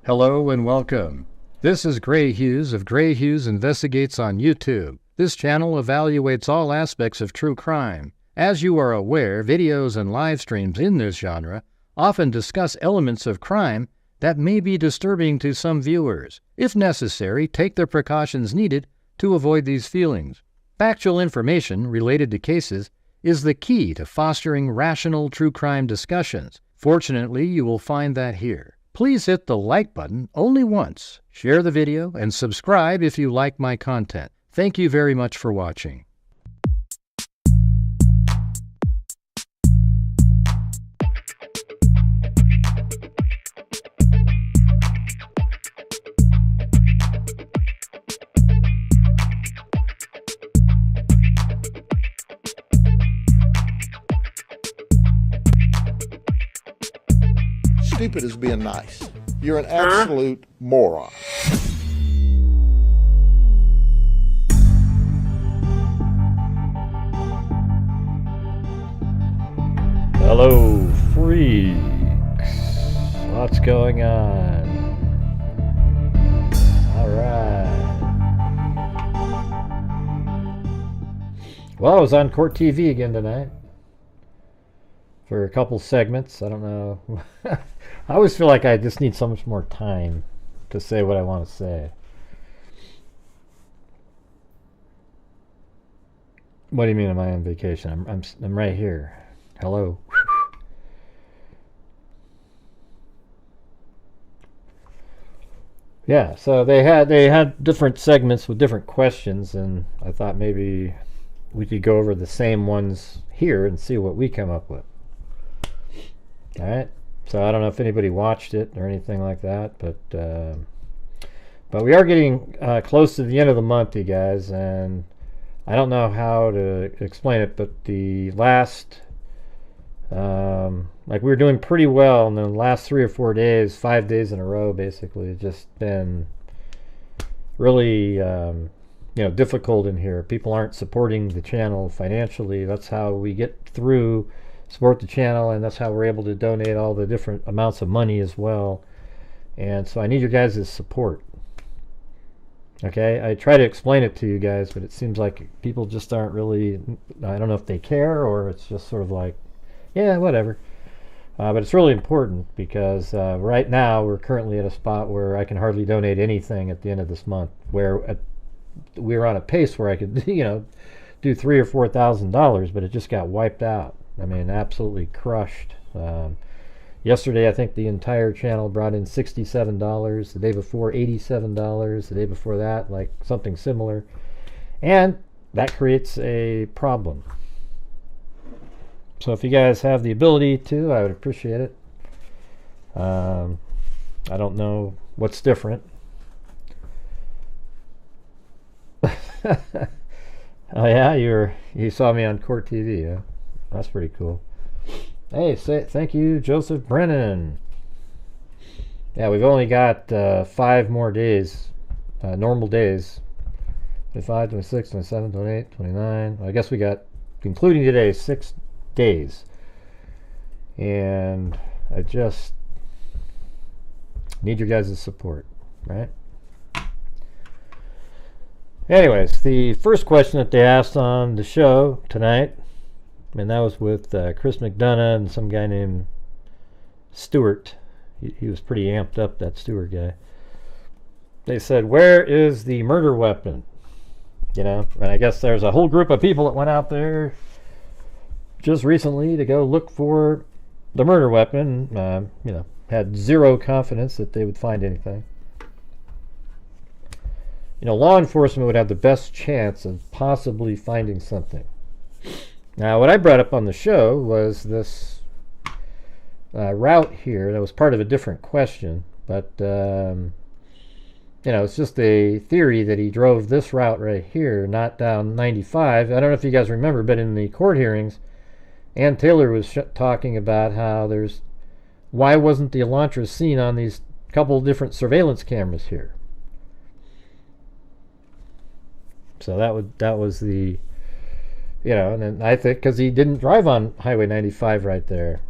Hello and welcome. This is Grant Hughes of Grant Hughes Investigates on YouTube. This channel evaluates all aspects of true crime. As you are aware, videos and live streams in this genre often discuss elements of crime that may be disturbing to some viewers. If necessary, take the precautions needed to avoid these feelings. Factual information related to cases is the key to fostering rational true crime discussions. Fortunately, you will find that here. Please hit the like button only once, share the video, and subscribe if you like my content. Thank you very much for watching. Stupid is being nice. You're an absolute moron. Hello, freaks. What's going on? All right. Well, I was on CourtTV again tonight for a couple segments. I don't know. I always feel like I just need so much more time to say what I want to say. What do you mean am I on vacation? I'm right here. Hello. Yeah, so they had different segments with different questions, and I thought maybe we could go over the same ones here and see what we come up with. All right. So I don't know if anybody watched it or anything like that, but we are getting close to the end of the month, you guys, and I don't know how to explain it, but the last, like we were doing pretty well, and then the last 3 or 4 days, 5 days in a row, basically, it's just been really, difficult in here. People aren't supporting the channel financially. That's how we get through. Support the channel, and that's how we're able to donate all the different amounts of money as well. And so I need your guys' support. Okay, I try to explain it to you guys, but it seems like people just aren't really, I don't know if they care or it's just sort of like, yeah, whatever. But it's really important because right now we're currently at a spot where I can hardly donate anything at the end of this month, where we're on a pace where I could do $3,000 or $4,000, but it just got wiped out. I mean, absolutely crushed. Yesterday, I think the entire channel brought in $67. The day before, $87. The day before that, like something similar. And that creates a problem. So if you guys have the ability to, I would appreciate it. I don't know what's different. Oh yeah, you saw me on CourtTV, huh? That's pretty cool. Hey, thank you, Joseph Brennan. Yeah, we've only got 5 more days, normal days. 25, 26, 27, 28, 29. I guess we got, including today, 6 days. And I just need your guys' support, right? Anyways, the first question that they asked on the show tonight, and that was with Chris McDonough and some guy named Stewart. He was pretty amped up, that Stewart guy. They said, where is the murder weapon? And I guess there's a whole group of people that went out there just recently to go look for the murder weapon. Had zero confidence that they would find anything. Law enforcement would have the best chance of possibly finding something. Now, what I brought up on the show was this route here. That was part of a different question, but it's just a theory that he drove this route right here, not down 95. I don't know if you guys remember, but in the court hearings, Ann Taylor was talking about how why wasn't the Elantra seen on these couple different surveillance cameras here? So that was the, and then I think because he didn't drive on Highway 95 right there.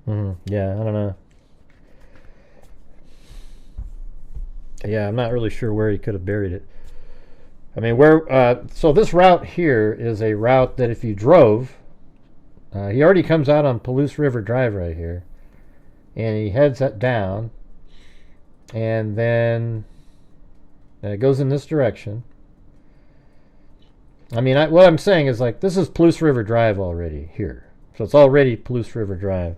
Yeah, I don't know. Yeah, I'm not really sure where he could have buried it. I mean, so this route here is a route that if you drove, he already comes out on Palouse River Drive right here, and he heads that down, and then it goes in this direction. I mean, what I'm saying is, like, this is Palouse River Drive already here. So it's already Palouse River Drive.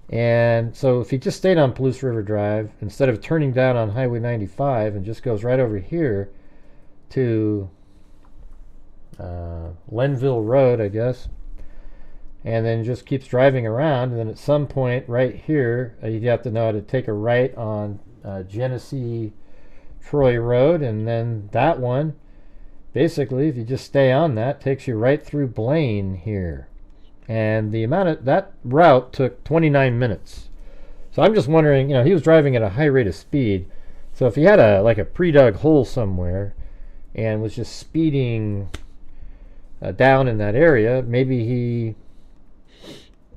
And so if he just stayed on Palouse River Drive, instead of turning down on Highway 95 and just goes right over here to Lenville Road, I guess, and then just keeps driving around, and then at some point right here, you'd have to know how to take a right on Genesee Troy Road, and then that one, basically, if you just stay on that, takes you right through Blaine here. And the amount of that route took 29 minutes. So I'm just wondering, you know, he was driving at a high rate of speed. So if he had a pre-dug hole somewhere and was just speeding down in that area, maybe he,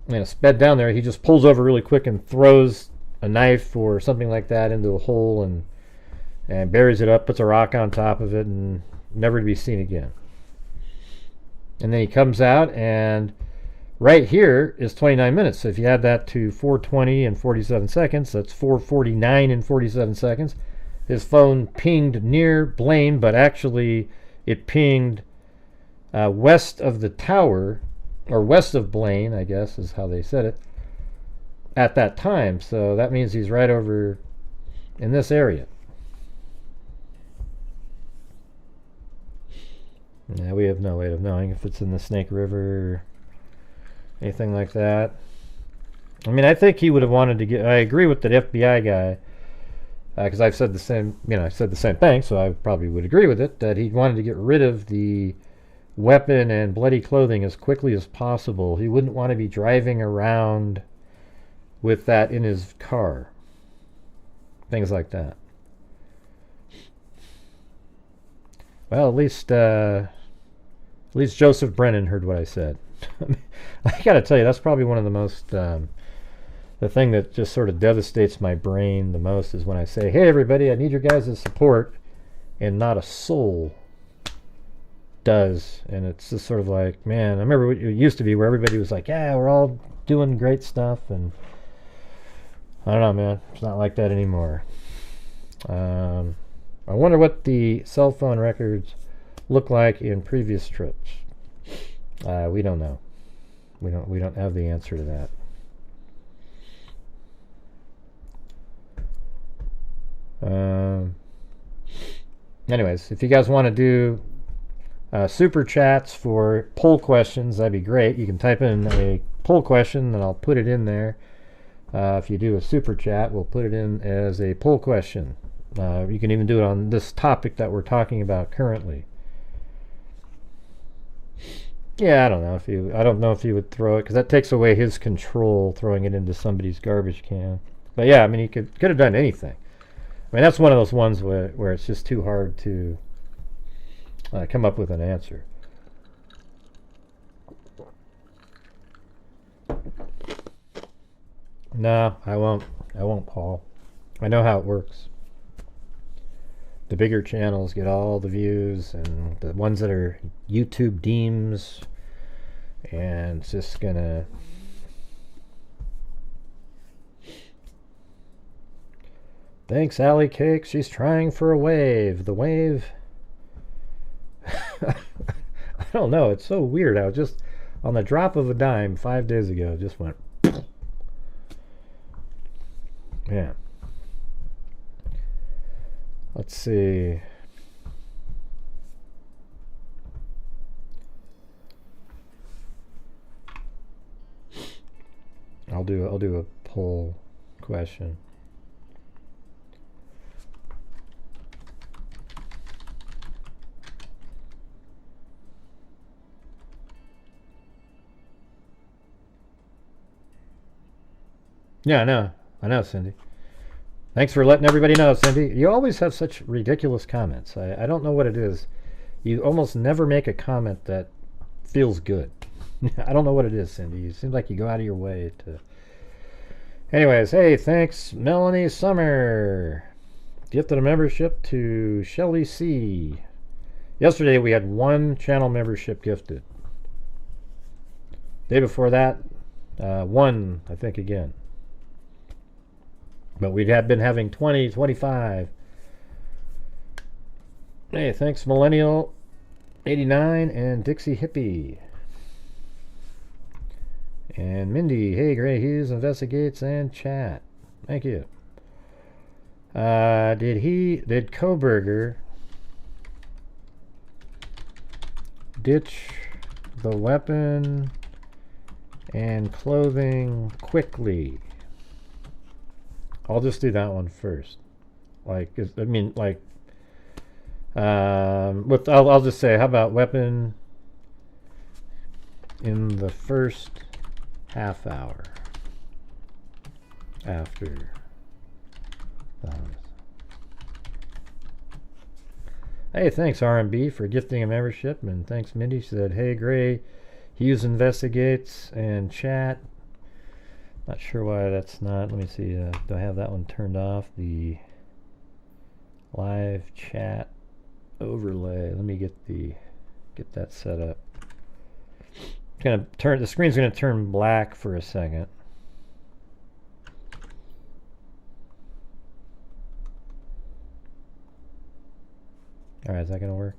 you know, sped down there. He just pulls over really quick and throws a knife or something like that into a hole and buries it up, puts a rock on top of it, and never to be seen again. And then he comes out, and right here is 29 minutes. So if you add that to 4:20 and 47 seconds, that's 4:49 and 47 seconds. His phone pinged near Blaine, but actually it pinged west of the tower, or west of Blaine, I guess is how they said it, at that time. So that means he's right over in this area. Yeah, we have no way of knowing if it's in the Snake River or anything like that. I mean, I think he would have wanted to get. I agree with that FBI guy, because I've said the same. You know, I said the same thing, so I probably would agree with it. That he wanted to get rid of the weapon and bloody clothing as quickly as possible. He wouldn't want to be driving around with that in his car. Things like that. Well, at least Joseph Brennan heard what I said. I gotta tell you, that's probably one of the most, the thing that just sort of devastates my brain the most is when I say, hey everybody, I need your guys' support, and not a soul does. And it's just sort of like, man, I remember what it used to be where everybody was like, yeah, we're all doing great stuff, and I don't know, man, it's not like that anymore. I wonder what the cell phone records look like in previous trips. We don't know. We don't have the answer to that. Anyways, if you guys want to do super chats for poll questions, that'd be great. You can type in a poll question and I'll put it in there. If you do a super chat, we'll put it in as a poll question. You can even do it on this topic that we're talking about currently. Yeah, I don't know if you would throw it, because that takes away his control, throwing it into somebody's garbage can. But yeah, I mean, he could have done anything. I mean, that's one of those ones where it's just too hard to come up with an answer. No, I won't, Paul. I know how it works. The bigger channels get all the views, and the ones that are YouTube deems, and it's just gonna. Thanks, Allie Cake. She's trying for a wave. The wave. I don't know. It's so weird. I was just on the drop of a dime 5 days ago. It just went. Yeah. Let's see. I'll do a poll question. Yeah, I know, Cindy. Thanks for letting everybody know, Cindy. You always have such ridiculous comments. I don't know what it is. You almost never make a comment that feels good. I don't know what it is, Cindy. It seems like you go out of your way to... Anyways, hey, thanks, Melanie Summer. Gifted a membership to Shelly C. Yesterday we had 1 channel membership gifted. Day before that, 1, I think, again. But we had been having 20, 25. Hey, thanks, Millennial 89 and Dixie Hippie. And Mindy, hey, Gray Hughes investigates and chat. Thank you. Did Koberger ditch the weapon and clothing quickly? I'll just do that one first. I'll just say, how about weapon in the first half hour after the homicide? Hey, thanks RMB for gifting a membership, and thanks Mindy. She said, hey Gray, Hughes investigates and chat. Not sure why that's not. Let me see. Do I have that one turned off? The live chat overlay. Let me get that set up. The screen's gonna turn black for a second. All right, is that gonna work?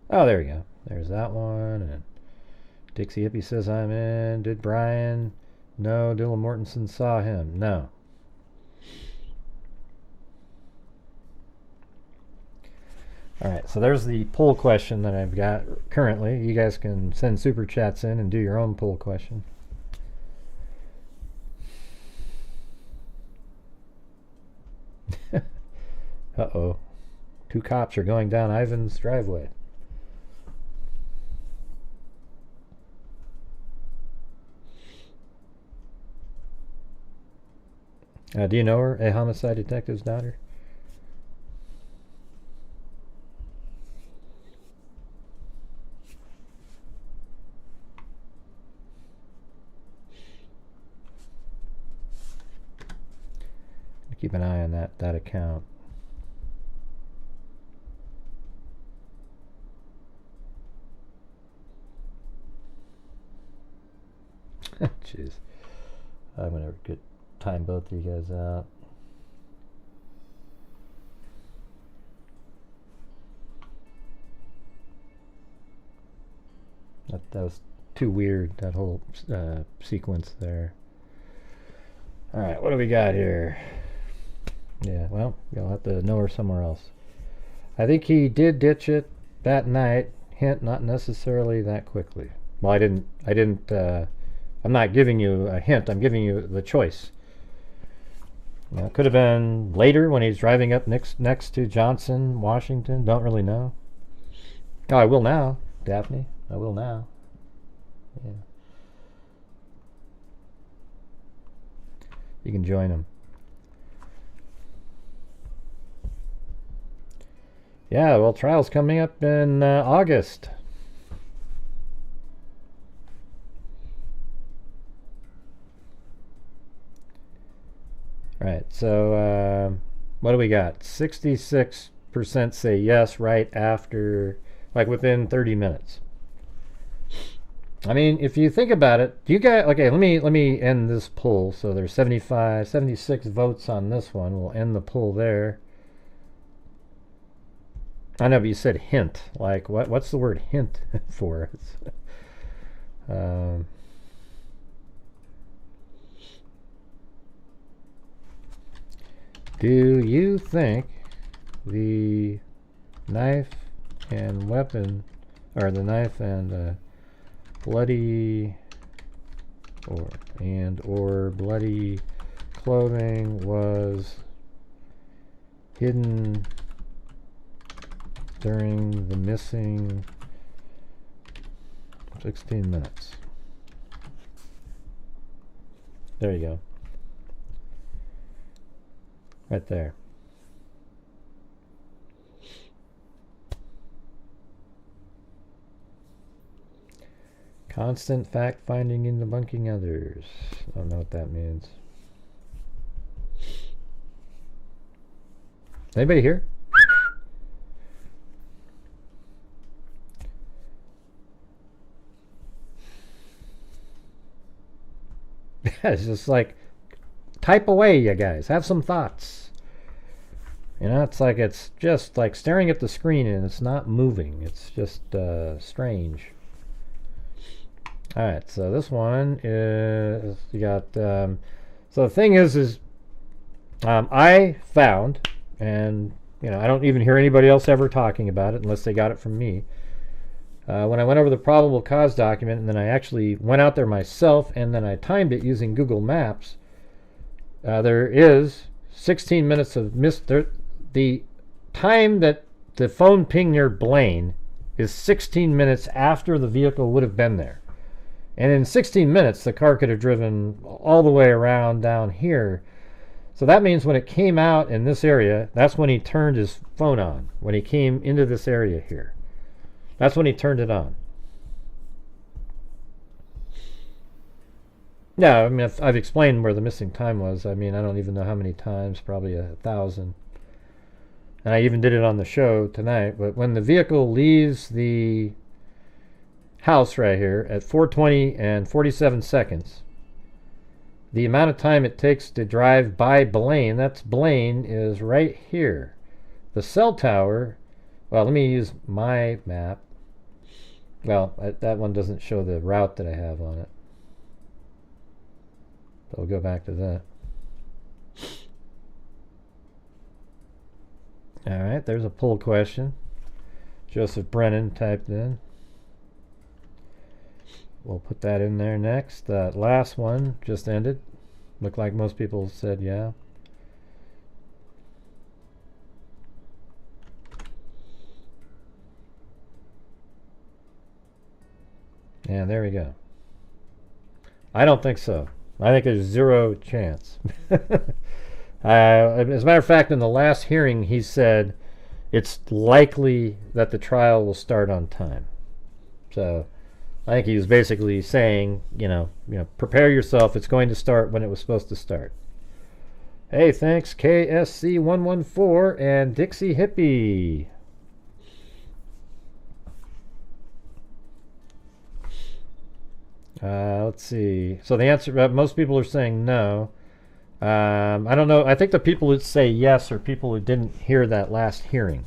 Oh, there we go. There's that one. And Dixie Hippie says I'm in. Did Brian? No. Dylan Mortensen saw him. No. All right, so there's the poll question that I've got currently. You guys can send super chats in and do your own poll question. Uh-oh. 2 cops are going down Ivan's driveway. Do you know her? A homicide detective's daughter? Keep an eye on that account. Jeez. I'm gonna time both of you guys out. That was too weird, that whole sequence there. Alright, what do we got here? Yeah, well, you'll have to know her somewhere else. I think he did ditch it that night. Hint, not necessarily that quickly. Well, I'm not giving you a hint, I'm giving you the choice. You know, it could have been later when he's driving up next to Johnson, Washington. Don't really know. Oh, I will now, Daphne. I will now. Yeah. You can join him. Yeah, well, trial's coming up in August. Right, so what do we got? 66% say yes right after, like within 30 minutes. I mean, if you think about it, you got, okay, let me end this poll. So there's 76 votes on this one. We'll end the poll there. I know, but you said hint. Like, what's the word hint for? Do you think the knife and weapon, or the knife and bloody or bloody clothing was hidden during the missing 16 minutes? There you go. Right there. Constant fact-finding and debunking others. I don't know what that means. Anybody here? It's just like, type away, you guys. Have some thoughts. You know, it's just like staring at the screen and it's not moving. It's just strange. Alright, so this one is, you got, so the thing is I found, and, you know, I don't even hear anybody else ever talking about it unless they got it from me. When I went over the probable cause document and then I actually went out there myself and then I timed it using Google Maps, there is 16 minutes of the time that the phone pinged near Blaine is 16 minutes after the vehicle would have been there. And in 16 minutes, the car could have driven all the way around down here. So that means when it came out in this area, that's when he turned his phone on. When he came into this area here. That's when he turned it on. Yeah, I mean, I've explained where the missing time was. I mean, I don't even know how many times, probably 1,000. And I even did it on the show tonight. But when the vehicle leaves the house right here at 4:20 and 47 seconds, the amount of time it takes to drive by Blaine, that's Blaine, is right here. The cell tower, well, let me use my map. Well, that one doesn't show the route that I have on it. So we'll go back to that. All right, there's a poll question. Joseph Brennan typed in. We'll put that in there next. That last one just ended. Looked like most people said yeah. Yeah, there we go. I don't think so. I think there's zero chance. As a matter of fact, in the last hearing, he said it's likely that the trial will start on time. So I think he was basically saying, you know, prepare yourself. It's going to start when it was supposed to start. Hey, thanks, KSC114 and Dixie Hippie. Let's see. So the answer, most people are saying no. I don't know. I think the people who say yes are people who didn't hear that last hearing.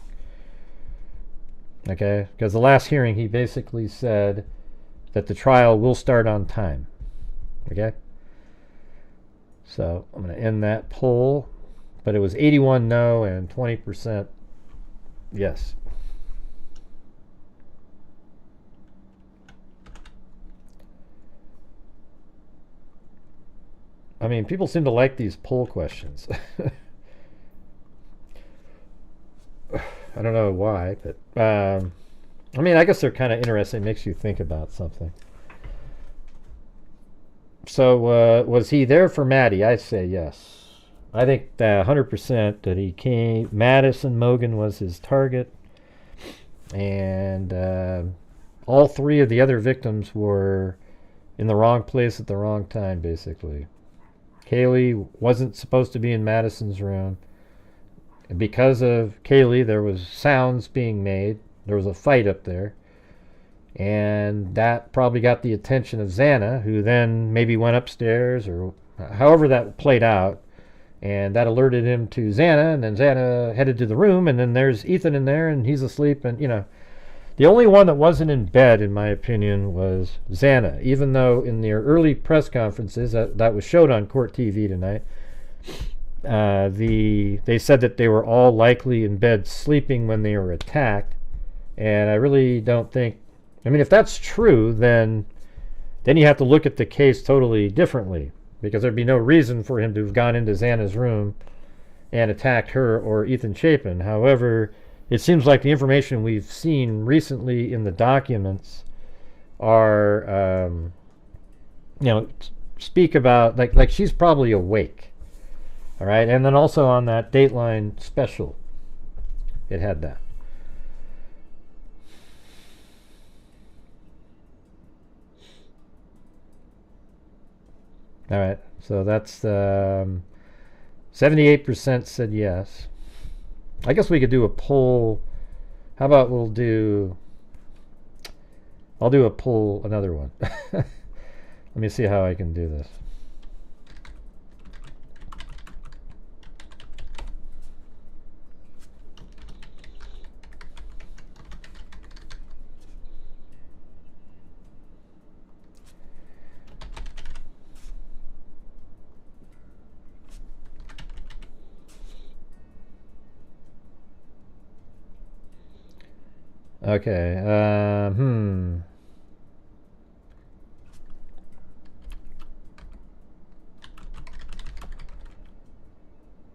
Okay? Because the last hearing, he basically said that the trial will start on time. Okay? So I'm going to end that poll. But it was 81 no and 20% yes. I mean, people seem to like these poll questions. I don't know why, but I mean, I guess they're kind of interesting. It makes you think about something. So, was he there for Maddie? I'd say yes. I think 100% that he came. Madison Mogan was his target, and all three of the other victims were in the wrong place at the wrong time, basically. Kaylee wasn't supposed to be in Madison's room. And because of Kaylee, there was sounds being made. There was a fight up there. And that probably got the attention of Xana, who then maybe went upstairs, or however that played out. And that alerted him to Xana, and then Xana headed to the room, and then there's Ethan in there, and he's asleep, and, you know. The only one that wasn't in bed, in my opinion, was Xana, even though in their early press conferences that was showed on CourtTV tonight, they said that they were all likely in bed sleeping when they were attacked, and I really don't think, I mean, if that's true, then you have to look at the case totally differently, because there'd be no reason for him to have gone into Xana's room and attacked her or Ethan Chapin. However, it seems like the information we've seen recently in the documents are, speak about, like she's probably awake. All right, and then also on that Dateline special, it had that. All right, so that's 78% said yes. I guess we could do a poll. How about I'll do a poll, another one. Let me see how I can do this. Okay,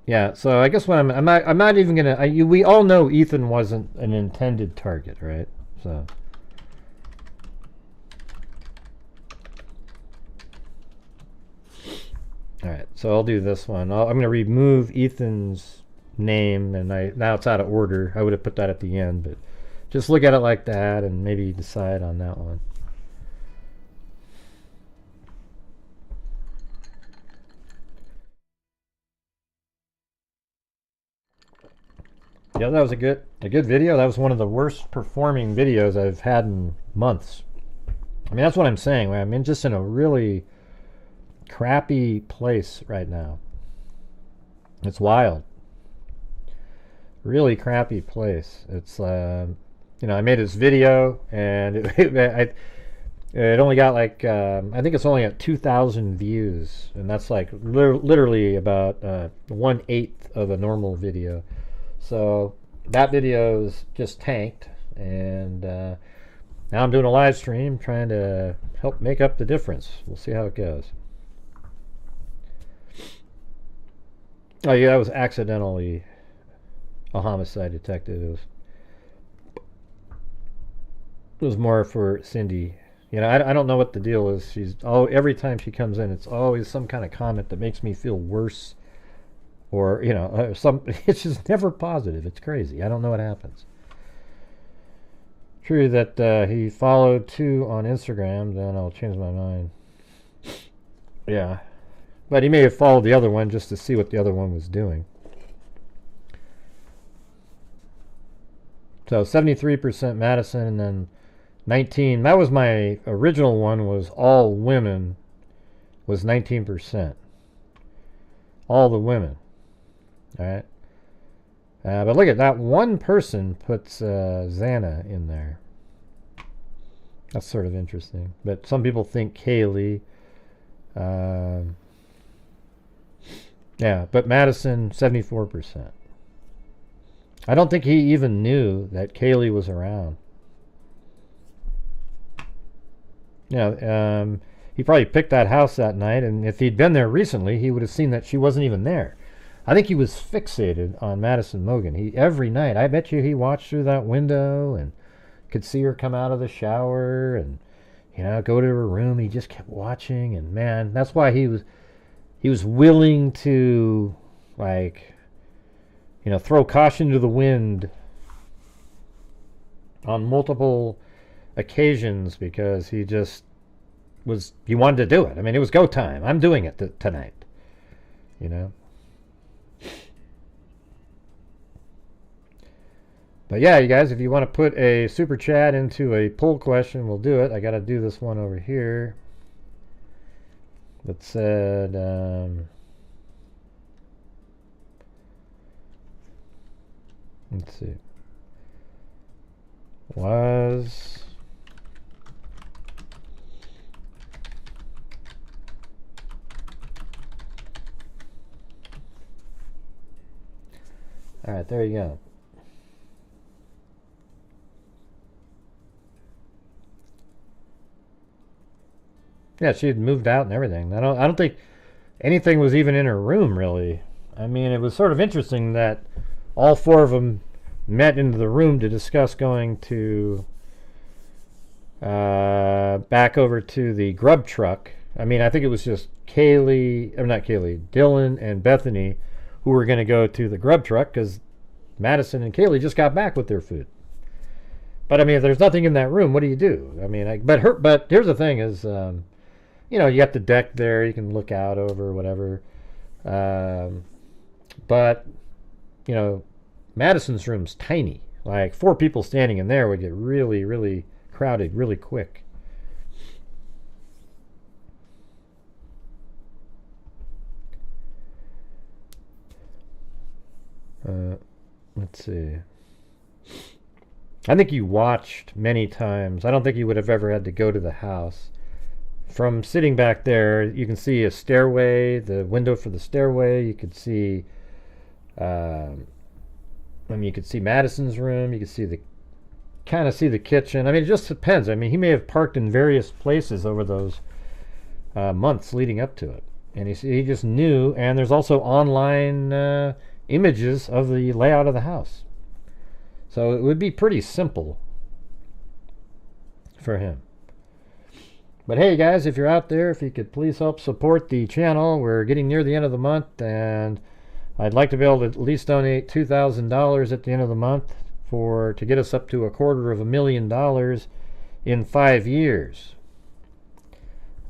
Yeah, so I guess what I'm not even gonna. We all know Ethan wasn't an intended target, right? So. All right, so I'll do this one. I'm gonna remove Ethan's name, and now it's out of order. I would have put that at the end, but just look at it like that, and maybe decide on that one. Yeah, that was a good video. That was one of the worst performing videos I've had in months. I mean, that's what I'm saying. I'm just in a really crappy place right now. It's wild. Really crappy place. It's you know, I made this video, and it only got like I think it's only at 2,000 views, and that's like literally about 1/8 of a normal video. So that video is just tanked, and now I'm doing a live stream trying to help make up the difference. We'll see how it goes. Oh yeah, that was accidentally a homicide detective. It was more for Cindy. You know, I don't know what the deal is. Every time she comes in, it's always some kind of comment that makes me feel worse, or you know, it's just never positive. It's crazy. I don't know what happens. True that he followed 2 on Instagram, then I'll change my mind. Yeah, but he may have followed the other one just to see what the other one was doing. So 73% Madison, and then 19. That was my original one. Was all women. Was 19%. All the women. All right. But look at that. One person puts Xana in there. That's sort of interesting. But some people think Kaylee. Yeah, but Madison 74%. I don't think he even knew that Kaylee was around. Yeah, he probably picked that house that night, and if he'd been there recently, he would have seen that she wasn't even there. I think he was fixated on Madison Mogen. Every night, I bet you he watched through that window and could see her come out of the shower and, you know, go to her room. He just kept watching, and man, that's why he was willing to, like, you know, throw caution to the wind on multiple occasions, because he wanted to do it. I mean, it was go time. I'm doing it tonight, you know. But yeah, you guys, if you want to put a super chat into a poll question, we'll do it. I got to do this one over here that said let's see, was all right, there you go. Yeah, she had moved out and everything. I don't think anything was even in her room, really. I mean, it was sort of interesting that all 4 of them met into the room to discuss going to back over to the grub truck. I mean, I think it was just Dylan and Bethany who were going to go to the grub truck, because Madison and Kaylee just got back with their food. But I mean, if there's nothing in that room, what do you do? I mean, but here's the thing is, you know, you got the deck there. You can look out over whatever. But, you know, Madison's room's tiny. Like 4 people standing in there would get really, really crowded really quick. Let's see. I think you watched many times. I don't think you would have ever had to go to the house. From sitting back there, you can see a stairway, the window for the stairway. You could see, I mean, you could see Madison's room. You could see kind of see the kitchen. I mean, it just depends. I mean, he may have parked in various places over those months leading up to it, and he just knew. And there's also online images of the layout of the house, so it would be pretty simple for him. But hey guys, if you're out there, if you could please help support the channel. We're getting near the end of the month, and I'd like to be able to at least donate $2,000 at the end of the month to get us up to $250,000 in 5 years.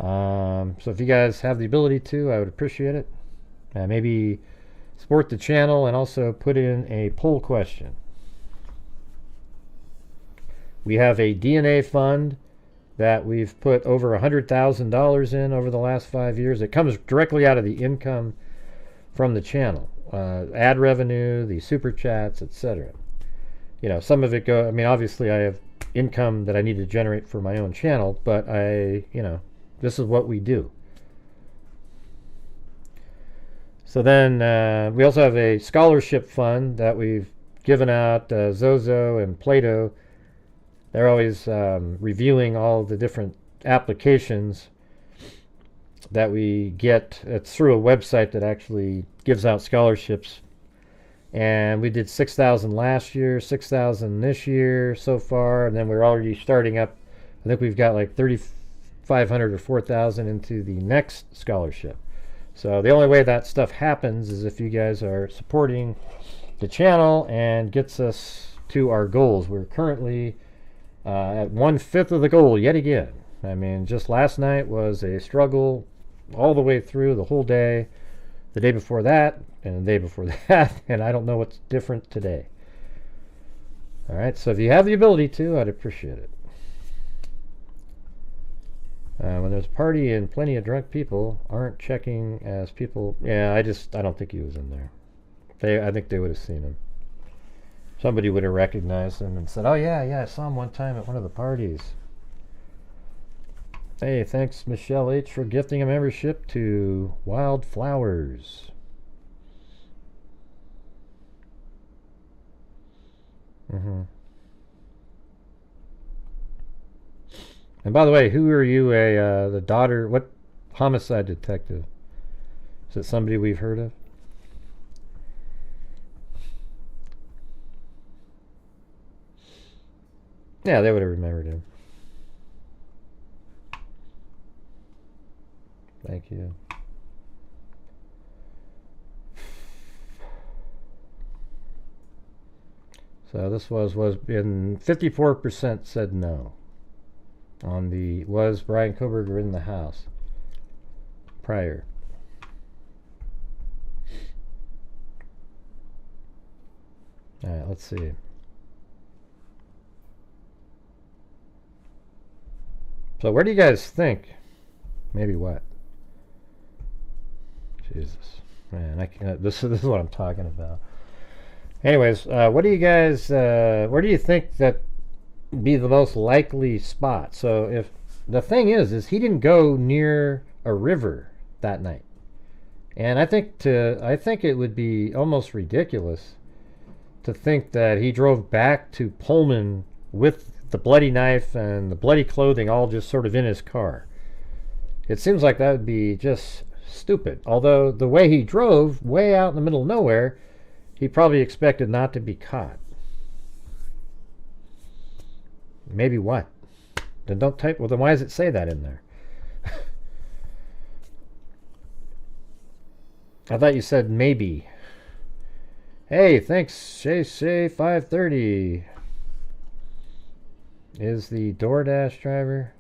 So if you guys have the ability to, I would appreciate it. Maybe support the channel and also put in a poll question. We have a DNA fund that we've put over $100,000 in over the last 5 years. It comes directly out of the income from the channel, ad revenue, the super chats, etc. You know, some of it I mean, obviously I have income that I need to generate for my own channel, but you know, this is what we do. So then we also have a scholarship fund that we've given out. Zozo and Plato, they're always reviewing all the different applications that we get. It's through a website that actually gives out scholarships. And we did 6,000 last year, 6,000 this year so far, and then we're already starting up. I think we've got like 3,500 or 4,000 into the next scholarship. So the only way that stuff happens is if you guys are supporting the channel and gets us to our goals. We're currently at 1/5 of the goal yet again. I mean, just last night was a struggle all the way through the whole day, the day before that, and the day before that, and I don't know what's different today. All right, so if you have the ability to, I'd appreciate it. When there's a party and plenty of drunk people aren't checking as people. Yeah, I don't think he was in there. I think they would have seen him. Somebody would have recognized him and said, oh yeah, I saw him one time at one of the parties. Hey, thanks Michelle H for gifting a membership to Wildflowers. And by the way, who are you? The daughter? What homicide detective? Is it somebody we've heard of? Yeah, they would have remembered him. Thank you. So this was in 54% said no. On the was Brian Koberger in the house prior. All right, let's see. So where do you guys think? Maybe what? Jesus, man, I can't. This is what I'm talking about. Anyways, what do you guys? Where do you think that be the most likely spot? So if the thing is he didn't go near a river that night, and I think it would be almost ridiculous to think that he drove back to Pullman with the bloody knife and the bloody clothing all just sort of in his car. It seems like that would be just stupid. Although the way he drove, way out in the middle of nowhere, he probably expected not to be caught. Maybe what? Then don't type. Well, then why does it say that in there? I thought you said maybe. Hey, thanks, Shay 530. Is the DoorDash driver?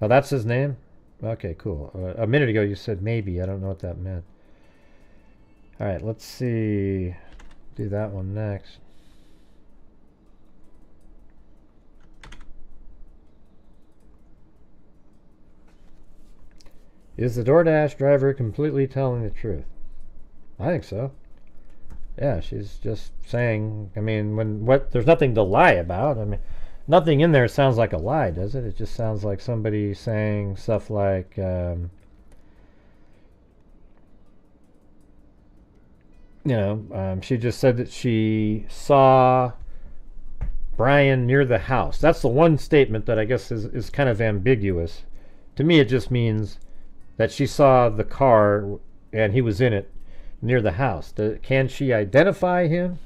Oh, that's his name? Okay, cool. A minute ago you said maybe. I don't know what that meant. All right, let's see. Do that one next. Is the DoorDash driver completely telling the truth? I think so. Yeah, she's just saying, I mean, there's nothing to lie about. I mean, nothing in there sounds like a lie, does it? It just sounds like somebody saying stuff like, she just said that she saw Brian near the house. That's the one statement that I guess is kind of ambiguous. To me, it just means that she saw the car and he was in it near the house. Can she identify him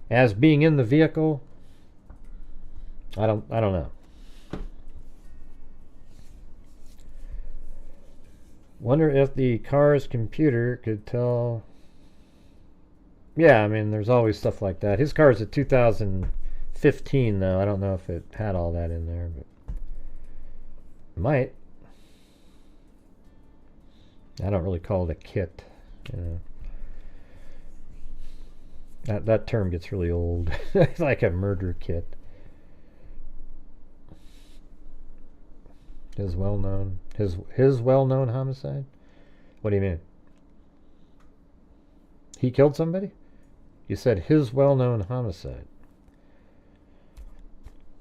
as being in the vehicle? I don't know. Wonder if the car's computer could tell. Yeah, I mean, there's always stuff like that. His car's a 2015, though. I don't know if it had all that in there, but it might. I don't really call it a kit, That term gets really old. It's like a murder kit. His well-known homicide? What do you mean? He killed somebody? You said his well-known homicide.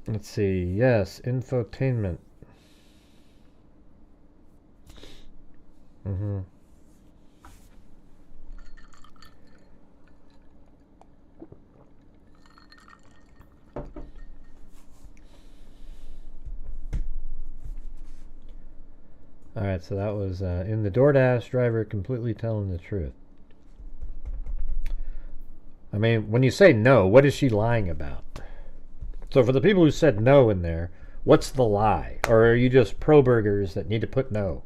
Let's see. Yes, infotainment. Mm-hmm. Alright, so that was in the DoorDash driver completely telling the truth. I mean, when you say no, what is she lying about? So for the people who said no in there, what's the lie? Or are you just pro-burgers that need to put no?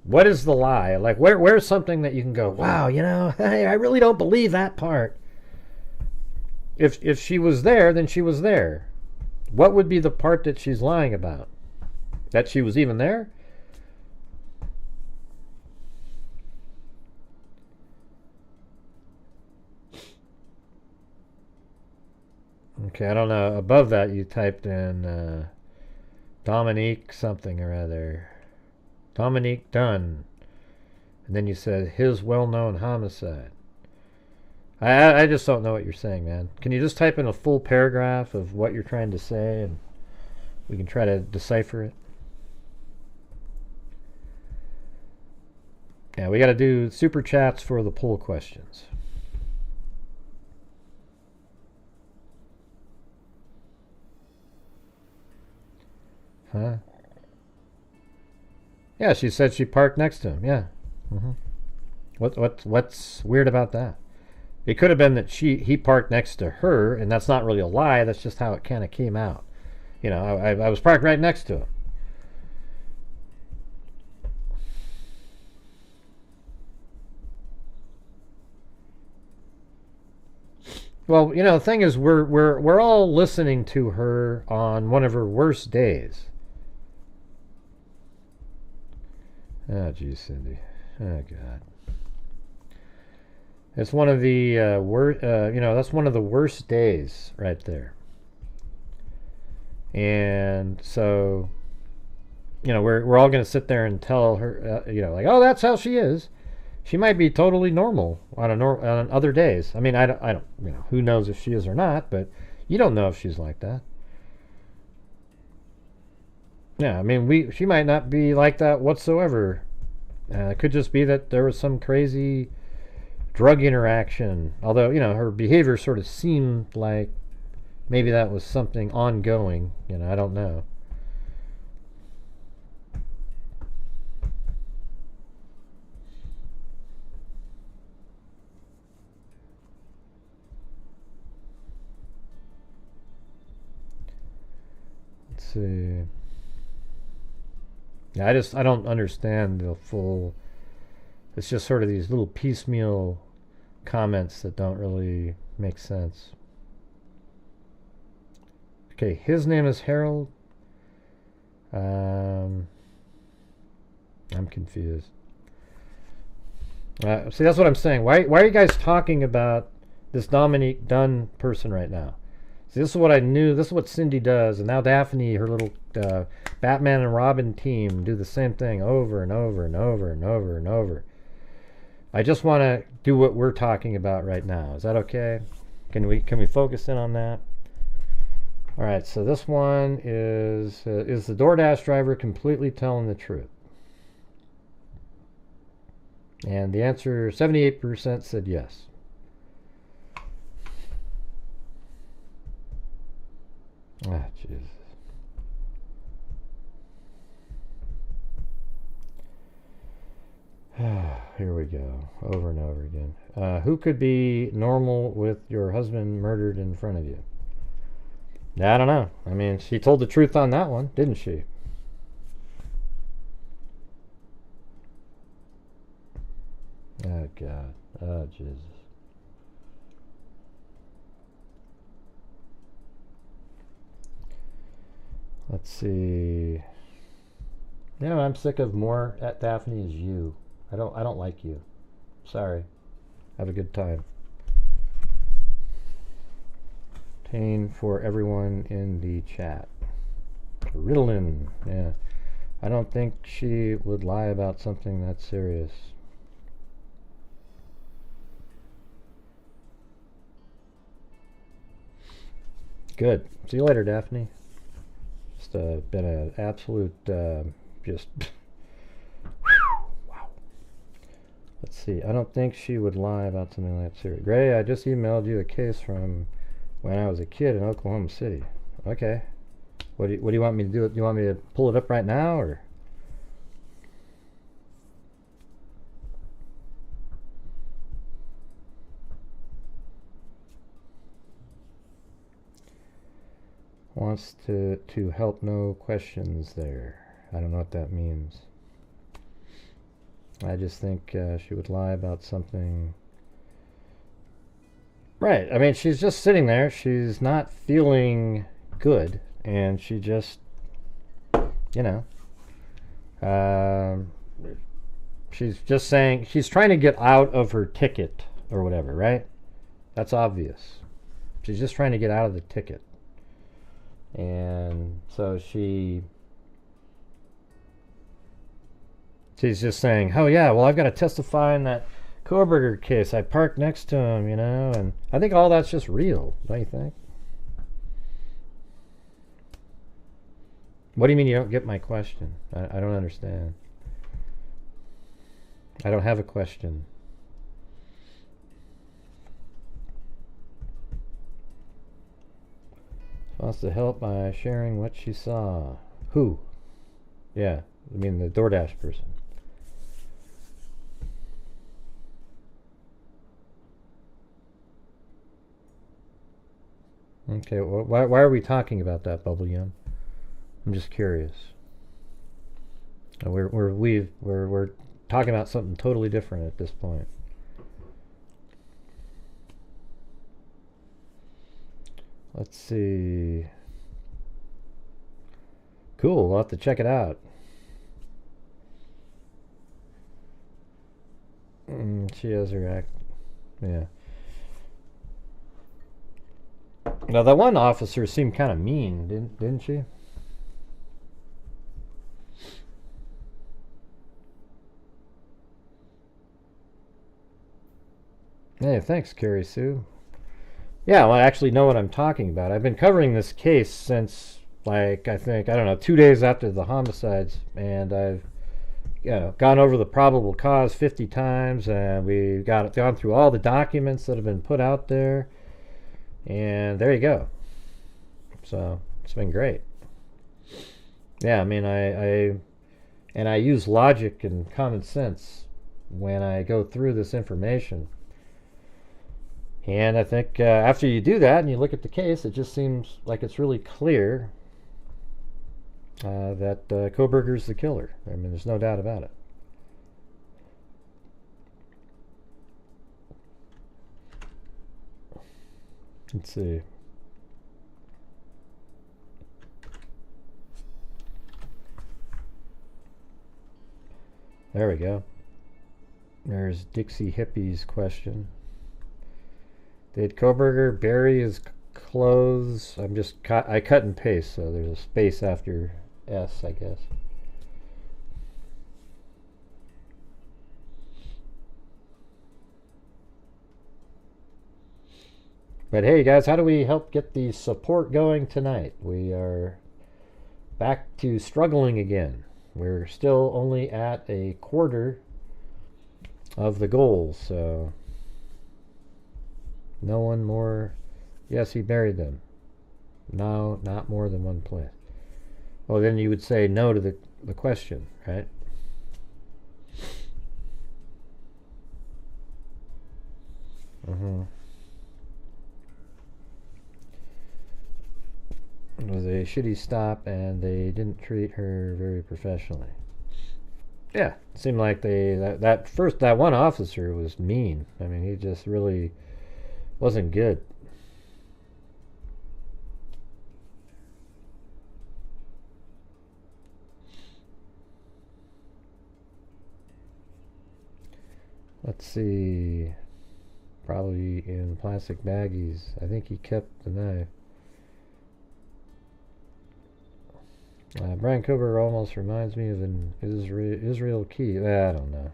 What is the lie? Like, where's something that you can go, wow, hey, I really don't believe that part. If she was there, then she was there. What would be the part that she's lying about? That she was even there? Okay, I don't know. Above that, you typed in Dominique something or other. Dominique Dunn. And then you said his well-known homicide. I just don't know what you're saying, man. Can you just type in a full paragraph of what you're trying to say and we can try to decipher it? Yeah, we got to do super chats for the poll questions. Huh? Yeah, she said she parked next to him. Yeah. Mm-hmm. What's weird about that? It could have been that he parked next to her, and that's not really a lie. That's just how it kind of came out. I was parked right next to him. Well, the thing is, we're all listening to her on one of her worst days. Oh, geez, Cindy. Oh, God. It's one of the that's one of the worst days right there. And so, we're all going to sit there and tell her, like, oh, that's how she is. She might be totally normal on other days. I mean, I don't, who knows if she is or not, but you don't know if she's like that. Yeah, I mean, she might not be like that whatsoever. It could just be that there was some crazy drug interaction. Although, her behavior sort of seemed like maybe that was something ongoing. I don't know. Let's see. Yeah, I don't understand the full. It's just sort of these little piecemeal comments that don't really make sense. Okay, his name is Harold. I'm confused. See, that's what I'm saying. Why are you guys talking about this Dominique Dunn person right now? See, this is what I knew. This is what Cindy does. And now Daphne, her little Batman and Robin team, do the same thing over and over and over and over and over. I just want to do what we're talking about right now. Is that okay? Can we focus in on that? All right, so this one is the DoorDash driver completely telling the truth? And the answer, 78% said yes. Ah, Jesus. Here we go, over and over again. Who could be normal with your husband murdered in front of you? I don't know. I mean, she told the truth on that one, didn't she? Oh, God. Oh, Jesus. Let's see. Yeah, I'm sick of more at Daphne is you. I don't like you. Sorry. Have a good time. Pain for everyone in the chat. Ritalin. Yeah. I don't think she would lie about something that serious. Good. See you later, Daphne. Just been an absolute just wow. Let's see. I don't think she would lie about something that serious. Gray, I just emailed you a case from when I was a kid in Oklahoma City. Okay. What do you want me to do? Do you want me to pull it up right now, or? Wants to help, no questions there. I don't know what that means. I just think she would lie about something. Right. I mean, she's just sitting there. She's not feeling good. And she just, you know, she's just saying, she's trying to get out of her ticket or whatever, right? That's obvious. She's just trying to get out of the ticket. And so she's just saying, oh yeah, well, I've got to testify in that Koberger case. I parked next to him, you know, and I think all that's just real, don't you think? What do you mean you don't get my question? I don't understand. I don't have a question. Wants to help by sharing what she saw. Who? Yeah, I mean the DoorDash person. Okay, well, why are we talking about that, Bubble Yum? I'm just curious. We're talking about something totally different at this point. Let's see. Cool, we'll have to check it out. She has her act. Yeah. Now that one officer seemed kind of mean, didn't she? Hey, thanks, Carrie Sue. Yeah, well, I actually know what I'm talking about. I've been covering this case since, like, I don't know, 2 days after the homicides, and I've, you know, gone over the probable cause 50 times, and we've gone through all the documents that have been put out there, and there you go. So it's been great. Yeah, I mean, I use logic and common sense when I go through this information. And I think after you do that and you look at the case, it just seems like it's really clear that Koberger's the killer. I mean, there's no doubt about it. Let's see. There we go. There's Dixie Hippie's question. Did Koberger bury his clothes? I cut and paste, so there's a space after S, I guess. But hey guys, how do we help get the support going tonight? We are back to struggling again. We're still only at a quarter of the goal, so no one more. Yes, he buried them. No, not more than one place. Well, then you would say no to the question, right? It was a shitty stop, and they didn't treat her very professionally. Yeah, it seemed like that one officer was mean. I mean, he just really wasn't good. Let's see. Probably in plastic baggies. I think he kept the knife. Brian Kober almost reminds me of an Israel Kiyo. I don't know.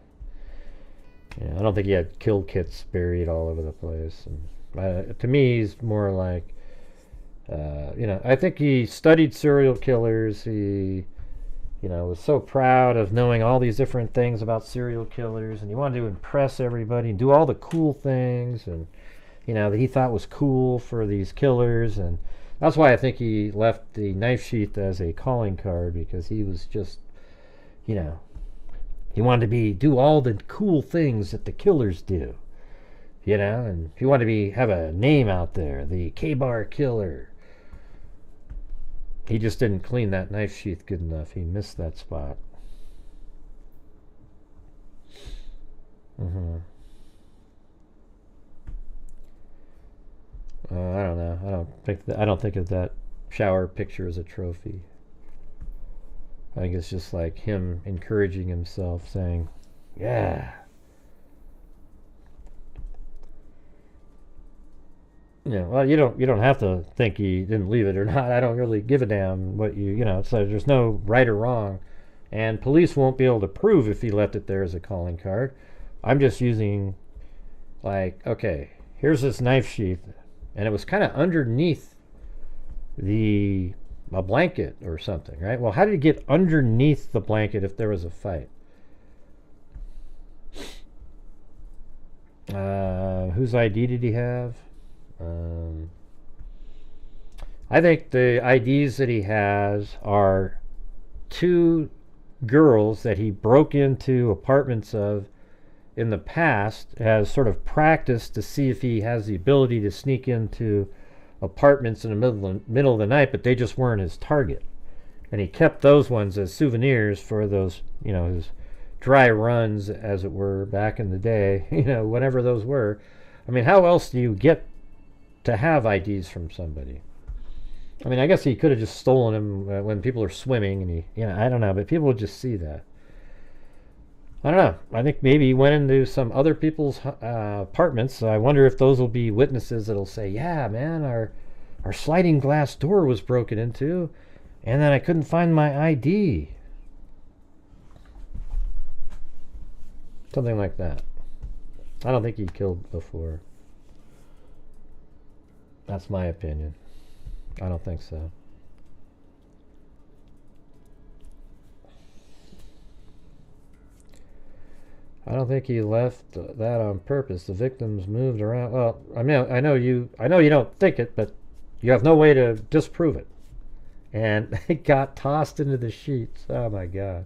Yeah, I don't think he had kill kits buried all over the place. And to me, he's more like, I think he studied serial killers. He, was so proud of knowing all these different things about serial killers, and he wanted to impress everybody and do all the cool things, and that he thought was cool for these killers. And that's why I think he left the knife sheath as a calling card, because he was just, he wanted to do all the cool things that the killers do, and he wanted to have a name out there, the K-Bar Killer. He just didn't clean that knife sheath good enough. He missed that spot. I don't know. I don't think of that shower picture as a trophy. I think it's just like him encouraging himself, saying, "Yeah." Well, you don't have to think he didn't leave it or not. I don't really give a damn what so there's no right or wrong, and police won't be able to prove if he left it there as a calling card. I'm just using, like, okay, here's this knife sheath, and it was kind of underneath a blanket or something, right? Well, how did it get underneath the blanket if there was a fight? Whose ID did he have? I think the IDs that he has are two girls that he broke into apartments of in the past as sort of practice to see if he has the ability to sneak into apartments in the middle of the night, but they just weren't his target. And he kept those ones as souvenirs for those, his dry runs, as it were, back in the day, whenever those were. I mean, how else do you get to have IDs from somebody? I mean, I guess he could have just stolen them when people are swimming, and I don't know, but people would just see that. I don't know. I think maybe he went into some other people's apartments. I wonder if those will be witnesses that'll say, "Yeah, man, our sliding glass door was broken into, and then I couldn't find my ID." Something like that. I don't think he killed before. That's my opinion. I don't think so. I don't think he left that on purpose. The victims moved around. Well, I mean, I know you don't think it, but you have no way to disprove it. And it got tossed into the sheets. Oh my God.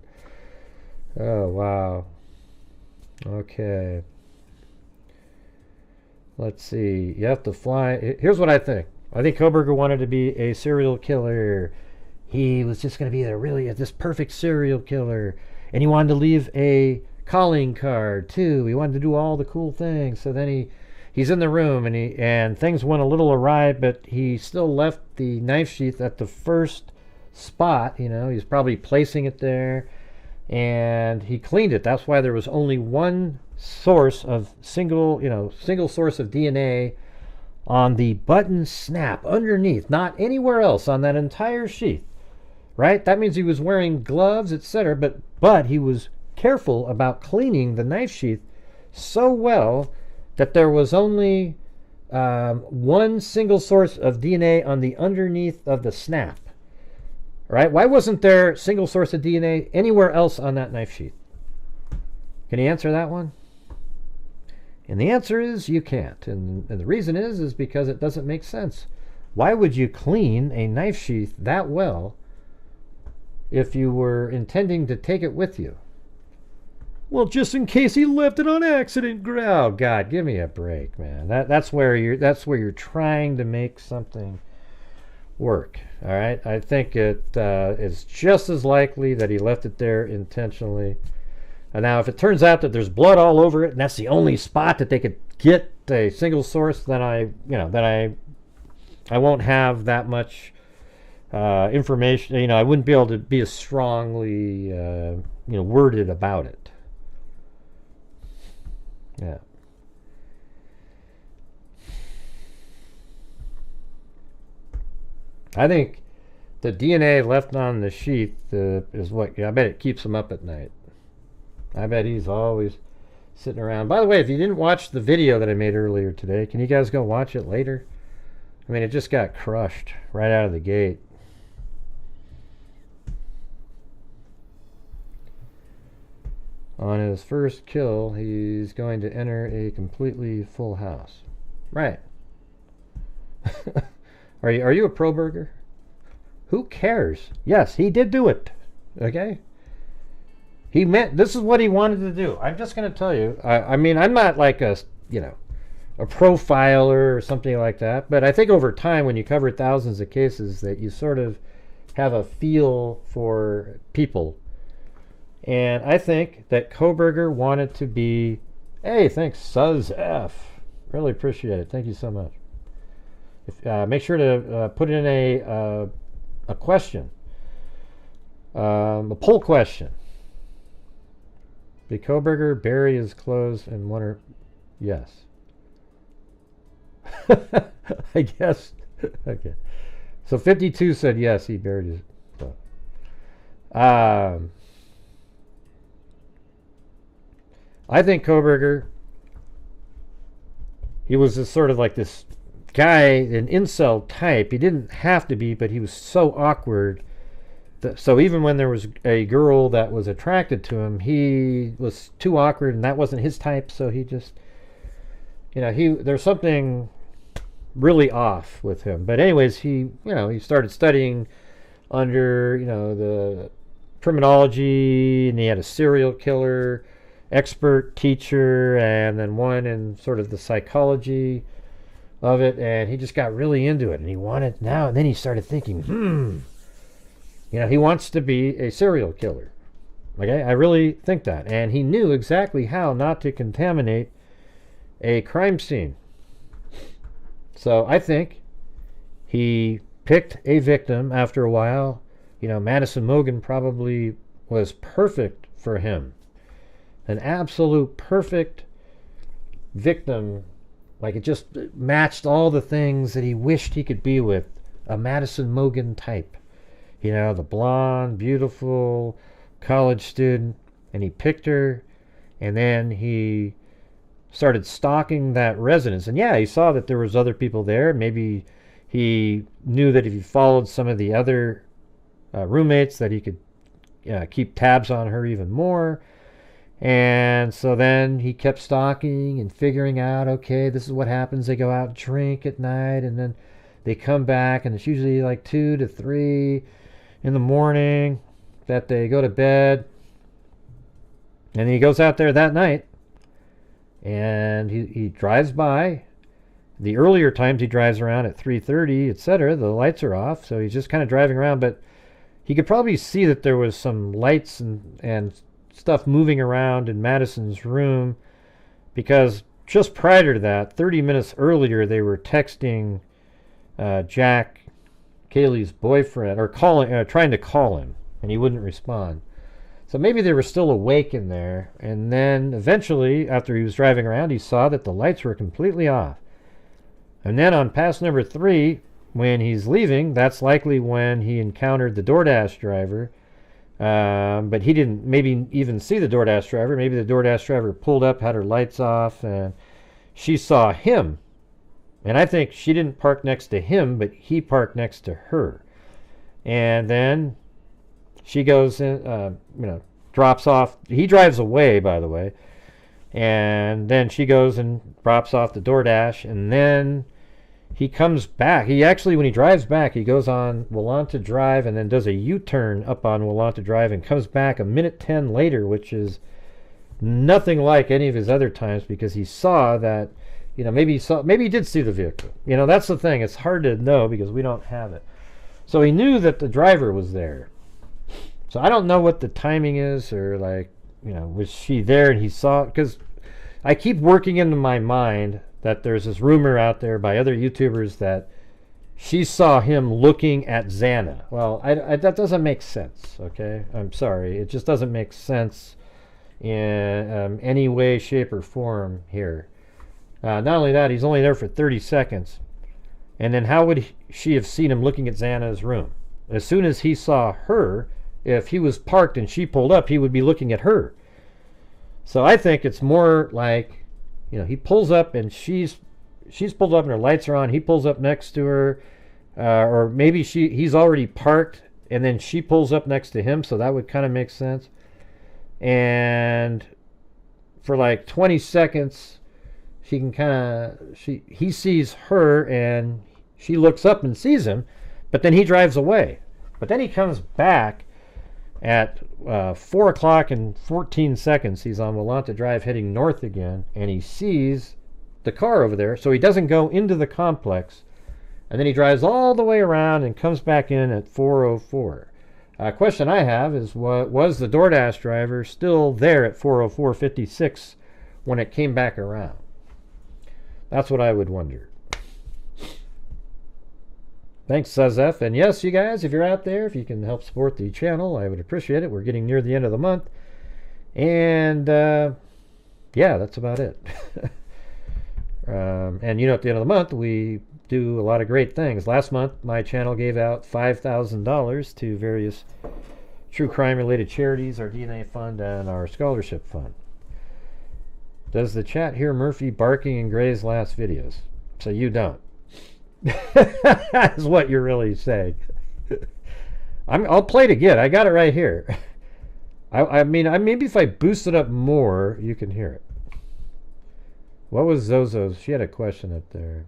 Oh wow. Okay. Let's see. You have to fly. Here's what I think. I think Koberger wanted to be a serial killer. He was just going to be this perfect serial killer. And he wanted to leave a calling card too. He wanted to do all the cool things. So then he's in the room, and things went a little awry, but he still left the knife sheath at the first spot. He's probably placing it there. and he cleaned it. That's why there was only one source of single source of DNA on the button snap underneath, not anywhere else on that entire sheath. Right? That means he was wearing gloves, etc. But he was careful about cleaning the knife sheath so well that there was only one single source of DNA on the underneath of the snap. Right? Why wasn't there single source of DNA anywhere else on that knife sheath? Can you answer that one? And the answer is you can't. And the reason is because it doesn't make sense. Why would you clean a knife sheath that well if you were intending to take it with you? Well, just in case he left it on accident. Oh God, give me a break, man. That's where you're trying to make something work. All right, I think it is just as likely that he left it there intentionally. And now, if it turns out that there's blood all over it, and that's the only spot that they could get a single source, then I won't have that much information. I wouldn't be able to be as strongly worded about it. Yeah. I think the DNA left on the sheath is what I bet it keeps him up at night. I bet he's always sitting around. By the way, if you didn't watch the video that I made earlier today, can you guys go watch it later? I mean, it just got crushed right out of the gate. On his first kill, he's going to enter a completely full house. Right. Are you a pro burger? Who cares? Yes, he did do it. Okay? This is what he wanted to do. I'm just going to tell you. I mean, I'm not like a profiler or something like that, but I think over time, when you cover thousands of cases, that you sort of have a feel for people. And I think that Koberger wanted to be, hey, thanks, Suz F. Really appreciate it. Thank you so much. Make sure to put in a question, a poll question. Did Koberger bury his clothes and wonder? Yes. I guess. Okay. So 52 said yes, he buried his clothes. I think Koberger, he was this sort of like this guy, an incel type. He didn't have to be, but he was so awkward. So even when there was a girl that was attracted to him, he was too awkward, and that wasn't his type. So he just, there's something really off with him. But anyways, he started studying under, the criminology, and he had a serial killer expert teacher, and then one in sort of the psychology of it, and he just got really into it, and he wanted now, and then he started thinking, he wants to be a serial killer. Okay, I really think that, and he knew exactly how not to contaminate a crime scene. So I think he picked a victim after a while. Madison Mogen probably was perfect for him. An absolute perfect victim. Like, it just matched all the things that he wished he could be with. A Madison Mogen type. The blonde, beautiful college student. And he picked her. And then he started stalking that residence. And yeah, he saw that there was other people there. Maybe he knew that if he followed some of the other roommates, that he could keep tabs on her even more. And so then he kept stalking and figuring out, okay, this is what happens. They go out and drink at night, and then they come back, and it's usually like 2 to 3 in the morning that they go to bed. And he goes out there that night, and he drives by. The earlier times he drives around at 3:30, etc. The lights are off, so he's just kind of driving around. But he could probably see that there was some lights and stuff moving around in Madison's room, because just prior to that, 30 minutes earlier, they were texting Jack, Kaylee's boyfriend, or trying to call him, and he wouldn't respond. So maybe they were still awake in there. And then eventually, after he was driving around, he saw that the lights were completely off. And then on pass number 3, when he's leaving, that's likely when he encountered the DoorDash driver. But he didn't maybe even see the DoorDash driver. Maybe the DoorDash driver pulled up, had her lights off, and she saw him. And I think she didn't park next to him, but he parked next to her. And then she goes in, drops off. He drives away, by the way. And then she goes and drops off the DoorDash. And then he comes back. He actually, when he drives back, he goes on Willanta Drive and then does a U-turn up on Willanta Drive and comes back a minute 10 later, which is nothing like any of his other times, because he saw that, maybe he did see the vehicle. That's the thing. It's hard to know because we don't have it. So he knew that the driver was there. So I don't know what the timing is, or was she there and he saw it? Because I keep working into my mind that there's this rumor out there by other YouTubers that she saw him looking at Xana. Well, that doesn't make sense, okay? I'm sorry. It just doesn't make sense in any way, shape, or form here. Not only that, he's only there for 30 seconds. And then how would she have seen him looking at Xana's room? As soon as he saw her, if he was parked and she pulled up, he would be looking at her. So I think it's more like, he pulls up and she's pulled up and her lights are on. He pulls up next to her, or maybe he's already parked and then she pulls up next to him. So that would kind of make sense. And for like 20 seconds, he sees her and she looks up and sees him, but then he drives away. But then he comes back at 4 o'clock and 14 seconds. He's on Willanta Drive heading north again, and he sees the car over there. So he doesn't go into the complex, and then he drives all the way around and comes back in at 4:04. Question I have is, was the DoorDash driver still there at 4:04:56 when it came back around? That's what I would wonder. Thanks, Sazef. And yes, you guys, if you're out there, if you can help support the channel, I would appreciate it. We're getting near the end of the month. And, yeah, that's about it. And, at the end of the month, we do a lot of great things. Last month, my channel gave out $5,000 to various true crime-related charities, our DNA fund, and our scholarship fund. Does the chat hear Murphy barking in Gray's last videos? So you don't. That's what you're really saying. I'll play it again. I got it right here. I mean, maybe if I boost it up more, you can hear it. What was Zozo's? She had a question up there.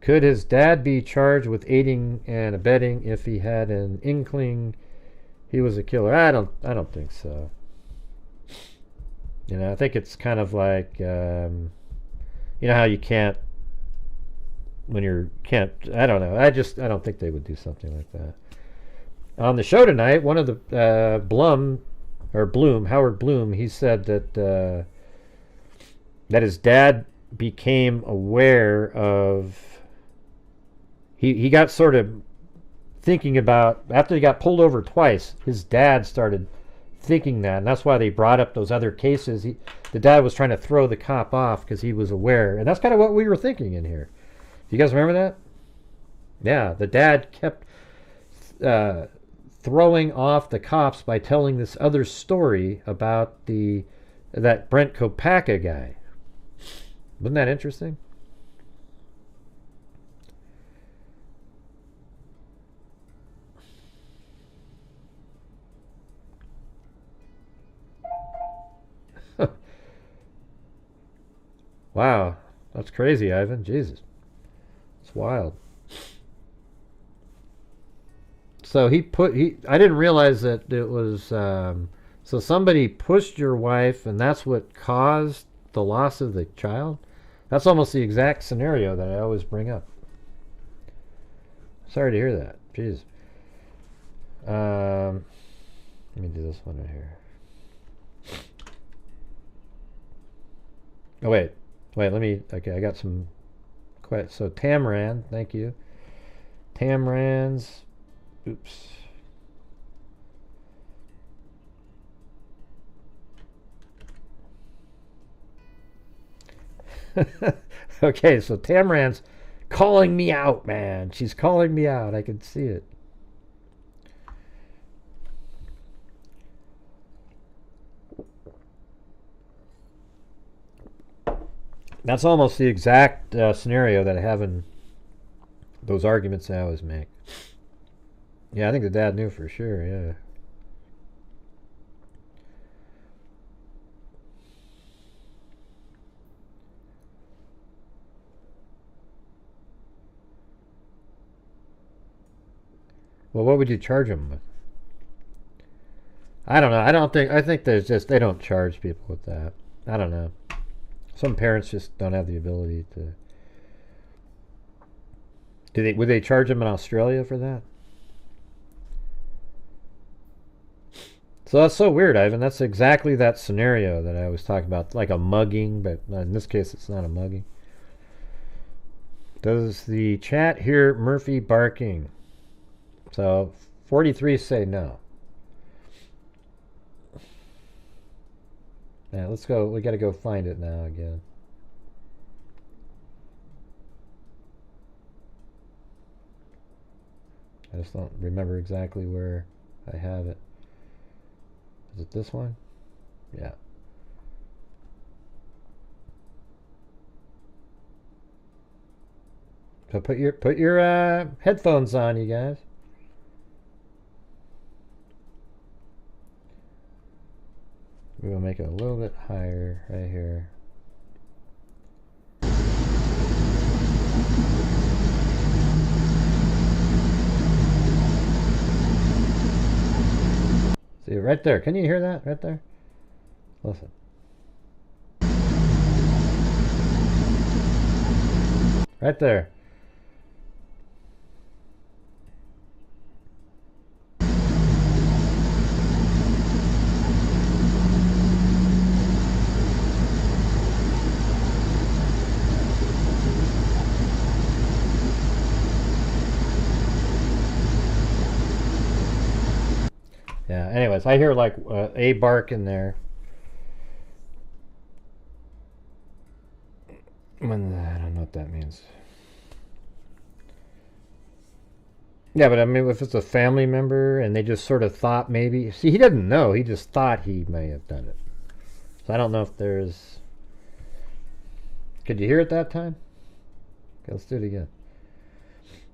Could his dad be charged with aiding and abetting if he had an inkling he was a killer? I don't think so. I think it's kind of like, how you can't, I don't know. I don't think they would do something like that. On the show tonight, one of the Howard Bloom, he said that his dad became aware of, he got sort of thinking about, after he got pulled over twice, his dad started thinking that, and that's why they brought up those other cases. The dad was trying to throw the cop off because he was aware, and that's kind of what we were thinking in here. Do you guys remember that? Yeah, the dad kept throwing off the cops by telling this other story about that Brent Kopacka guy. Wasn't that interesting? Wow, that's crazy, Ivan. Jesus. It's wild. So I didn't realize that it was, so somebody pushed your wife and that's what caused the loss of the child? That's almost the exact scenario that I always bring up. Sorry to hear that. Jeez. Let me do this one right here. Oh, wait, okay, I got some, so Tamran, thank you. Tamran's Oops. Okay, so Tamran's calling me out, man. She's calling me out. I can see it. That's almost the exact scenario that I have in those arguments I always make. Yeah, I think the dad knew for sure, yeah. Well, what would you charge him with? I don't know. I think there's just, they don't charge people with that. I don't know. Some parents just don't have the ability to. Would they charge him in Australia for that? So that's so weird, Ivan. That's exactly that scenario that I was talking about, like a mugging, but in this case it's not a mugging. Does the chat hear Murphy barking? So 43 say no. Yeah, let's go. We got to go find it now again. I just don't remember exactly where I have it. Is it this one? Yeah. So put your headphones on, you guys. We will make it a little bit higher right here. See, right there. Can you hear that? Right there? Listen. Right there. Yeah, anyways, I hear like a bark in there. I don't know what that means. Yeah, but I mean, if it's a family member and they just sort of thought maybe... See, he didn't know. He just thought he may have done it. So I don't know if there's... Could you hear it that time? Okay, let's do it again.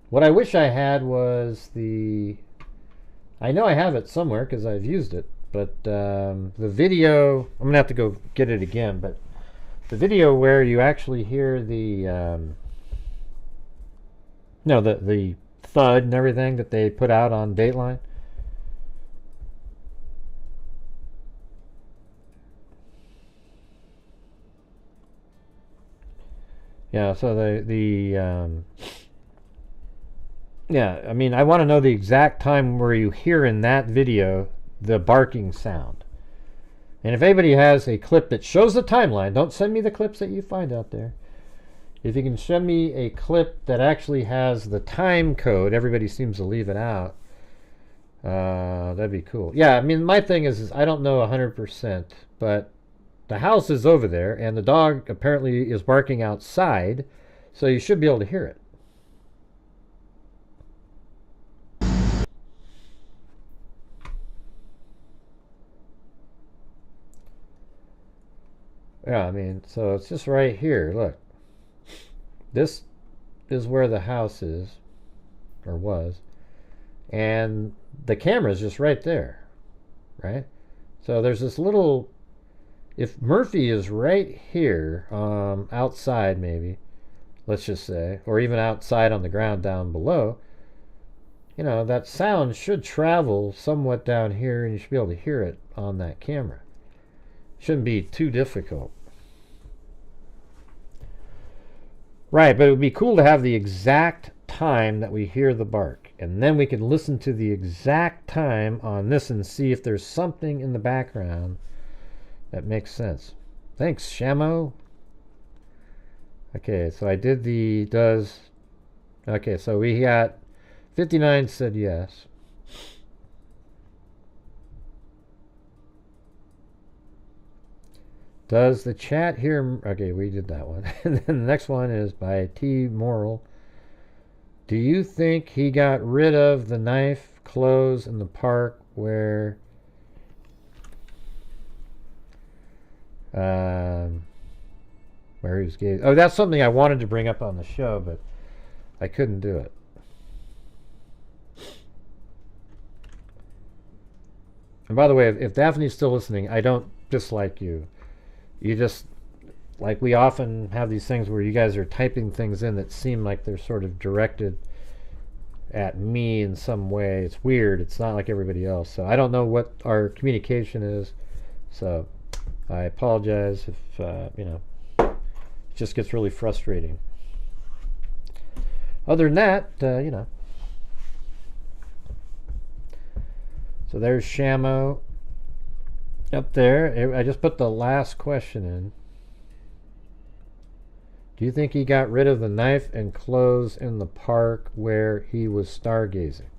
What I wish I had was the... I know I have it somewhere because I've used it, but the video... I'm going to have to go get it again, but the video where you actually hear the... no, the thud and everything that they put out on Dateline. Yeah, so yeah, I mean, I want to know the exact time where you hear in that video the barking sound. And if anybody has a clip that shows the timeline, don't send me the clips that you find out there. If you can send me a clip that actually has the time code, everybody seems to leave it out. That'd be cool. Yeah, I mean, my thing is I don't know 100%, but the house is over there, and the dog apparently is barking outside, so you should be able to hear it. Yeah, I mean, so it's just right here. Look. This is where the house is, or was, and the camera's just right there, right? So there's this little, if Murphy is right here, outside maybe, let's just say, or even outside on the ground down below, you know, that sound should travel somewhat down here, and you should be able to hear it on that camera. Shouldn't be too difficult. Right, but it would be cool to have the exact time that we hear the bark. And then we can listen to the exact time on this and see if there's something in the background that makes sense. Thanks, Shamo. Okay, so I did the does... Okay, so we got 59 said yes. Does the chat here... Okay, we did that one. And then the next one is by T. Moral. Do you think he got rid of the knife, clothes in the park where... where he was gay? Oh, that's something I wanted to bring up on the show, but I couldn't do it. And by the way, if Daphne's still listening, I don't dislike you. You just, like, we often have these things where you guys are typing things in that seem like they're sort of directed at me in some way. It's weird. It's not like everybody else. So I don't know what our communication is. So I apologize if, you know, it just gets really frustrating. Other than that, you know. So there's Shamo up there. I just put the last question in. Do you think he got rid of the knife and clothes in the park where he was stargazing?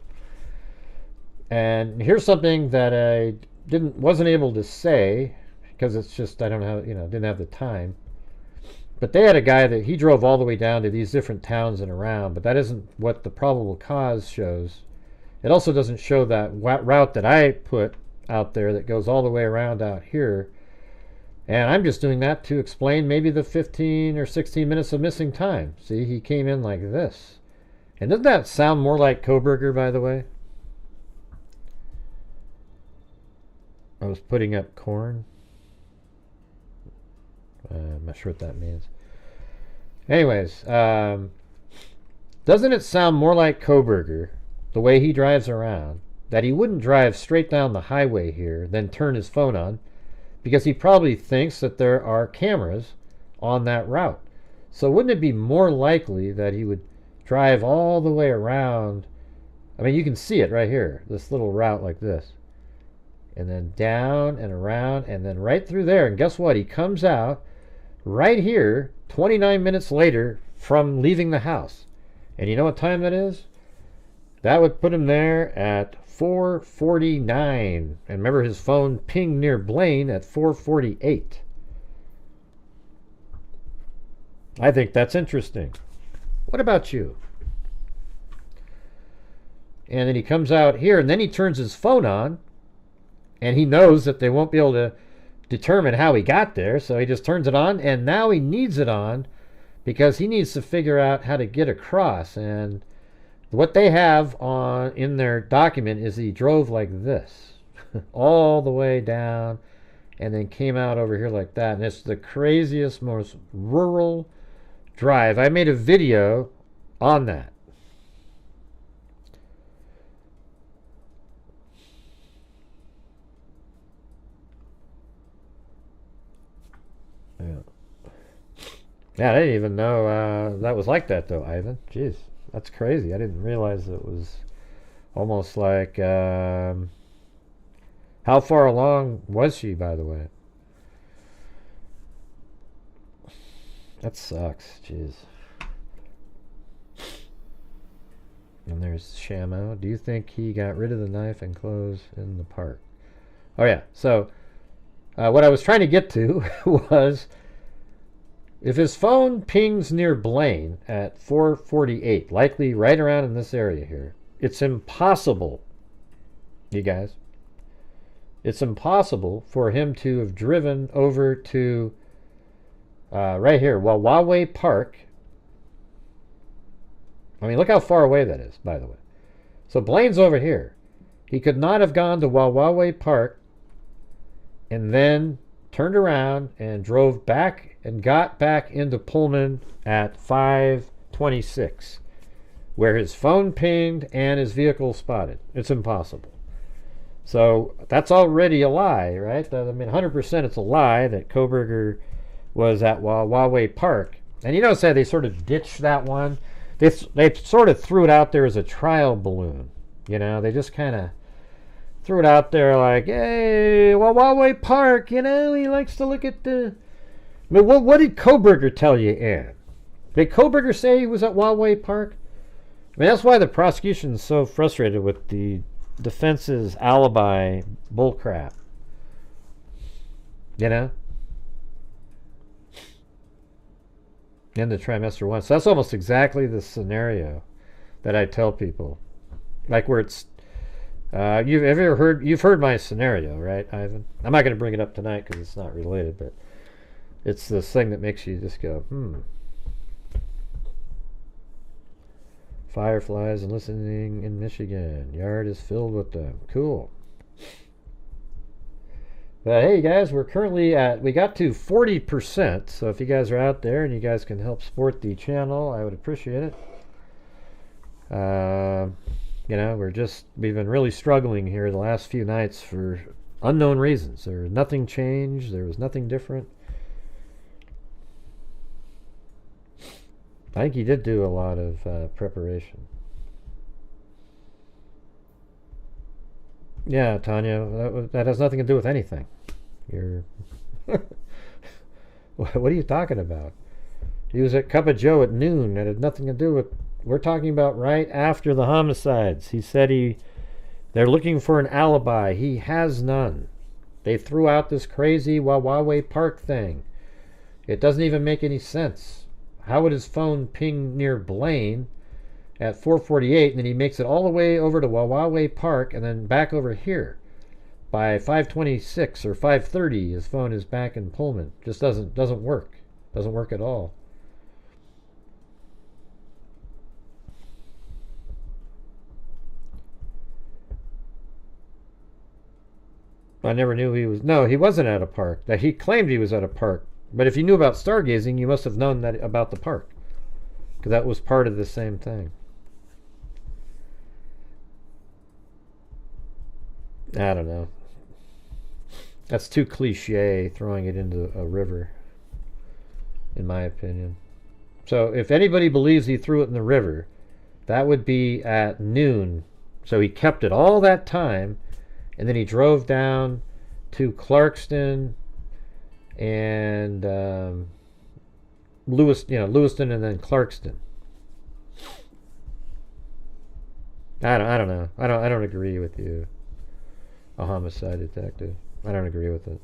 And here's something that I wasn't able to say because it's just, I don't have, you know, didn't have the time. But they had a guy that he drove all the way down to these different towns and around, but that isn't what the probable cause shows. It also doesn't show that route that I put out there that goes all the way around out here. And I'm just doing that to explain maybe the 15 or 16 minutes of missing time. See, he came in like this. And doesn't that sound more like Koberger, by the way? I was putting up corn. I'm not sure what that means. Anyways, doesn't it sound more like Koberger, the way he drives around, that he wouldn't drive straight down the highway here, then turn his phone on, because he probably thinks that there are cameras on that route. So wouldn't it be more likely that he would drive all the way around? I mean, you can see it right here, this little route like this. And then down and around and then right through there. And guess what? He comes out right here 29 minutes later from leaving the house. And you know what time that is? That would put him there at 4:49. And remember, his phone pinged near Blaine at 4:48. I think that's interesting. What about you? And then he comes out here, and then he turns his phone on, and he knows that they won't be able to determine how he got there, so he just turns it on, and now he needs it on because he needs to figure out how to get across. And what they have on in their document is he drove like this all the way down and then came out over here like that. And it's the craziest, most rural drive. I made a video on that. Yeah, I didn't even know that was like that, though, Ivan. Jeez, that's crazy. I didn't realize it was almost like... how far along was she, by the way? That sucks. Jeez. And there's Shamo. Do you think he got rid of the knife and clothes in the park? Oh, yeah. So, what I was trying to get to was... if his phone pings near Blaine at 4:48, likely right around in this area here, it's impossible, you guys, it's impossible for him to have driven over to right here, Wawawe Park. I mean, look how far away that is, by the way. So Blaine's over here. He could not have gone to Wawawe Park and then turned around and drove back and got back into Pullman at 5:26, where his phone pinged and his vehicle spotted. It's impossible. So that's already a lie, right? I mean, 100% it's a lie that Koberger was at Wawawe Park. And you notice how they sort of ditched that one? They sort of threw it out there as a trial balloon. You know, they just kind of threw it out there like, hey, Wawawe Park, you know, he likes to look at the... I mean, what did Koberger tell you, Ann? Did Koberger say he was at Wawawe Park? I mean, that's why the prosecution's so frustrated with the defense's alibi bullcrap. You know? in the trimester 1. So that's almost exactly the scenario that I tell people. Like where it's, you've heard my scenario, right, Ivan? I'm not going to bring it up tonight because it's not related, but it's this thing that makes you just go, Fireflies and listening in Michigan. Yard is filled with them. Cool. But hey guys, we're currently we got to 40%, so if you guys are out there and you guys can help support the channel, I would appreciate it. You know, we've been really struggling here the last few nights for unknown reasons. There's nothing changed, there was nothing different. I think he did do a lot of preparation. Yeah, Tanya, that has nothing to do with anything. You're what are you talking about? He was at Cup of Joe at noon. That had nothing to do with. We're talking about right after the homicides. He said they're looking for an alibi. He has none. They threw out this crazy Wawawe Park thing. It doesn't even make any sense. How would his phone ping near Blaine at 4:48 and then he makes it all the way over to Wawawe Park and then back over here? By 5:26 or 5:30, his phone is back in Pullman. Just doesn't work. Doesn't work at all. I never knew he was. No, he wasn't at a park. That he claimed he was at a park. But if you knew about stargazing, you must have known that about the park, because that was part of the same thing. I don't know. That's too cliche, throwing it into a river, in my opinion. So if anybody believes he threw it in the river, that would be at noon. So he kept it all that time, and then he drove down to Clarkston and Lewiston, and then Clarkston. I don't know. I don't agree with you, a homicide detective. I don't agree with it.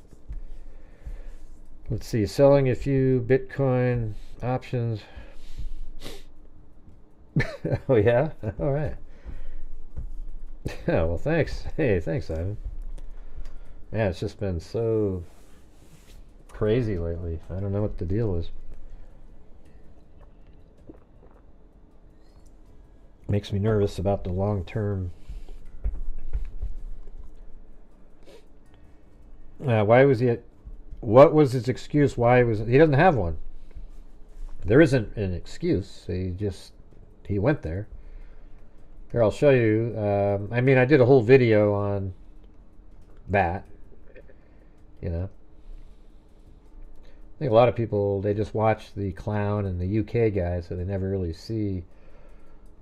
Let's see. Selling a few Bitcoin options. Oh yeah. All right. Yeah. Well, thanks. Hey, thanks, Ivan. Yeah, it's just been so crazy lately. I don't know what the deal is. Makes me nervous about the long term. Why was he at? What was his excuse? Why was he doesn't have one? There isn't an excuse. He went there. Here, I'll show you. I mean, I did a whole video on that. You know, I think a lot of people, they just watch the clown and the UK guy, so they never really see,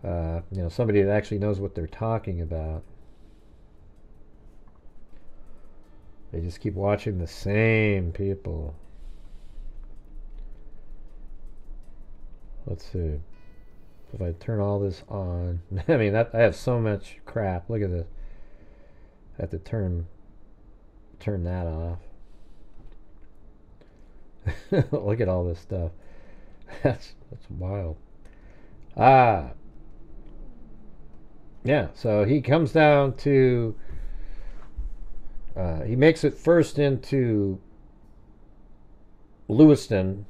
somebody that actually knows what they're talking about. They just keep watching the same people. Let's see. If I turn all this on, I mean, I have so much crap. Look at this. I have to turn that off. Look at all this stuff. That's wild. Yeah, so he comes down to he makes it first into Lewiston,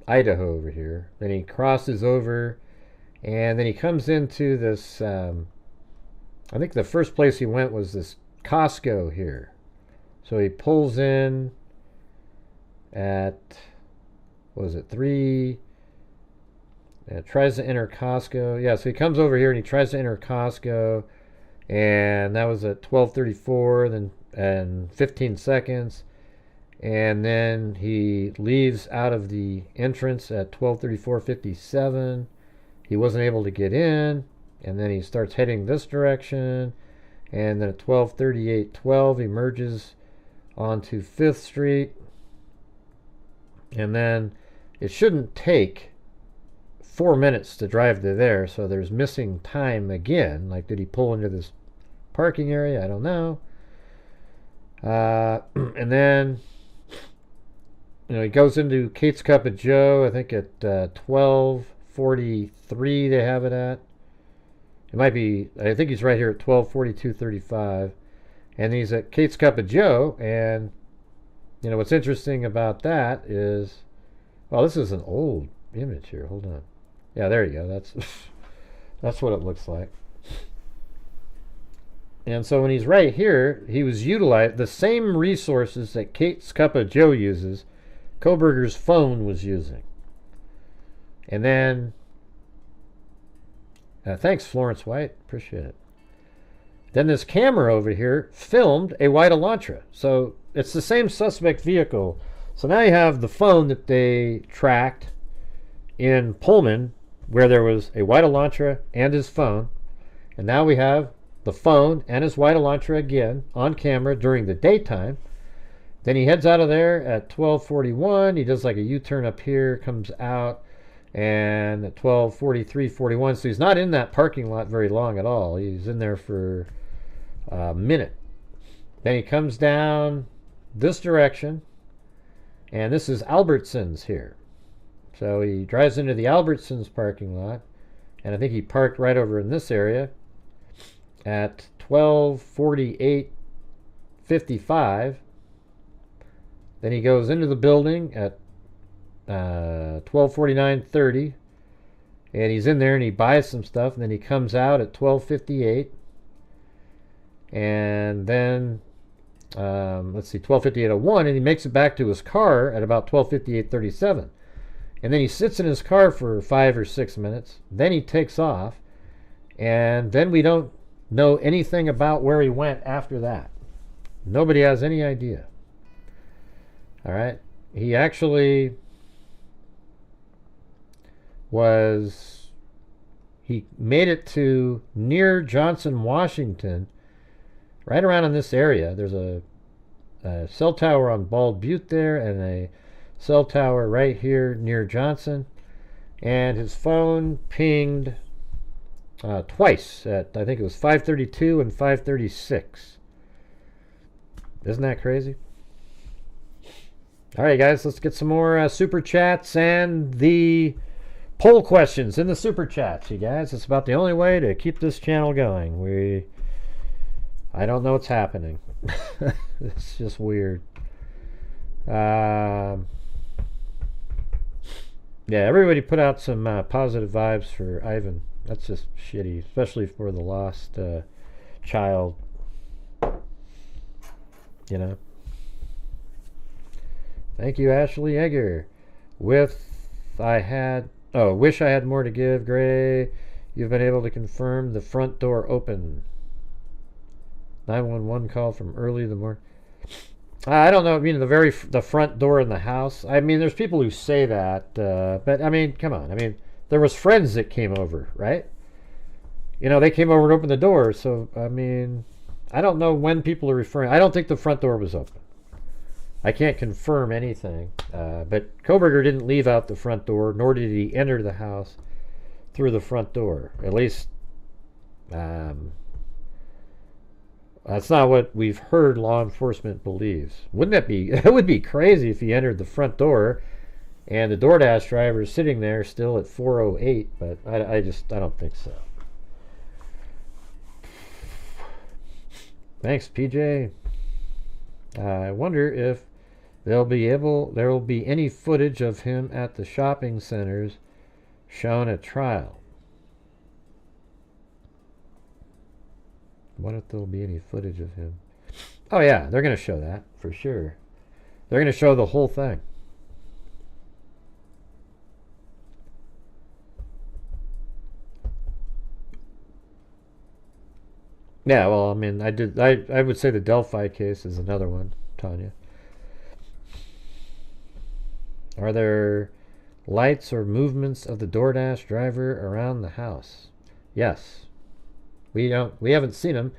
Idaho over here. Then he crosses over, and then he comes into this I think the first place he went was this Costco here. So he pulls in at, what was it, 3, tries to enter Costco. Yeah, so he comes over here and he tries to enter Costco, and that was at 12:34, then and 15 seconds, and then he leaves out of the entrance at 12:34:57. He wasn't able to get in, and then he starts heading this direction, and then at 12:38:12 he merges onto 5th Street, and then it shouldn't take 4 minutes to drive to there, so there's missing time again. Like, did he pull into this parking area? I don't know. And then he goes into Kate's Cup of Joe, I think at 12:43 they have it at. It might be, I think he's right here at 12:42:35. And he's at Kate's Cup of Joe, and what's interesting about that is, well, this is an old image here. Hold on. Yeah, there you go. That's what it looks like. And so when he's right here, he was utilizing the same resources that Kate's Cup of Joe uses, Kohberger's phone was using. And then, thanks, Florence White. Appreciate it. Then this camera over here filmed a white Elantra. So it's the same suspect vehicle. So now you have the phone that they tracked in Pullman, where there was a white Elantra and his phone. And now we have the phone and his white Elantra again on camera during the daytime. Then he heads out of there at 12:41. He does like a U-turn up here, comes out, and at 12:43:41. So he's not in that parking lot very long at all. He's in there for a minute. Then he comes down this direction, and this is Albertsons here. So he drives into the Albertsons parking lot, and I think he parked right over in this area at 12:48:55. Then he goes into the building at 12:49:30, and he's in there and he buys some stuff, and then he comes out at 12:58, and then let's see, 12:58:01, and he makes it back to his car at about 12:58:37. And then he sits in his car for 5 or 6 minutes. Then he takes off, and then we don't know anything about where he went after that. Nobody has any idea. All right. He actually he made it to near Johnson, Washington, right around in this area. There's a cell tower on Bald Butte there, and a cell tower right here near Johnson. And his phone pinged twice at, I think it was 5:32 and 5:36. Isn't that crazy? All right, guys, let's get some more super chats and the poll questions in the super chats, you guys. It's about the only way to keep this channel going. I don't know what's happening. It's just weird. Yeah, everybody put out some positive vibes for Ivan. That's just shitty, especially for the lost child. Thank you, Ashley Egger. Wish I had more to give, Gray. You've been able to confirm the front door open. 911 call from early in the morning. I don't know. I mean, the front door in the house. I mean, there's people who say that, but I mean, come on. I mean, there was friends that came over, right? They came over and opened the door. So I mean, I don't know when people are referring. I don't think the front door was open. I can't confirm anything, but Kohberger didn't leave out the front door, nor did he enter the house through the front door. At least, that's not what we've heard law enforcement believes. Wouldn't that be? It would be crazy if he entered the front door and the DoorDash driver is sitting there still at 4:08. But I don't think so. Thanks, PJ. I wonder if there will be any footage of him at the shopping centers shown at trial. What if there'll be any footage of him? Oh yeah, they're going to show that for sure. They're going to show the whole thing. Yeah, well, I mean, I would say the Delphi case is another one, Tanya. Are there lights or movements of the DoorDash driver around the house? Yes. We haven't seen them.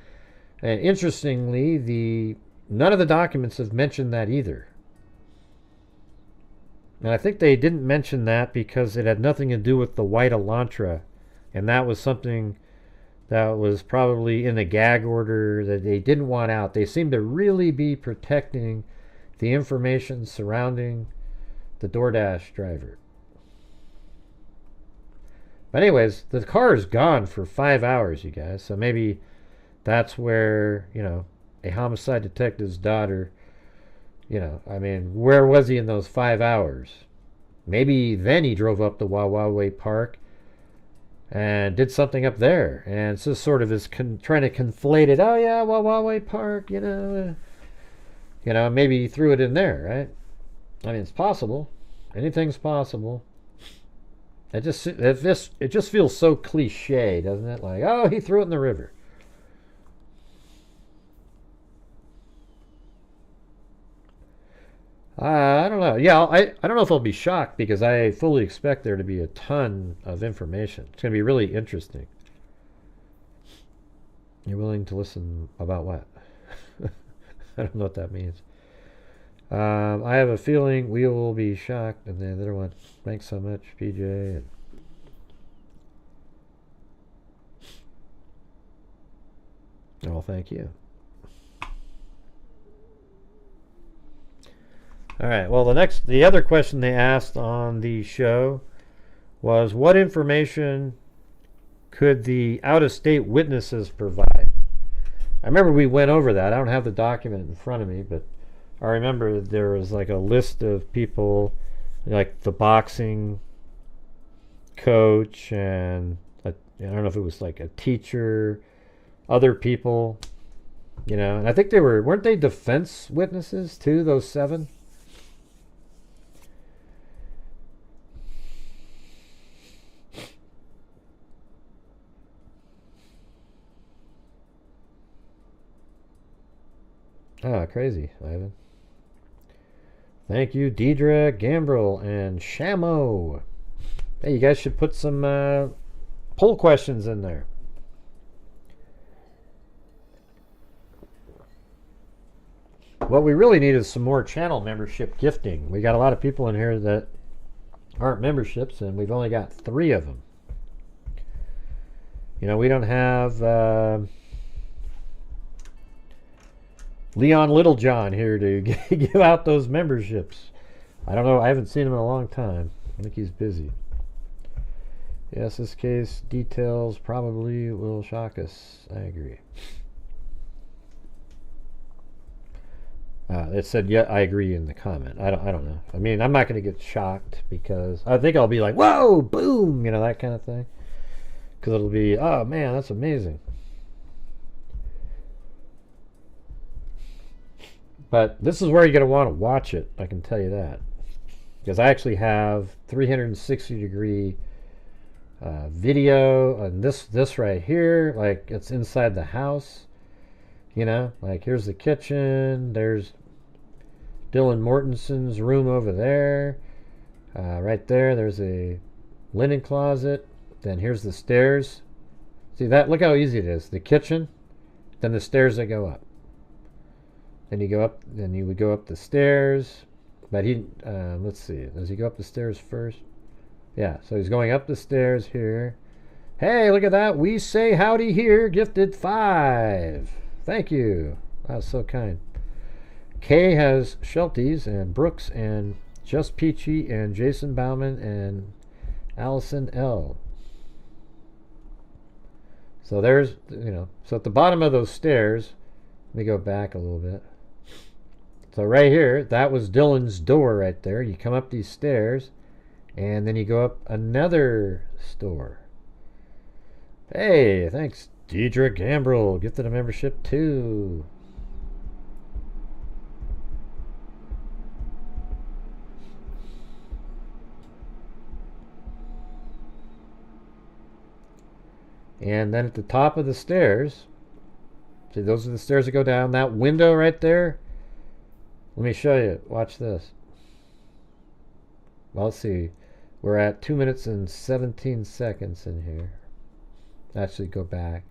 And interestingly, none of the documents have mentioned that either. And I think they didn't mention that because it had nothing to do with the white Elantra. And that was something that was probably in the gag order that they didn't want out. They seem to really be protecting the information surrounding the DoorDash driver. But anyways, the car is gone for 5 hours, you guys. So maybe that's where, you know, a homicide detective's daughter, you know, I mean, where was he in those 5 hours? Maybe then he drove up to Wawa Park and did something up there. And it's just sort of is trying to conflate it. Oh, yeah, Wawa Park, you know, maybe he threw it in there, right? I mean, it's possible. Anything's possible. It just feels so cliche, doesn't it? Like, oh, he threw it in the river. I don't know. Yeah, I don't know if I'll be shocked because I fully expect there to be a ton of information. It's going to be really interesting. You're willing to listen about what? I don't know what that means. I have a feeling we will be shocked. And the other one, thanks so much, PJ. Oh, thank you. All right. Well, the other question they asked on the show was, what information could the out-of-state witnesses provide? I remember we went over that. I don't have the document in front of me, but I remember there was like a list of people, like the boxing coach and I don't know if it was like a teacher, other people, you know, and I think weren't they defense witnesses too, those 7? Ah, crazy, Ivan. Thank you, Deidre, Gambrel, and Shamo. Hey, you guys should put some poll questions in there. What we really need is some more channel membership gifting. We got a lot of people in here that aren't memberships, and we've only got 3 of them. You know, we don't have Leon Littlejohn here to give out those memberships. I don't know. I haven't seen him in a long time. I think he's busy. Yes, this case details probably will shock us. I agree. It said, yeah, I agree in the comment. I don't know. I mean, I'm not going to get shocked because I think I'll be like, whoa, boom, you know, that kind of thing. Because it'll be, oh, man, that's amazing. But this is where you're going to want to watch it, I can tell you that. Because I actually have 360-degree video, and this right here, like it's inside the house. You know, like here's the kitchen, there's Dylan Mortensen's room over there. Right there's a linen closet. Then here's the stairs. See that? Look how easy it is. The kitchen, then the stairs that go up. Then you go up, then you would go up the stairs. But he, let's see, does he go up the stairs first? Yeah, so he's going up the stairs here. Hey, look at that. We say howdy here. Gifted 5. Thank you. That was so kind. Kay has Shelties and Brooks and Just Peachy and Jason Bauman and Allison L. So there's, you know, so at the bottom of those stairs, let me go back a little bit. So right here, that was Dylan's door right there. You come up these stairs, and then you go up another store. Hey, thanks, Deidre Gambrel. Gifted a membership too. And then at the top of the stairs, see, those are the stairs that go down. That window right there, let me show you. Watch this. Well, let's see. We're at 2 minutes and 17 seconds in here. Actually, go back.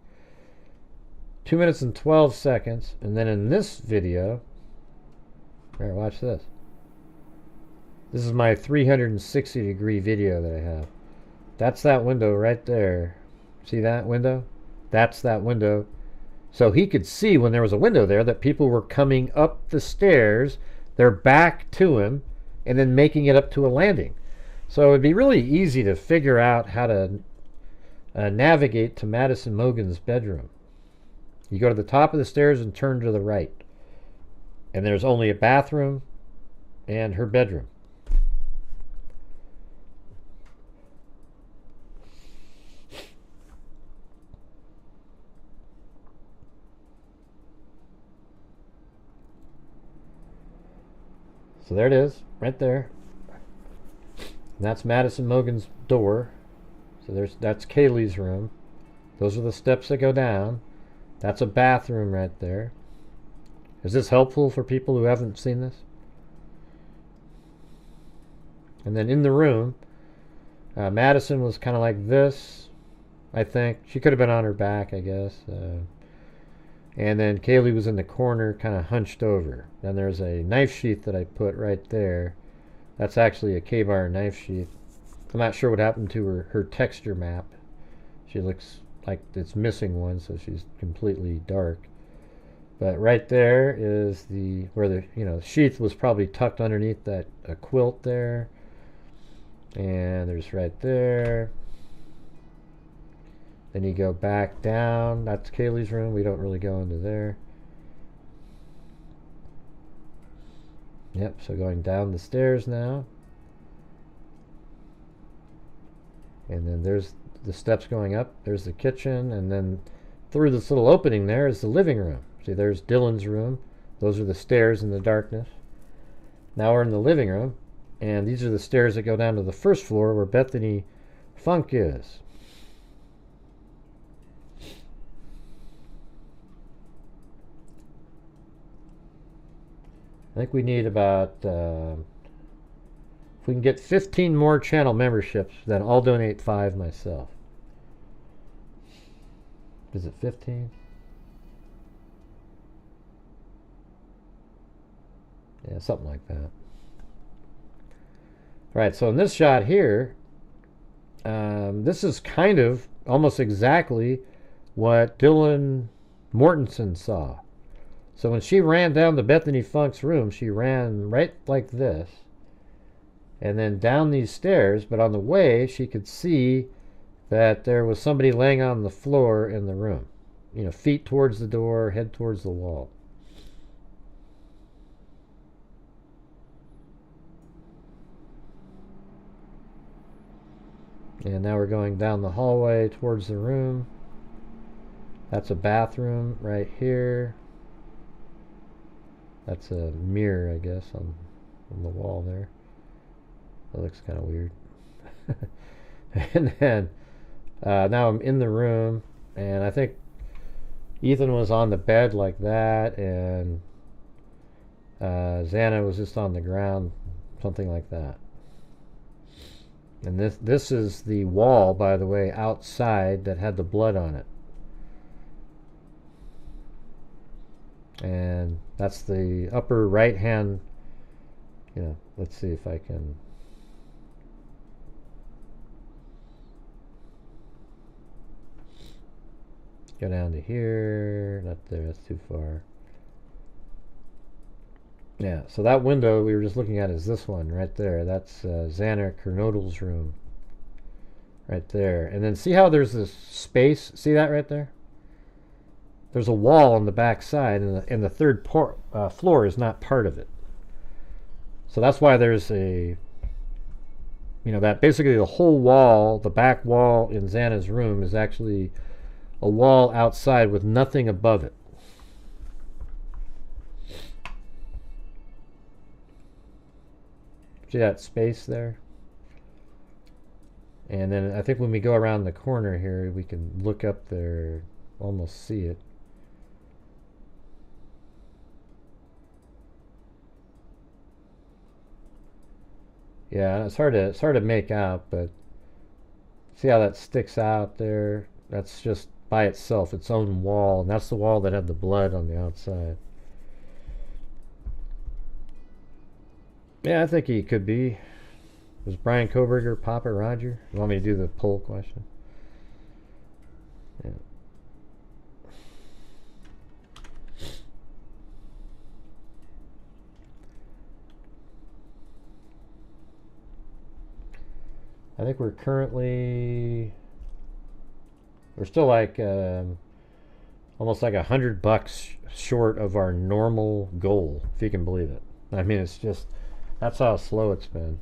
2 minutes and 12 seconds. And then in this video, here, watch this. This is my 360-degree video that I have. That's that window right there. See that window? That's that window. So he could see when there was a window there that people were coming up the stairs. They're back to him. and then making it up to a landing. So it'd be really easy to figure out how to navigate to Madison Mogen's bedroom. You go to the top of the stairs and turn to the right. And there's only a bathroom and her bedroom. So there it is, right there. And that's Madison Mogen's door. So that's Kaylee's room. Those are the steps that go down. That's a bathroom right there. Is this helpful for people who haven't seen this? And then in the room, Madison was kind of like this, I think. She could have been on her back, I guess. And then Kaylee was in the corner, kind of hunched over. Then there's a knife sheath that I put right there. That's actually a K-bar knife sheath. I'm not sure what happened to her texture map. She looks like it's missing one, so she's completely dark. But right there is where the sheath was probably tucked underneath that quilt there. And there's right there. Then you go back down. That's Kaylee's room. We don't really go into there. Yep, so going down the stairs now. And then there's the steps going up. There's the kitchen. And then through this little opening there is the living room. See, there's Dylan's room. Those are the stairs in the darkness. Now we're in the living room. And these are the stairs that go down to the first floor where Bethany Funk is. I think we need about, if we can get 15 more channel memberships, then I'll donate 5 myself. Is it 15? Yeah, something like that. Right, so in this shot here, this is kind of almost exactly what Dylan Mortensen saw. So when she ran down to Bethany Funk's room, she ran right like this, and then down these stairs, but on the way, she could see that there was somebody laying on the floor in the room. Feet towards the door, head towards the wall. And now we're going down the hallway towards the room. That's a bathroom right here. That's a mirror, I guess, on the wall there. That looks kind of weird. And then now I'm in the room, and I think Ethan was on the bed like that, and Xana was just on the ground, something like that. And this is the wall, by the way, outside that had the blood on it. And that's the upper right hand. Let's see if I can. Go down to here. Not there, that's too far. Yeah, so that window we were just looking at is this one right there. That's Xana Kernodle's room. Right there. And then see how there's this space? See that right there? There's a wall on the back side, and the third floor is not part of it. So that's why there's that basically the whole wall, the back wall in Xana's room is actually a wall outside with nothing above it. See that space there? And then I think when we go around the corner here, we can look up there, almost see it. Yeah, it's hard to make out, but see how that sticks out there? That's just by itself, its own wall, and that's the wall that had the blood on the outside. Yeah, I think he could be. Was Brian Koberger Papa Roger? You want me to do the poll question? Yeah. I think we're still like almost like $100 short of our normal goal, if you can believe it. I mean, it's just, that's how slow it's been.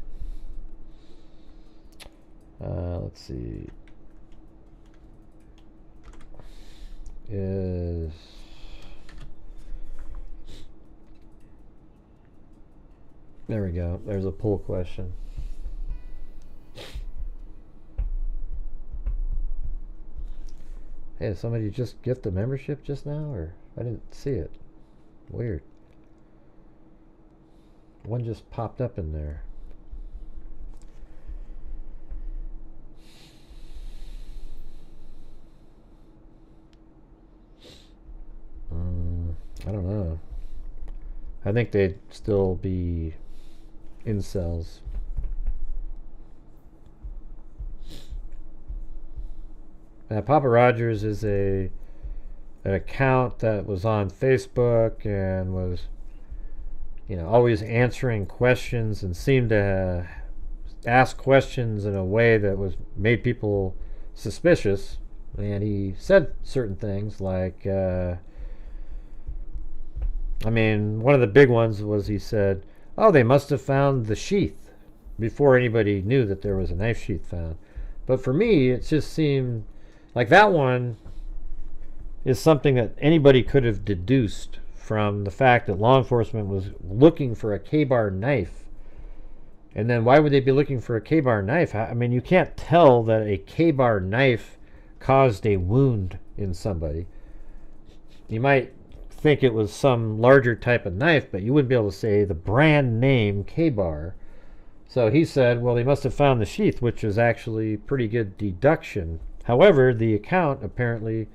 Let's see. There we go. There's a poll question. Hey, did somebody just gift a membership just now, or I didn't see it? Weird. One just popped up in there. I don't know. I think they'd still be incels. Papa Rogers is an account that was on Facebook and was, you know, always answering questions and seemed to ask questions in a way that made people suspicious. And he said certain things like, I mean, one of the big ones was he said, oh, they must have found the sheath before anybody knew that there was a knife sheath found. But for me, it just seemed like that one is something that anybody could have deduced from the fact that law enforcement was looking for a K-bar knife. And then why would they be looking for a K-bar knife? I mean, you can't tell that a K-bar knife caused a wound in somebody. You might think it was some larger type of knife, but you wouldn't be able to say the brand name K-bar. So he said, well, they must have found the sheath, which is actually pretty good deduction. However, the account apparently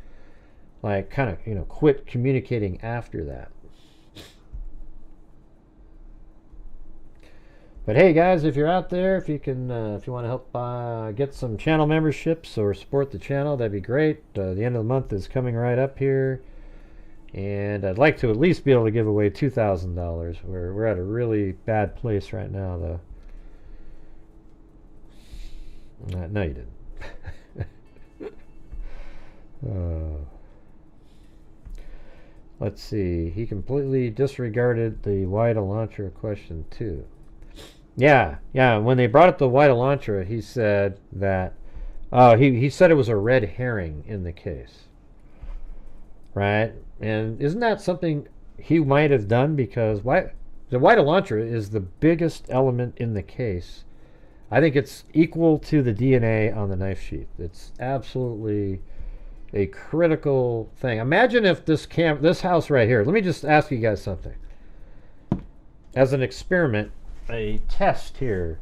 like kind of, you know, quit communicating after that. But hey guys, if you're out there, if you can, if you want to help get some channel memberships or support the channel, that'd be great. The end of the month is coming right up here, and I'd like to at least be able to give away $2,000. We're at a really bad place right now, though. No, you didn't. Let's see. He completely disregarded the wide Elantra question too. Yeah. When they brought up the wide Elantra, he said that he said it was a red herring in the case, right? And isn't that something he might have done? Because the wide Elantra is the biggest element in the case. I think it's equal to the DNA on the knife sheath. It's absolutely a critical thing. Imagine if this house right here, let me just ask you guys something. As an experiment, a test here.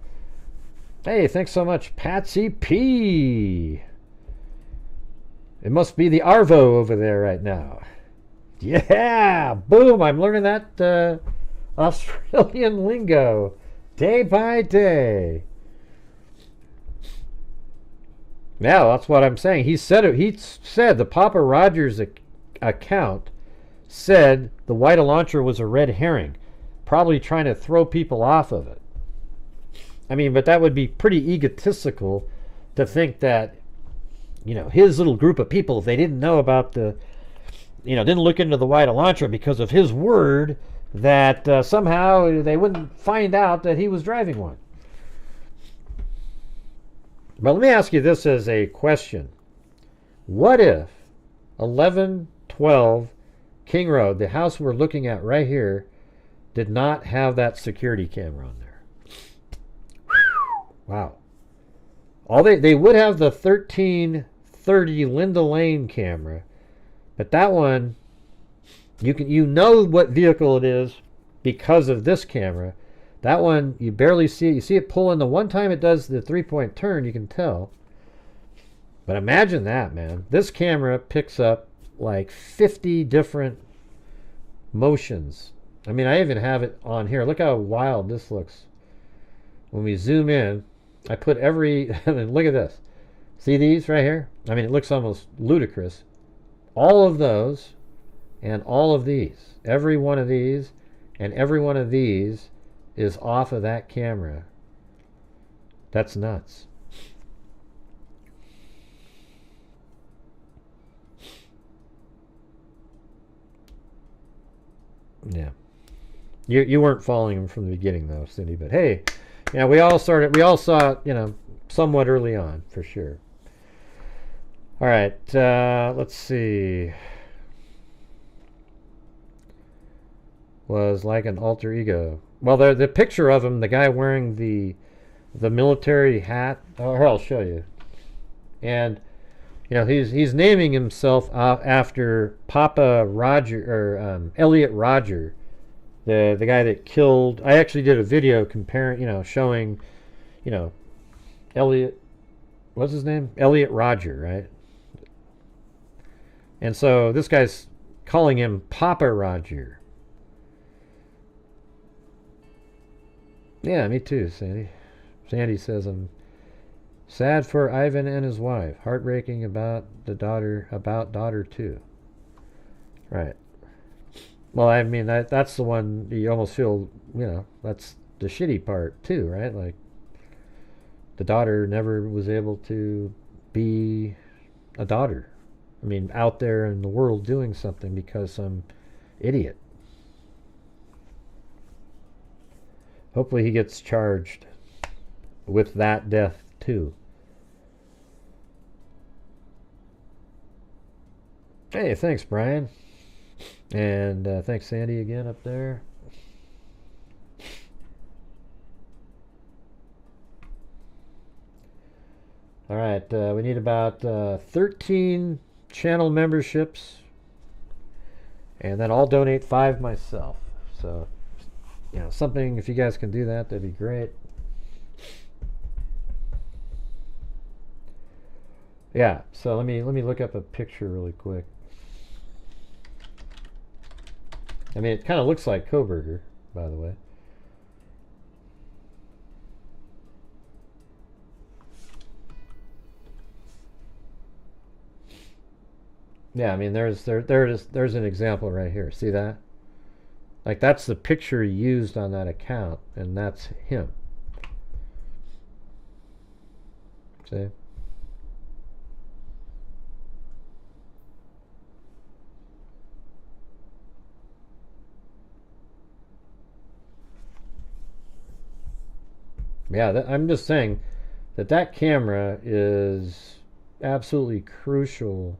Hey, thanks so much, Patsy P. It must be the Arvo over there right now. Yeah, boom, I'm learning that Australian lingo day by day. Yeah, that's what I'm saying. He said it. He said the Papa Rogers account said the white Elantra was a red herring, probably trying to throw people off of it. I mean, but that would be pretty egotistical to think that, you know, his little group of people, if they didn't know about the, you know, didn't look into the white Elantra because of his word, that somehow they wouldn't find out that he was driving one. But let me ask you this as a question. What if 1112 King Road, the house we're looking at right here, did not have that security camera on there? Wow. They would have the 1330 Linda Lane camera, but that one, you know what vehicle it is because of this camera. That one, you barely see it. You see it pulling. The one time it does the 3-point turn, you can tell. But imagine that, man. This camera picks up like 50 different motions. I mean, I even have it on here. Look how wild this looks. When we zoom in, I put every... I mean, look at this. See these right here? I mean, it looks almost ludicrous. All of those and all of these. Every one of these and every one of these is off of that camera. That's nuts. Yeah. You weren't following him from the beginning though, Cindy. But hey, yeah, we all saw it, you know, somewhat early on for sure. All right, let's see. Was like an alter ego. Well, the picture of him, the guy wearing the military hat. Oh, here, I'll show you. And you know, he's naming himself after Papa Roger, or Elliot Roger, the guy that killed. I actually did a video comparing, you know, showing, you know, Elliot. What's his name? Elliot Roger, right? And so this guy's calling him Papa Roger. Yeah, me too, Sandy. Sandy says, I'm sad for Ivan and his wife. Heartbreaking about daughter too. Right. Well, I mean, that's the one you almost feel, you know, that's the shitty part too, right? Like, the daughter never was able to be a daughter. I mean, out there in the world doing something because some idiot. Hopefully he gets charged with that death too. Hey, thanks, Brian. And thanks, Sandy, again up there. All right, we need about 13 channel memberships, and then I'll donate 5 myself. So, you know, something, if you guys can do that, that'd be great. Yeah, so let me look up a picture really quick. I mean, it kind of looks like Coburger, by the way. Yeah, I mean, there's an example right here. See that? Like, that's the picture he used on that account, and that's him. See? Yeah, I'm just saying that camera is absolutely crucial.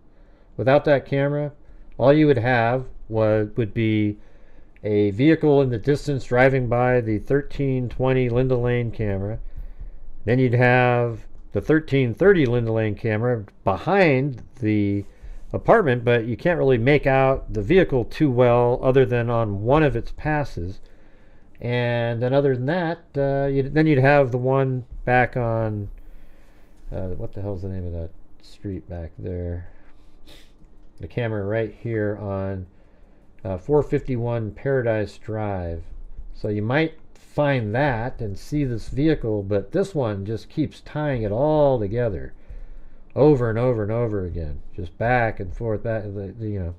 Without that camera, all you would have would be a vehicle in the distance driving by the 1320 Linda Lane camera. Then you'd have the 1330 Linda Lane camera behind the apartment, but you can't really make out the vehicle too well other than on one of its passes. And then other than that, then you'd have the one back on, what the hell's the name of that street back there? The camera right here on 451 Paradise Drive. So you might find that and see this vehicle, but this one just keeps tying it all together over and over and over again, just back and forth. You know,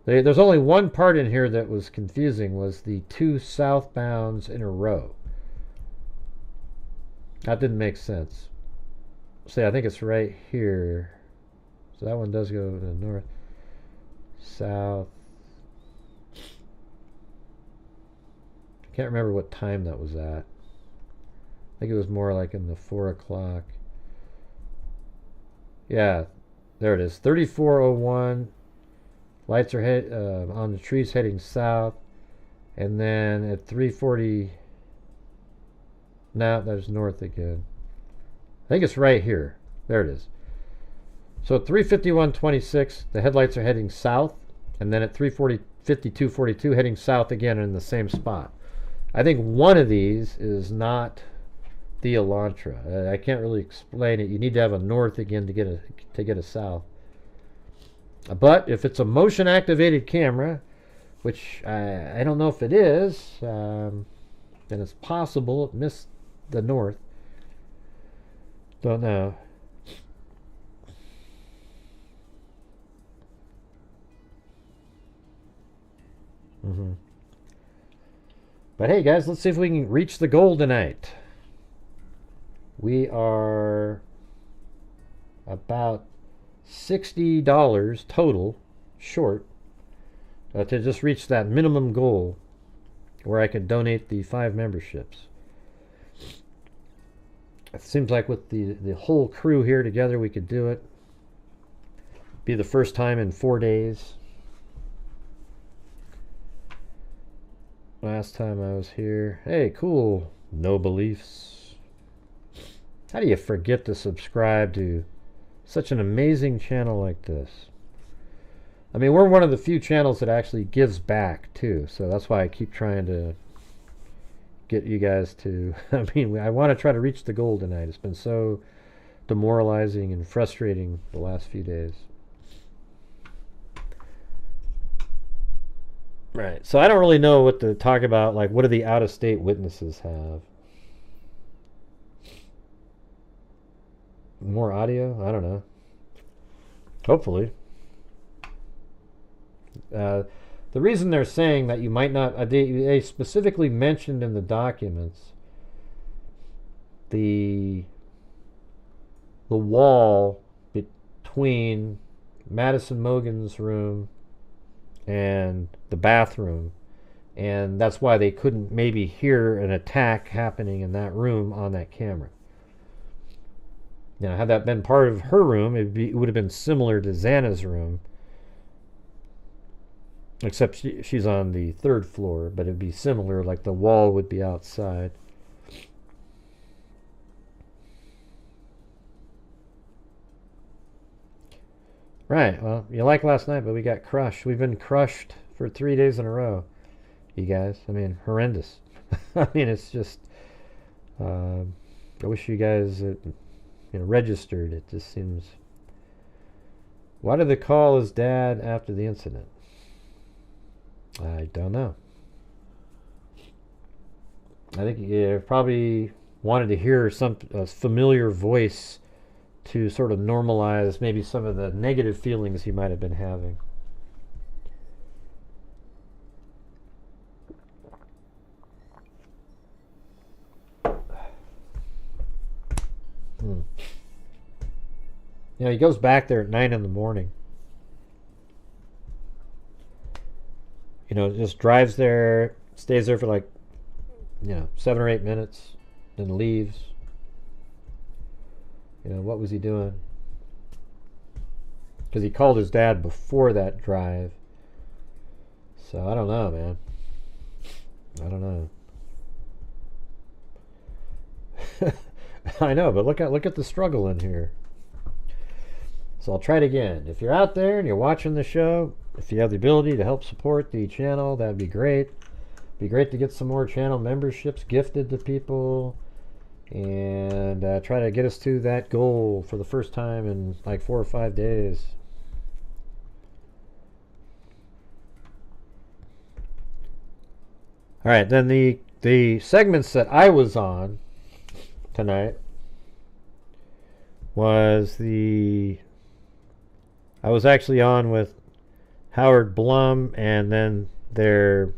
there's only one part in here that was confusing, was the 2 southbounds in a row. That didn't make sense. See, I think it's right here. So that one does go to the north, south. I can't remember what time that was at. I think it was more like in the 4 o'clock. Yeah, there it is. 3401. Lights are on the trees heading south. And then at 340. Now there's north again. I think it's right here. There it is. So at 351.26, the headlights are heading south, and then at 3:52.42 heading south again in the same spot. I think one of these is not the Elantra. I can't really explain it. You need to have a north again to get a south. But if it's a motion activated camera, which I don't know if it is, then it's possible it missed the north. Don't know. But hey guys, let's see if we can reach the goal tonight. We are about $60 total short. to just reach that minimum goal where I could donate the 5 memberships. It seems like with the whole crew here together, we could do it. Be the first time in 4 days. Last time I was here. Hey, cool. No beliefs. How do you forget to subscribe to such an amazing channel like this? I mean, we're one of the few channels that actually gives back, too. So that's why I keep trying to get you guys to... I mean, I want to try to reach the goal tonight. It's been so demoralizing and frustrating the last few days. Right. So I don't really know what to talk about. Like, what do the out-of-state witnesses have? More audio? I don't know. Hopefully. The reason they're saying that you might not... they specifically mentioned in the documents the wall between Madison Mogan's room and the bathroom, and that's why they couldn't maybe hear an attack happening in that room on that camera. Now, had that been part of her room, it would have been similar to Xana's room, except she's on the 3rd floor, but it'd be similar, like the wall would be outside. Right, well, you like last night, but we got crushed. We've been crushed for 3 days in a row, you guys. I mean, horrendous. I mean, it's just... I wish you guys registered. It just seems... Why did they call his dad after the incident? I don't know. I think he probably wanted to hear a familiar voice to sort of normalize maybe some of the negative feelings he might have been having. He goes back there at 9 in the morning. Just drives there, stays there for like, 7 or 8 minutes, then leaves. What was he doing? Because he called his dad before that drive. So I don't know, man. I don't know. I know, but look at the struggle in here. So I'll try it again. If you're out there and you're watching the show, if you have the ability to help support the channel, that'd be great. It'd be great to get some more channel memberships gifted to people. And try to get us to that goal for the first time in like 4 or 5 days. All right, then the segments that I was on tonight was I was actually on with Howard Blum, and then their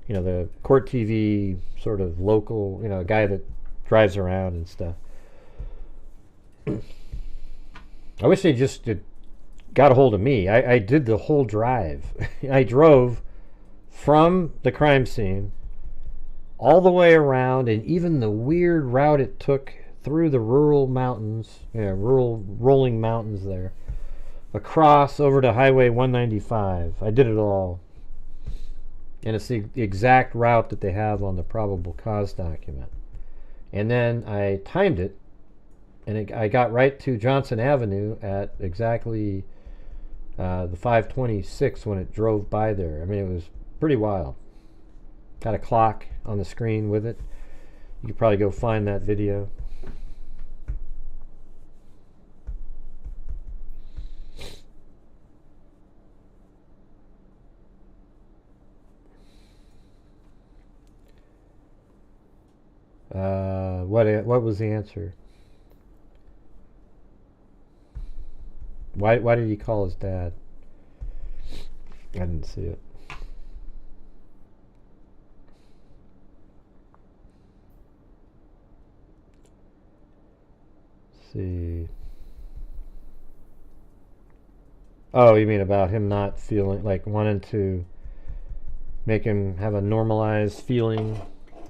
the CourtTV sort of local guy that drives around and stuff. I wish they just got a hold of me. I did the whole drive. I drove from the crime scene all the way around, and even the weird route it took through the rural mountains, rural rolling mountains there, across over to Highway 195. I did it all. And it's the exact route that they have on the probable cause document. And then I timed it, and I got right to Johnson Avenue at exactly the 5:26 when it drove by there. I mean, it was pretty wild. Got a clock on the screen with it. You could probably go find that video. What was the answer? Why did he call his dad? I didn't see it. Let's see. Oh, you mean about him not feeling like wanting to make him have a normalized feeling?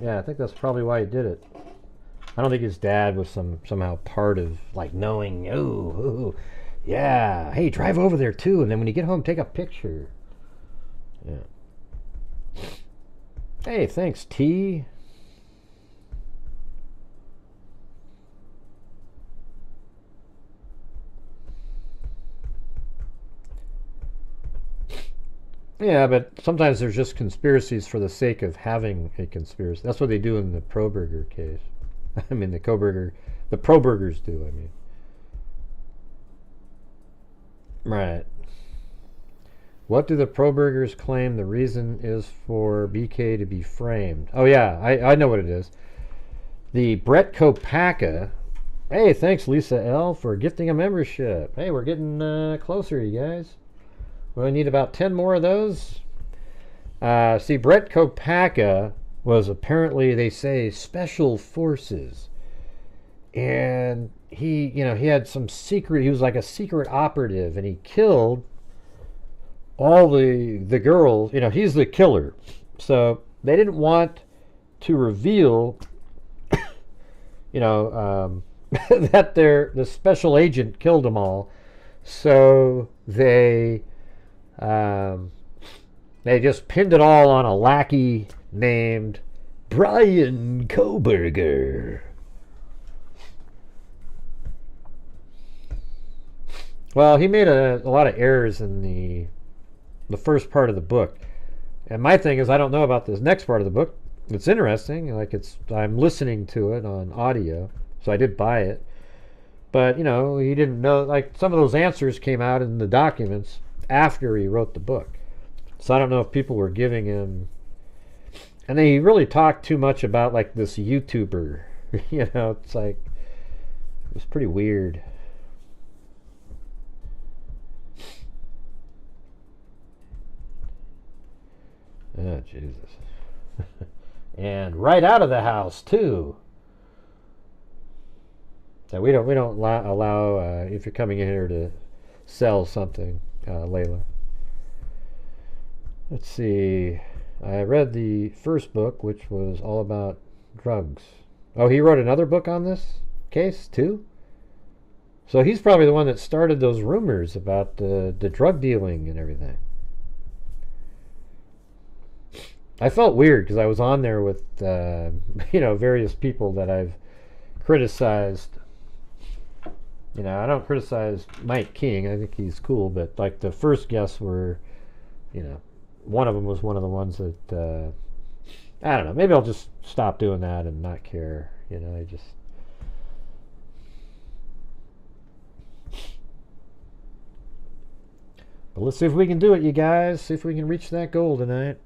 Yeah, I think that's probably why he did it. I don't think his dad was somehow part of like knowing. Oh, yeah. Hey, drive over there too, and then when you get home, take a picture. Yeah. Hey, thanks, T. Yeah, but sometimes there's just conspiracies for the sake of having a conspiracy. That's what they do in the Proberger case. I mean, the Probergers do, I mean. Right. What do the Probergers claim the reason is for BK to be framed? Oh, yeah, I know what it is. The Brett Kopaka. Hey, thanks, Lisa L., for gifting a membership. Hey, we're getting closer, you guys. We only need about 10 more of those. See, Brett Kopaka was apparently, they say, special forces. And he had some secret, he was like a secret operative, and he killed all the girls. He's the killer. So they didn't want to reveal, that the special agent killed them all. So they just pinned it all on a lackey named Brian Koberger. Well, he made a lot of errors in the first part of the book. And my thing is, I don't know about this next part of the book. It's interesting. I'm listening to it on audio, so I did buy it. But, he didn't know, like, some of those answers came out in the documents after he wrote the book. So I don't know if people were giving him... And they really talked too much about, like, this YouTuber. It's like... It was pretty weird. Oh, Jesus. And right out of the house, too. So we don't allow if you're coming in here to sell something, Layla. Let's see. I read the first book, which was all about drugs. Oh, he wrote another book on this case, too? So he's probably the one that started those rumors about the drug dealing and everything. I felt weird because I was on there with, various people that I've criticized. I don't criticize Mike King. I think he's cool, but like the first guests were, one of them was one of the ones that, I don't know. Maybe I'll just stop doing that and not care. I just... But let's see if we can do it, you guys. See if we can reach that goal tonight.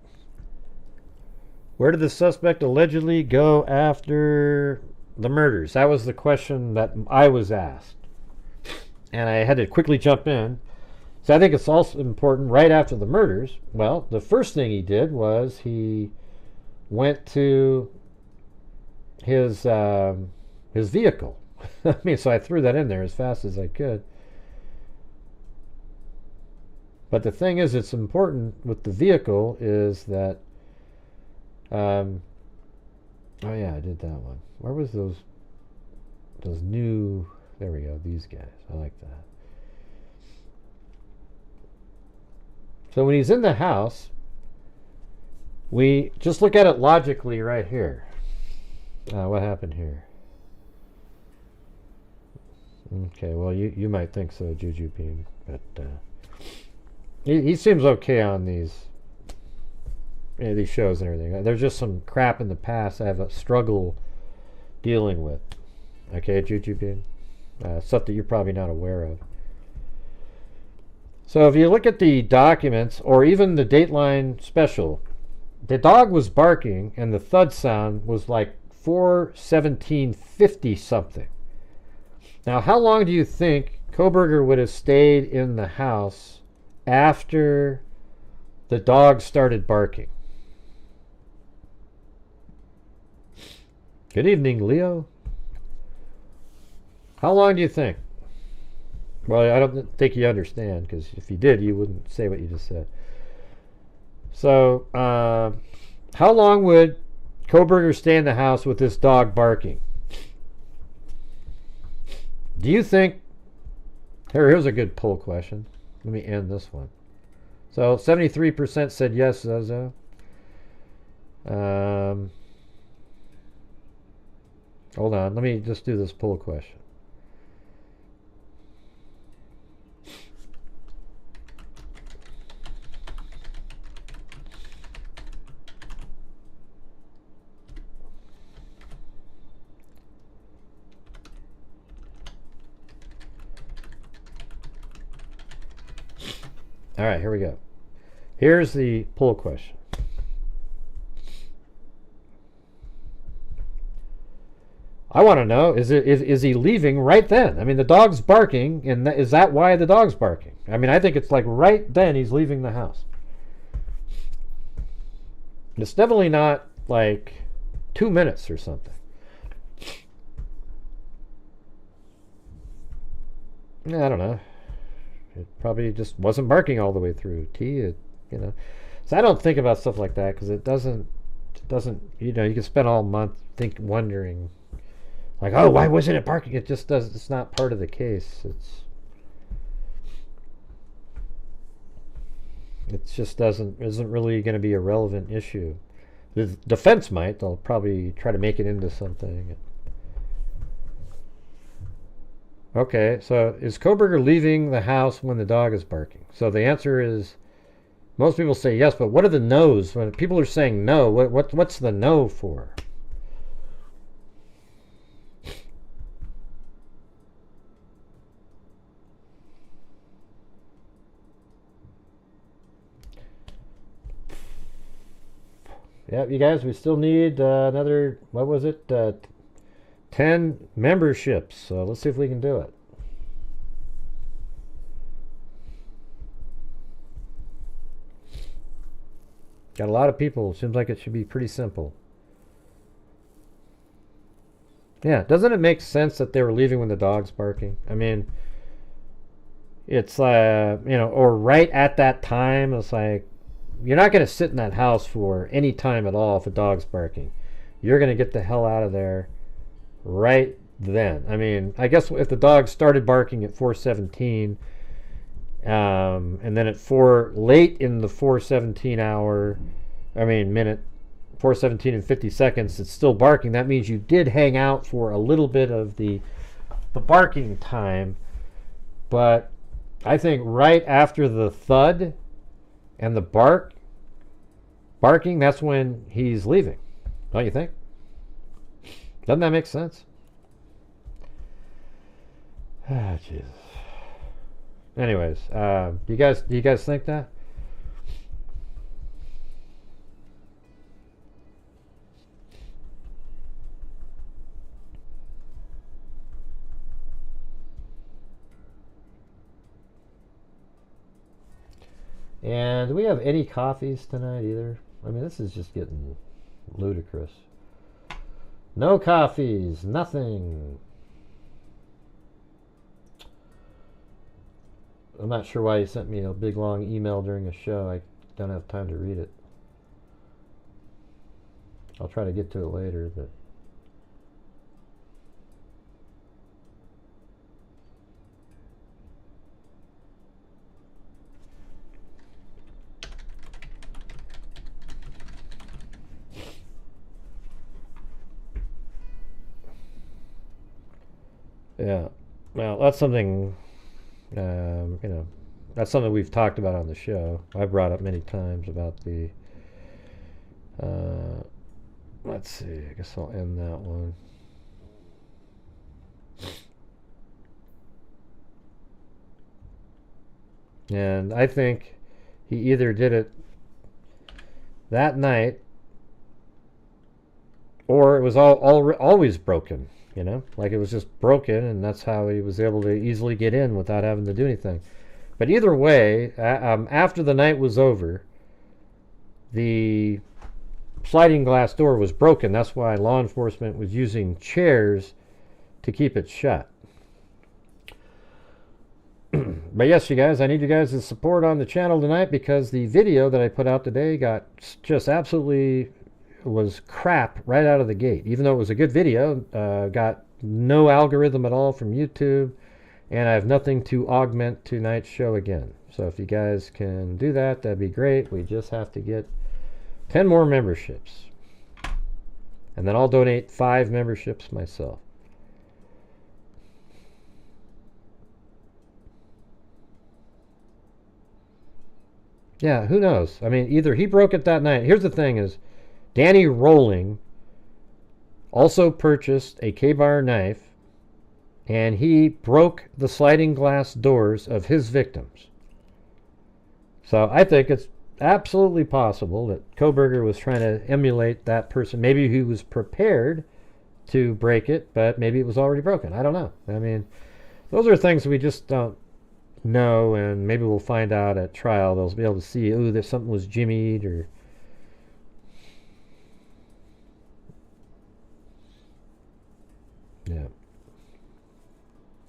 Where did the suspect allegedly go after the murders? That was the question that I was asked. And I had to quickly jump in. So I think it's also important right after the murders. Well, the first thing he did was he went to his vehicle. So I threw that in there as fast as I could. But the thing is, it's important with the vehicle is that oh yeah, I did that one. Where was those new... There we go, these guys. I like that. So when he's in the house, we just look at it logically right here. What happened here? Okay, well, you might think so, Juju Bean, but he seems okay on these shows and everything. There's just some crap in the past I have a struggle dealing with. Okay, Juju Bean? Stuff that you're probably not aware of. So if you look at the documents, or even the Dateline special, the dog was barking and the thud sound was like 4:17:50 something. Now, how long do you think Koberger would have stayed in the house after the dog started barking? Good evening, Leo. How long do you think? Well, I don't think you understand, because if you did, you wouldn't say what you just said. So, how long would Kohberger stay in the house with this dog barking? Do you think... Here's a good poll question. Let me end this one. So, 73% said yes, Zozo. Hold on, let me just do this poll question. All right, here we go. Here's the poll question. I want to know, is he leaving right then? I mean, the dog's barking, and is that why the dog's barking? I mean, I think it's like right then he's leaving the house. It's definitely not like 2 minutes or something. I don't know. It probably just wasn't barking all the way through. You know. So I don't think about stuff like that, because it doesn't, you know, you can spend all month wondering, like, oh, why wasn't it barking? It just does. It's not part of the case. It just isn't really going to be a relevant issue. The defense might. They'll probably try to make it into something. Okay, so is Kohberger leaving the house when the dog is barking? So the answer is, most people say yes, but what are the no's? When people are saying no, what's the no for? Yeah, you guys, we still need another, what was it, 10 memberships. So let's see if we can do it. Got a lot of people. Seems like it should be pretty simple. Yeah, doesn't it make sense that they were leaving when the dog's barking? I mean, it's you know, or right at that time. It's like, you're not going to sit in that house for any time at all if a dog's barking. You're going to get the hell out of there right then. I mean, I guess if the dog started barking at 4:17, and then at late in the 4:17 hour, I mean minute, 4:17 and 50 seconds, it's still barking. That means you did hang out for a little bit of the barking time. But I think right after the thud and the barking, that's when he's leaving. Don't you think? Doesn't that make sense? Ah, Jesus. Anyways, do you guys think that? And do we have any coffees tonight either? I mean, this is just getting ludicrous. No coffees, nothing. I'm not sure why he sent me a big long email during a show. I don't have time to read it. I'll try to get to it later, but yeah. Well, that's something, you know, that's something we've talked about on the show. I brought up many times about the, let's see, I guess I'll end that one. And I think he either did it that night, or it was always broken, you know, like it was just broken, and that's how he was able to easily get in without having to do anything. But either way, after the night was over, the sliding glass door was broken. That's why law enforcement was using chairs to keep it shut. But yes, you guys, I need you guys' support on the channel tonight because the video that I put out today got just absolutely was crap right out of the gate. Even though it was a good video, got no algorithm at all from YouTube, and I have nothing to augment tonight's show again. So if you guys can do that, that'd be great. We just have to get 10 more memberships. And then I'll donate 5 memberships myself. Yeah, who knows? I mean, either he broke it that night. Here's the thing is, Danny Rolling also purchased a K-bar knife, and he broke the sliding glass doors of his victims. So I think it's absolutely possible that Kohberger was trying to emulate that person. Maybe he was prepared to break it, but maybe it was already broken. I don't know. I mean, those are things we just don't know, and maybe we'll find out at trial. They'll be able to see, oh, there's something was jimmied, or yeah,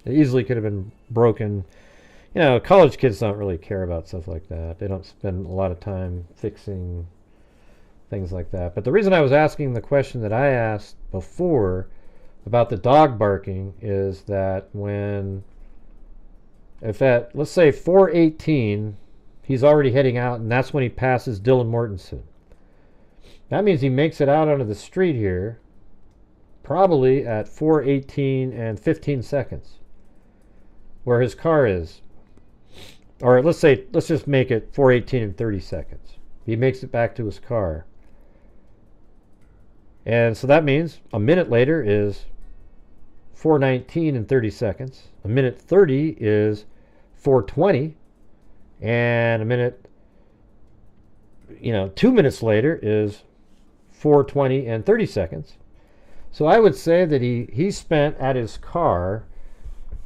it easily could have been broken. You know, college kids don't really care about stuff like that. They don't spend a lot of time fixing things like that. But the reason I was asking the question that I asked before about the dog barking is that when, if at, let's say 4:18, he's already heading out, and that's when he passes Dylan Mortensen. That means he makes it out onto the street here, probably at 4:18 and 15 seconds, where his car is. Or let's just make it 4:18 and 30 seconds. He makes it back to his car. And so that means a minute later is 4:19 and 30 seconds. A minute 30 is 4:20. And a minute, 2 minutes later is 4:20 and 30 seconds. So I would say that he spent at his car,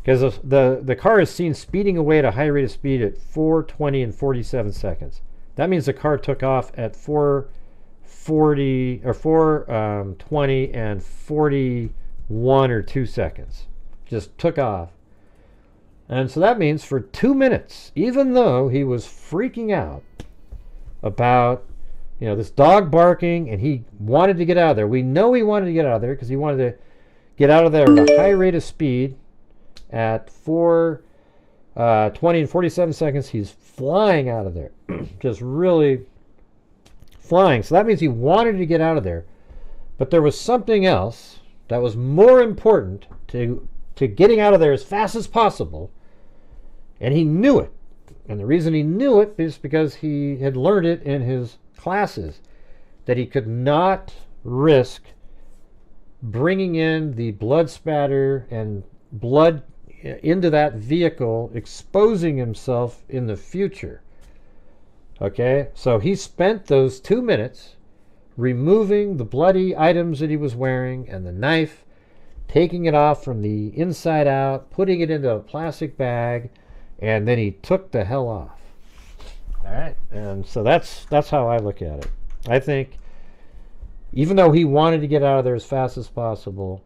because the car is seen speeding away at a high rate of speed at 4:20 and 47 seconds. That means the car took off at 4:40 or 4:20 and 41 or 2 seconds. Just took off. And so that means for 2 minutes, even though he was freaking out about this dog barking, and he wanted to get out of there. We know he wanted to get out of there because he wanted to get out of there at a high rate of speed. At 4:20 and 47 seconds, he's flying out of there. Just really flying. So that means he wanted to get out of there. But there was something else that was more important to getting out of there as fast as possible. And he knew it. And the reason he knew it is because he had learned it in his classes, that he could not risk bringing in the blood spatter and blood into that vehicle, exposing himself in the future. Okay, so he spent those 2 minutes removing the bloody items that he was wearing and the knife, taking it off from the inside out, putting it into a plastic bag, and then he took the hell off. All right, and so that's how I look at it. I think even though he wanted to get out of there as fast as possible,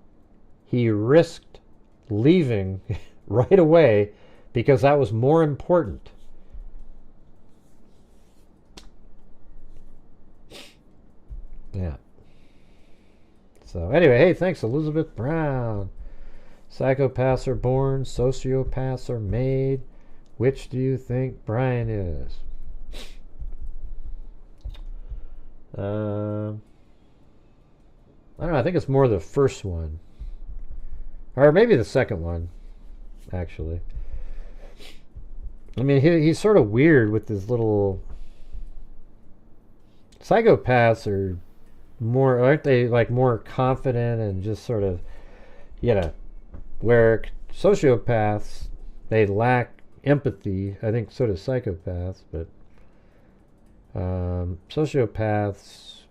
he risked leaving right away because that was more important. Yeah. So anyway, hey, thanks, Elizabeth Brown. Psychopaths are born, sociopaths are made. Which do you think Brian is? I don't know. I think it's more the first one. Or maybe the second one, actually. I mean, he's sort of weird with his little... Psychopaths are more, aren't they, like, more confident and just sort of, where sociopaths, they lack empathy. I think so do psychopaths, but sociopaths,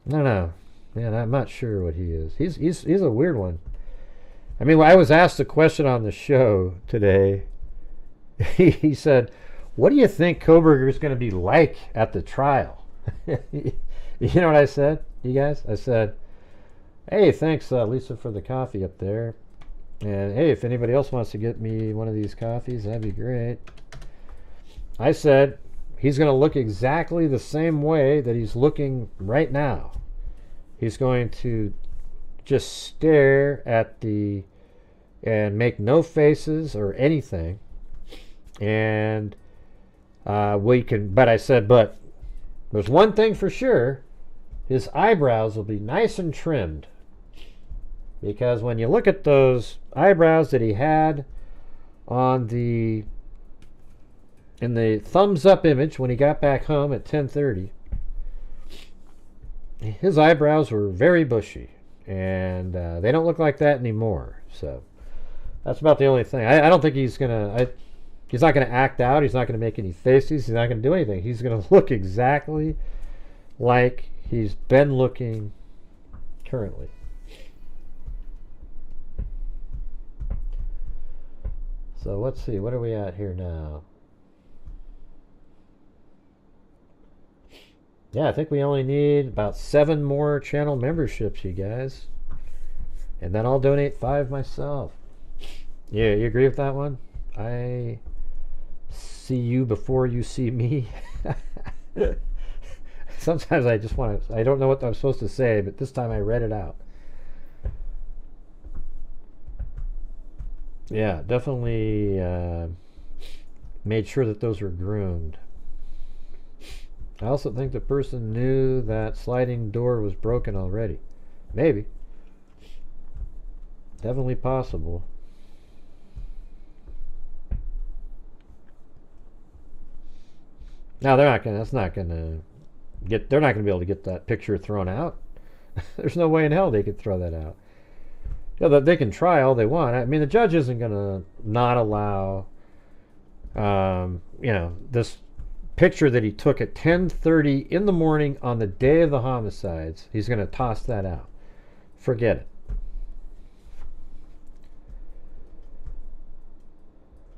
I don't know. Man, I'm not sure what he is. He's a weird one. I mean, I was asked a question on the show today. He said, what do you think Kohberger is going to be like at the trial? You know what I said, you guys? I said, hey, thanks, Lisa, for the coffee up there. And hey, if anybody else wants to get me one of these coffees, that'd be great. I said he's going to look exactly the same way that he's looking right now. He's going to just stare at the and make no faces or anything. And we can, but I said, but there's one thing for sure, his eyebrows will be nice and trimmed. Because when you look at those eyebrows that he had on in the thumbs up image when he got back home at 10:30, his eyebrows were very bushy, and they don't look like that anymore. So that's about the only thing. I don't think he's gonna. He's not gonna act out. He's not gonna make any faces. He's not gonna do anything. He's gonna look exactly like he's been looking currently. So let's see. What are we at here now? Yeah, I think we only need about 7 more channel memberships, you guys. And then I'll donate 5 myself. Yeah, you agree with that one? I see you before you see me. Sometimes I just want to, I don't know what I'm supposed to say, but this time I read it out. Yeah, definitely made sure that those were groomed. I also think the person knew that sliding door was broken already. Maybe. Definitely possible. Now they're not gonna. That's not gonna get. They're not gonna be able to get that picture thrown out. There's no way in hell they could throw that out. You know, they can try all they want. I mean, the judge isn't gonna not allow. You know, this picture that he took at 10:30 in the morning on the day of the homicides. He's gonna toss that out. Forget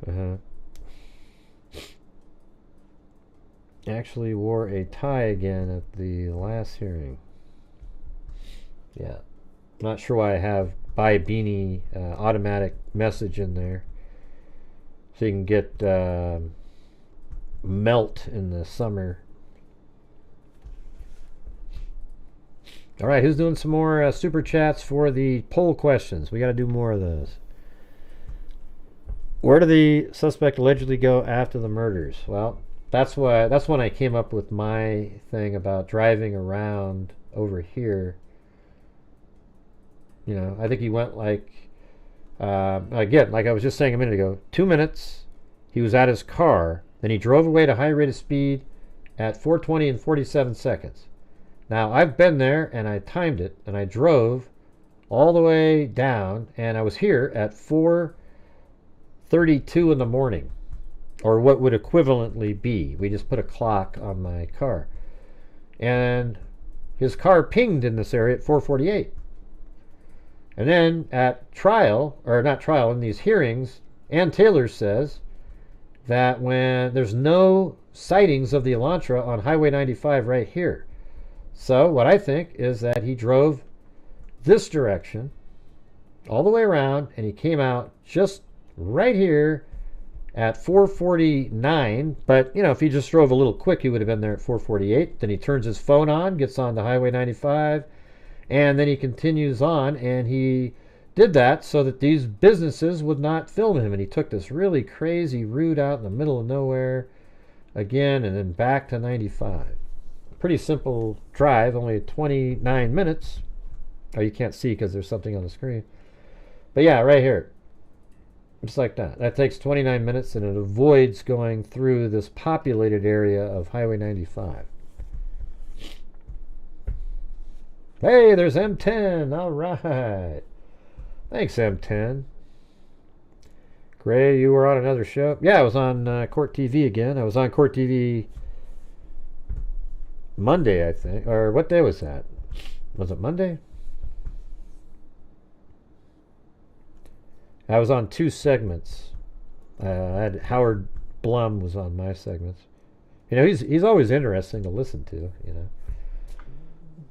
it. Actually wore a tie again at the last hearing. Yeah. Not sure why I have buy beanie automatic message in there. So you can get melt in the summer. All right, who's doing some more super chats for the poll questions? We got to do more of those. Where did the suspect allegedly go after the murders? Well, that's when I came up with my thing about driving around over here. You know, I think he went like, again, like I was just saying a minute ago, 2 minutes, he was at his car, then he drove away at a high rate of speed at 4:20 and 47 seconds. Now, I've been there, and I timed it, and I drove all the way down, and I was here at 4:32 in the morning, or what would equivalently be. We just put a clock on my car. And his car pinged in this area at 4:48. And then at trial, or not trial, in these hearings, Ann Taylor says that when there's no sightings of the Elantra on Highway 95 right here. So what I think is that he drove this direction all the way around, and he came out just right here at 4:49. But, you know, if he just drove a little quick, he would have been there at 4:48. Then he turns his phone on, gets on to Highway 95, and then he continues on, and he did that so that these businesses would not film him. And he took this really crazy route out in the middle of nowhere again, and then back to 95. Pretty simple drive, only 29 minutes. Oh, you can't see because there's something on the screen. But yeah, right here. Just like that. That takes 29 minutes, and it avoids going through this populated area of Highway 95. Hey, there's M10. All right. Thanks, M10. Gray, you were on another show? Yeah, I was on CourtTV again. I was on CourtTV Monday, I think. Or what day was that? Was it Monday? I was on 2 segments. I had Howard Blum was on my segments. You know, he's always interesting to listen to, you know.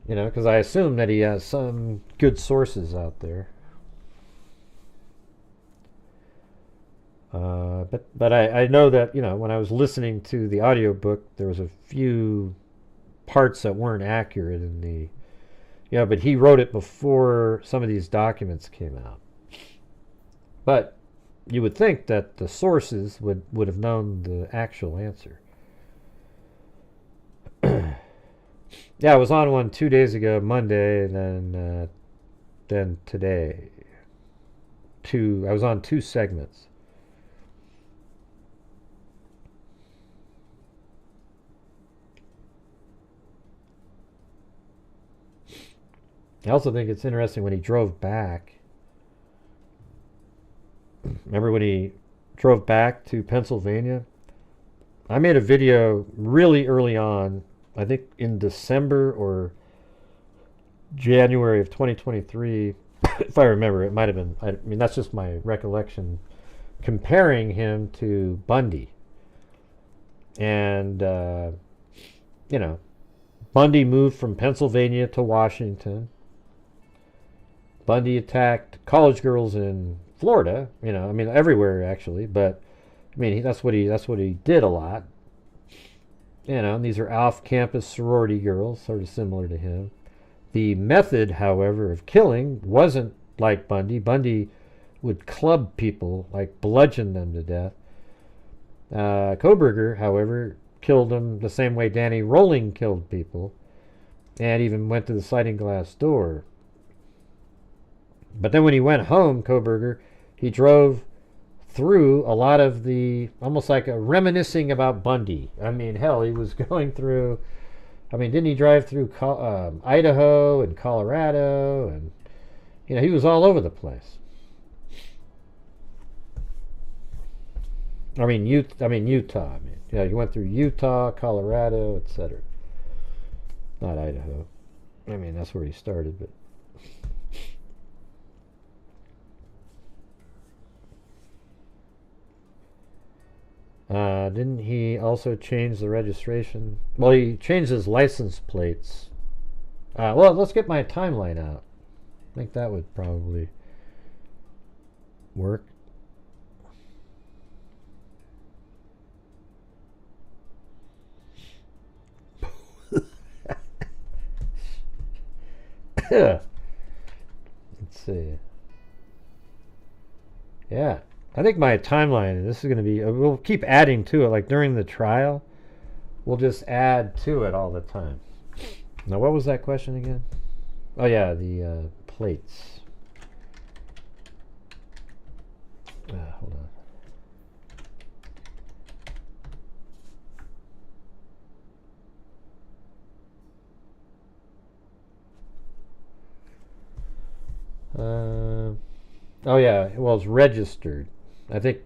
You know, because I assume that he has some good sources out there. But I know that, you know, when I was listening to the audiobook, there was a few parts that weren't accurate in the, you know, but he wrote it before some of these documents came out. But you would think that the sources would have known the actual answer. Yeah, I was on one 2 days ago, Monday, and then today. I was on 2 segments. I also think it's interesting when he drove back. Remember when he drove back to Pennsylvania? I made a video really early on, I think in December or January of 2023, if I remember. It might have been, I mean, that's just my recollection, comparing him to Bundy. And, you know, Bundy moved from Pennsylvania to Washington. Bundy attacked college girls in Florida, you know, I mean, everywhere actually, but I mean, that's what he did a lot. You know, and these are off-campus sorority girls, sort of similar to him. The method, however, of killing wasn't like Bundy. Bundy would club people, like bludgeon them to death. Kohberger, however, killed them the same way Danny Rolling killed people, and even went to the sliding glass door. But then when he went home, Kohberger, he drove through a lot of the, almost like a reminiscing about Bundy. I mean, hell, he was going through, I mean, didn't he drive through Idaho and Colorado? And, you know, he was all over the place. I mean, Utah. I mean, yeah, he went through Utah, Colorado, etc. Not Idaho. I mean, that's where he started, but. Didn't he also change the registration? Well, he changed his license plates. Well, let's get my timeline out. I think that would probably work. Let's see. Yeah. I think my timeline, this is going to be, we'll keep adding to it. Like during the trial, we'll just add to it all the time. Now, what was that question again? Oh, yeah, the plates. Hold on. Oh, yeah, well, it's registered. I think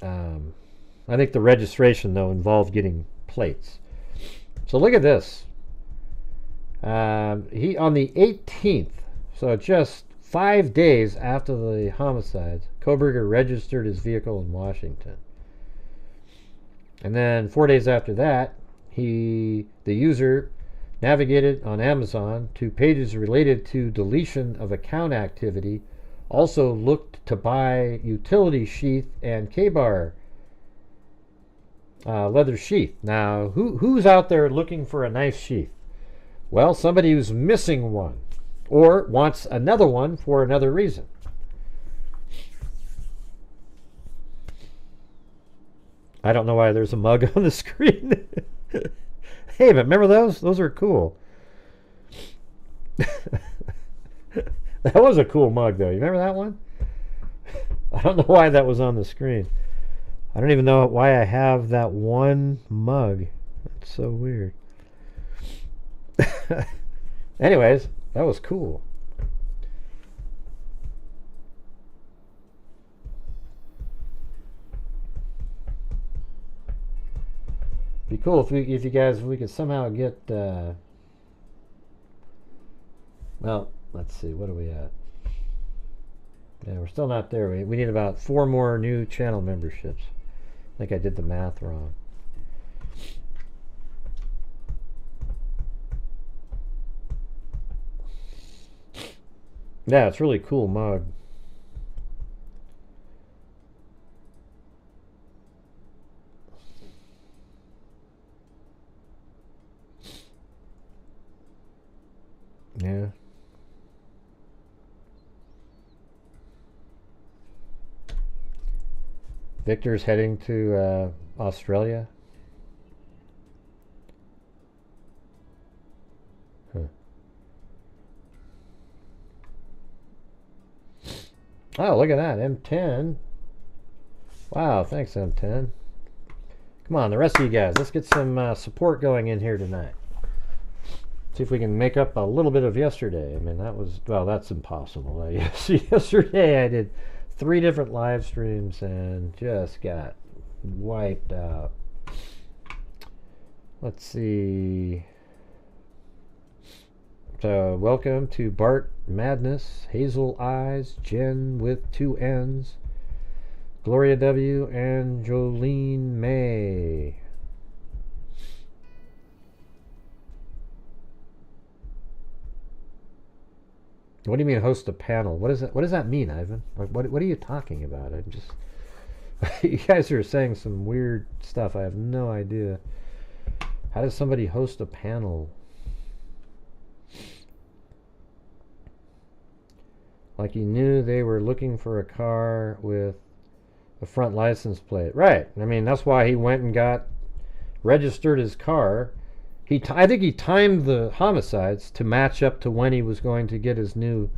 the registration, though, involved getting plates. So look at this. He on the 18th, so just 5 days after the homicides, Kohberger registered his vehicle in Washington. And then 4 days after that, the user navigated on Amazon to pages related to deletion of account activity. Also looked to buy utility sheath and K-bar leather sheath. Now, who's out there looking for a nice sheath? Well, somebody who's missing one or wants another one for another reason. I don't know why there's a mug on the screen. Hey, but remember those? Those are cool. That was a cool mug, though. You remember that one? I don't know why that was on the screen. I don't even know why I have that one mug. That's so weird. Anyways, that was cool. Be cool if we could somehow get. Well, let's see. What are we at? Yeah, we're still not there. We need about 4 more new channel memberships. I think I did the math wrong. Yeah, it's really cool mug. Yeah. Victor's heading to Australia. Huh. Oh, look at that. M10. Wow, thanks, M10. Come on, the rest of you guys, let's get some support going in here tonight. See if we can make up a little bit of yesterday. I mean, that was, well, that's impossible. Yesterday I did 3 different live streams and just got wiped out. Let's see. So, welcome to Bart Madness, Hazel Eyes, Jen with 2 N's, Gloria W, and Jolene May. What do you mean host a panel? What does that mean, Ivan? Like, what are you talking about? I'm just you guys are saying some weird stuff. I have no idea. How does somebody host a panel? Like he knew they were looking for a car with a front license plate. Right. I mean, that's why he went and registered his car. I think he timed the homicides to match up to when he was going to get his new,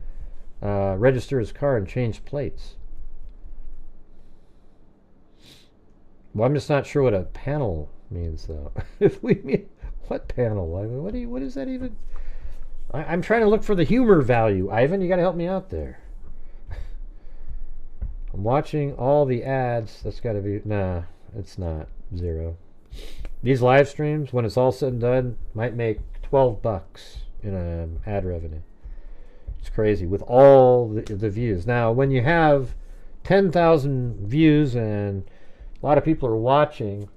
register his car and change plates. Well, I'm just not sure what a panel means, though. If we mean, what panel? I mean, what is that even? I'm trying to look for the humor value. Ivan, you got to help me out there. I'm watching all the ads. That's got to be, nah, it's not 0. These live streams, when it's all said and done, might make $12 in ad revenue. It's crazy with all the views. Now, when you have 10,000 views and a lot of people are watching,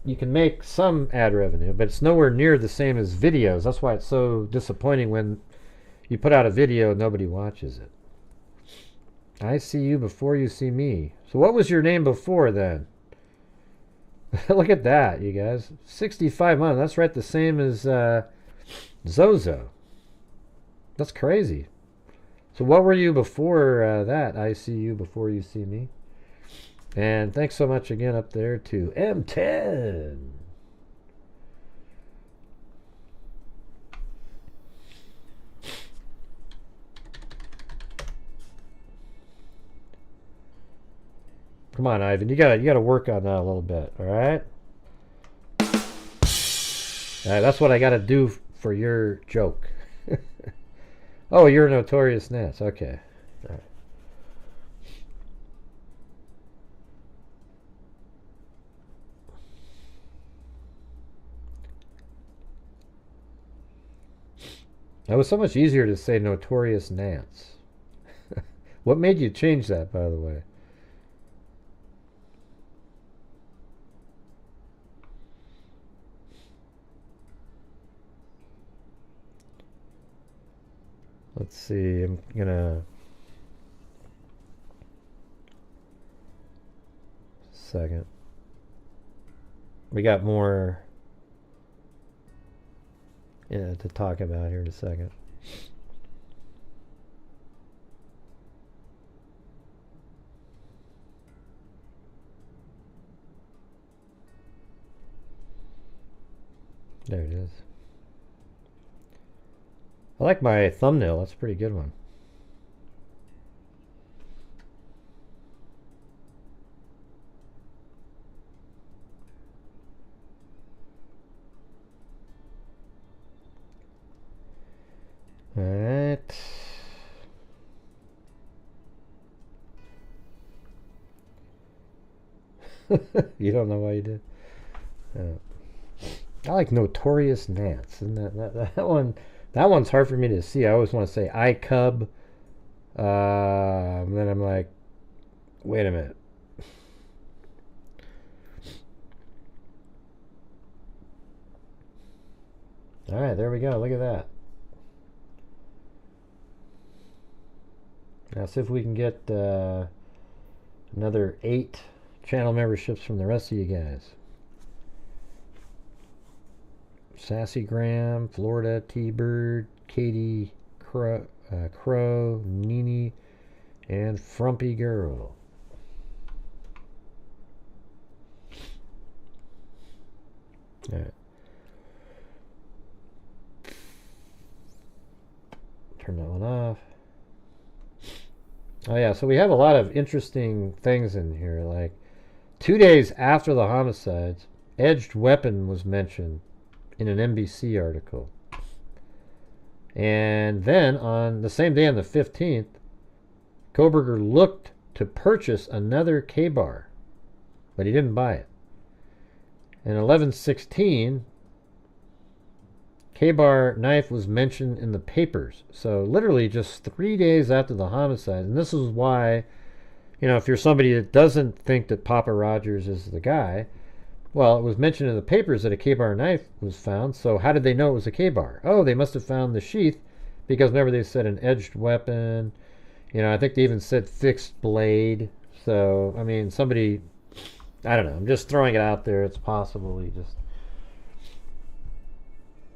you can make some ad revenue, but it's nowhere near the same as videos. That's why it's so disappointing when you put out a video and nobody watches it. I see you before you see me. So what was your name before then? Look at that, you guys. 65 months. That's right, the same as Zozo. That's crazy. So what were you before that? I see you before you see me. And thanks so much again up there to M10. Come on, Ivan. You gotta work on that a little bit, all right? That's what I gotta do for your joke. Oh, you're a notorious Nance. Okay. All right. That was so much easier to say notorious Nance. What made you change that, by the way? Let's see, I'm gonna second. We got more to talk about here in a second. There it is. I like my thumbnail. That's a pretty good one. All right. You don't know why you did? I like Notorious Nance. Isn't that one? That one's hard for me to see. I always want to say iCub. Then I'm like, wait a minute. All right, there we go. Look at that. Now see if we can get another 8 channel memberships from the rest of you guys. Sassy Graham, Florida, T-Bird, Katie, Crow, Nini, and Frumpy Girl. All right. Turn that one off. Oh yeah, so we have a lot of interesting things in here. Like 2 days after the homicides, edged weapon was mentioned in an NBC article. And then on the same day, on the 15th, Koberger looked to purchase another K-bar, but he didn't buy it. And 11/16, K-bar knife was mentioned in the papers. So literally just 3 days after the homicide. And this is why, you know, if you're somebody that doesn't think that Papa Rogers is the guy, well, it was mentioned in the papers that a K-bar knife was found. So how did they know it was a K-bar? Oh, they must have found the sheath, because remember they said an edged weapon. You know, I think they even said fixed blade. So, I mean, somebody, I don't know. I'm just throwing it out there. It's possible he just...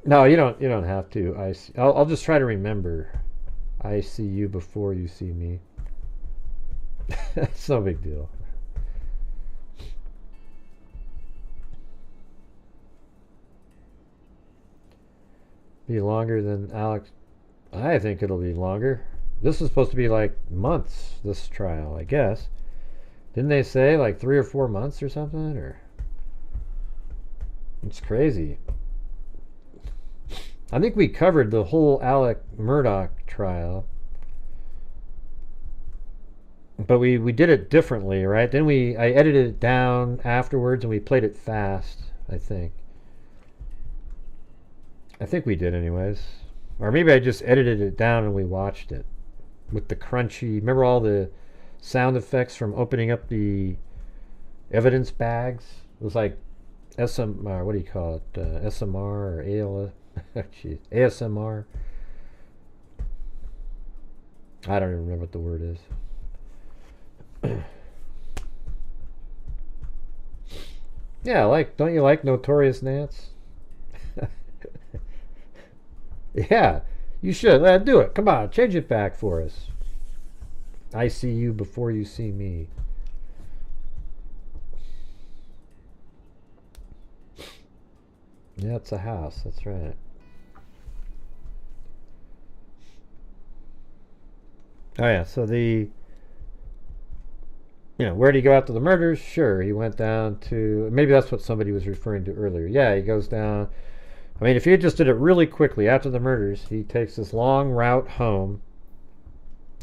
No, you don't have to. I'll just try to remember. I see you before you see me. It's no big deal. Be longer than Alex. I think it'll be longer. This is supposed to be like months, this trial, I guess. Didn't they say like 3 or 4 months or something? Or it's crazy. I think we covered the whole Alec Murdaugh trial, but we did it differently, right? Then I edited it down afterwards and we played it fast, I think. I think we did anyways. Or maybe I just edited it down and we watched it with the crunchy. Remember all the sound effects from opening up the evidence bags? It was like SMR, what do you call it? SMR or ALS? Jeez, ASMR. I don't even remember what the word is. Yeah, don't you like Notorious Nance? Yeah, you should. Do it. Come on, change it back for us. I see you before you see me. Yeah, it's a house. That's right. Oh yeah, so where did he go after the murders? Sure, he went down to, maybe that's what somebody was referring to earlier. Yeah, he goes down. I mean, if he just did it really quickly after the murders, he takes this long route home.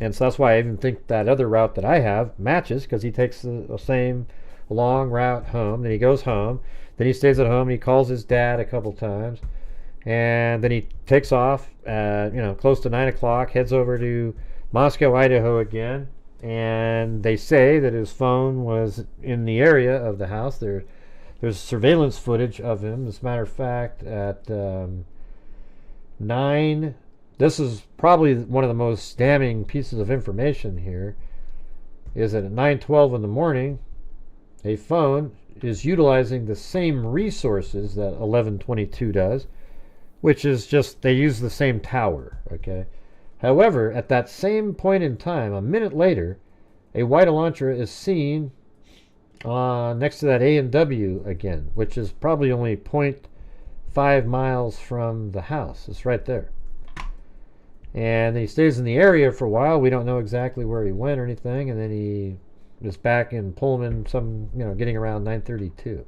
And so that's why I even think that other route that I have matches, because he takes the same long route home. Then he goes home. Then he stays at home and he calls his dad a couple times. And then he takes off, close to 9 o'clock, heads over to Moscow, Idaho again. And they say that his phone was in the area of the house. There's surveillance footage of him. As a matter of fact, at 9, this is probably one of the most damning pieces of information here, is that at 9:12 in the morning, a phone is utilizing the same resources that 1122 does, which is just they use the same tower, okay? However, at that same point in time, a minute later, a white Elantra is seen next to that A&W again, which is probably only 0.5 miles from the house. It's right there. And he stays in the area for a while. We don't know exactly where he went or anything. And then he is back in Pullman, getting around 9:32.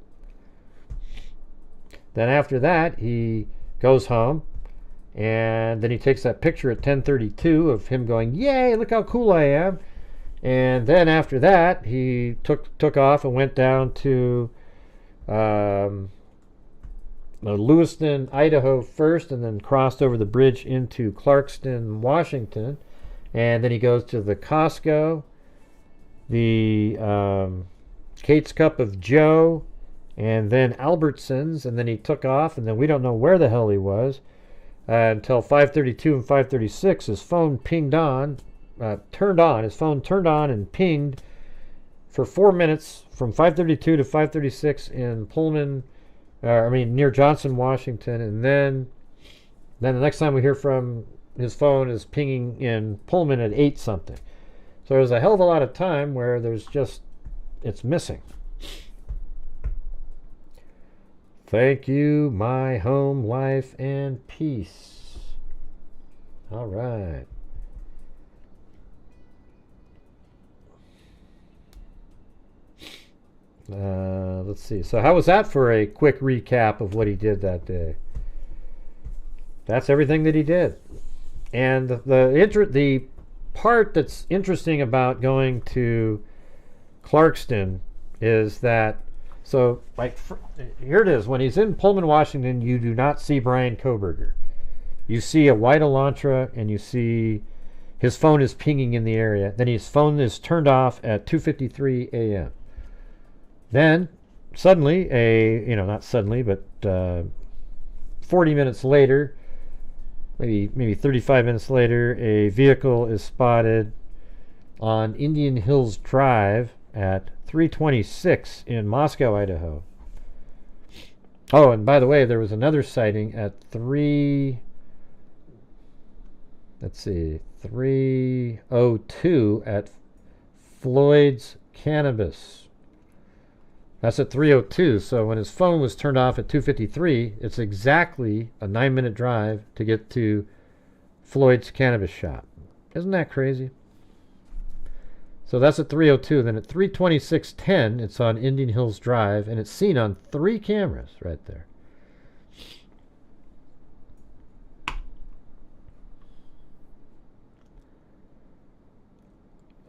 Then after that, he goes home. And then he takes that picture at 10:32 of him going, "Yay, look how cool I am." And then after that, he took off and went down to Lewiston, Idaho first, and then crossed over the bridge into Clarkston, Washington. And then he goes to the Costco, the Kate's Cup of Joe, and then Albertsons. And then he took off, and then we don't know where the hell he was until 5:32 and 5:36. His phone turned on. His phone turned on and pinged for 4 minutes from 5:32 to 5:36 in Pullman, near Johnson, Washington, and then the next time we hear from his phone is pinging in Pullman at 8 something. So there's a hell of a lot of time where it's missing. Thank you, my home, life, and peace. All right. Let's see. So how was that for a quick recap of what he did that day? That's everything that he did. And the part that's interesting about going to Clarkston is that, so like here it is, when he's in Pullman, Washington, you do not see Brian Kohberger. You see a white Elantra, and you see his phone is pinging in the area. Then his phone is turned off at 2:53 a.m. Then suddenly, not suddenly, but 40 minutes later, maybe 35 minutes later, a vehicle is spotted on Indian Hills Drive at 326 in Moscow, Idaho. Oh, and by the way, there was another sighting at 302 at Floyd's Cannabis. That's at 302. So when his phone was turned off at 2:53, it's exactly a 9-minute drive to get to Floyd's Cannabis shop. Isn't that crazy? So that's at 302. Then at 326:10, it's on Indian Hills Drive, and it's seen on 3 cameras right there.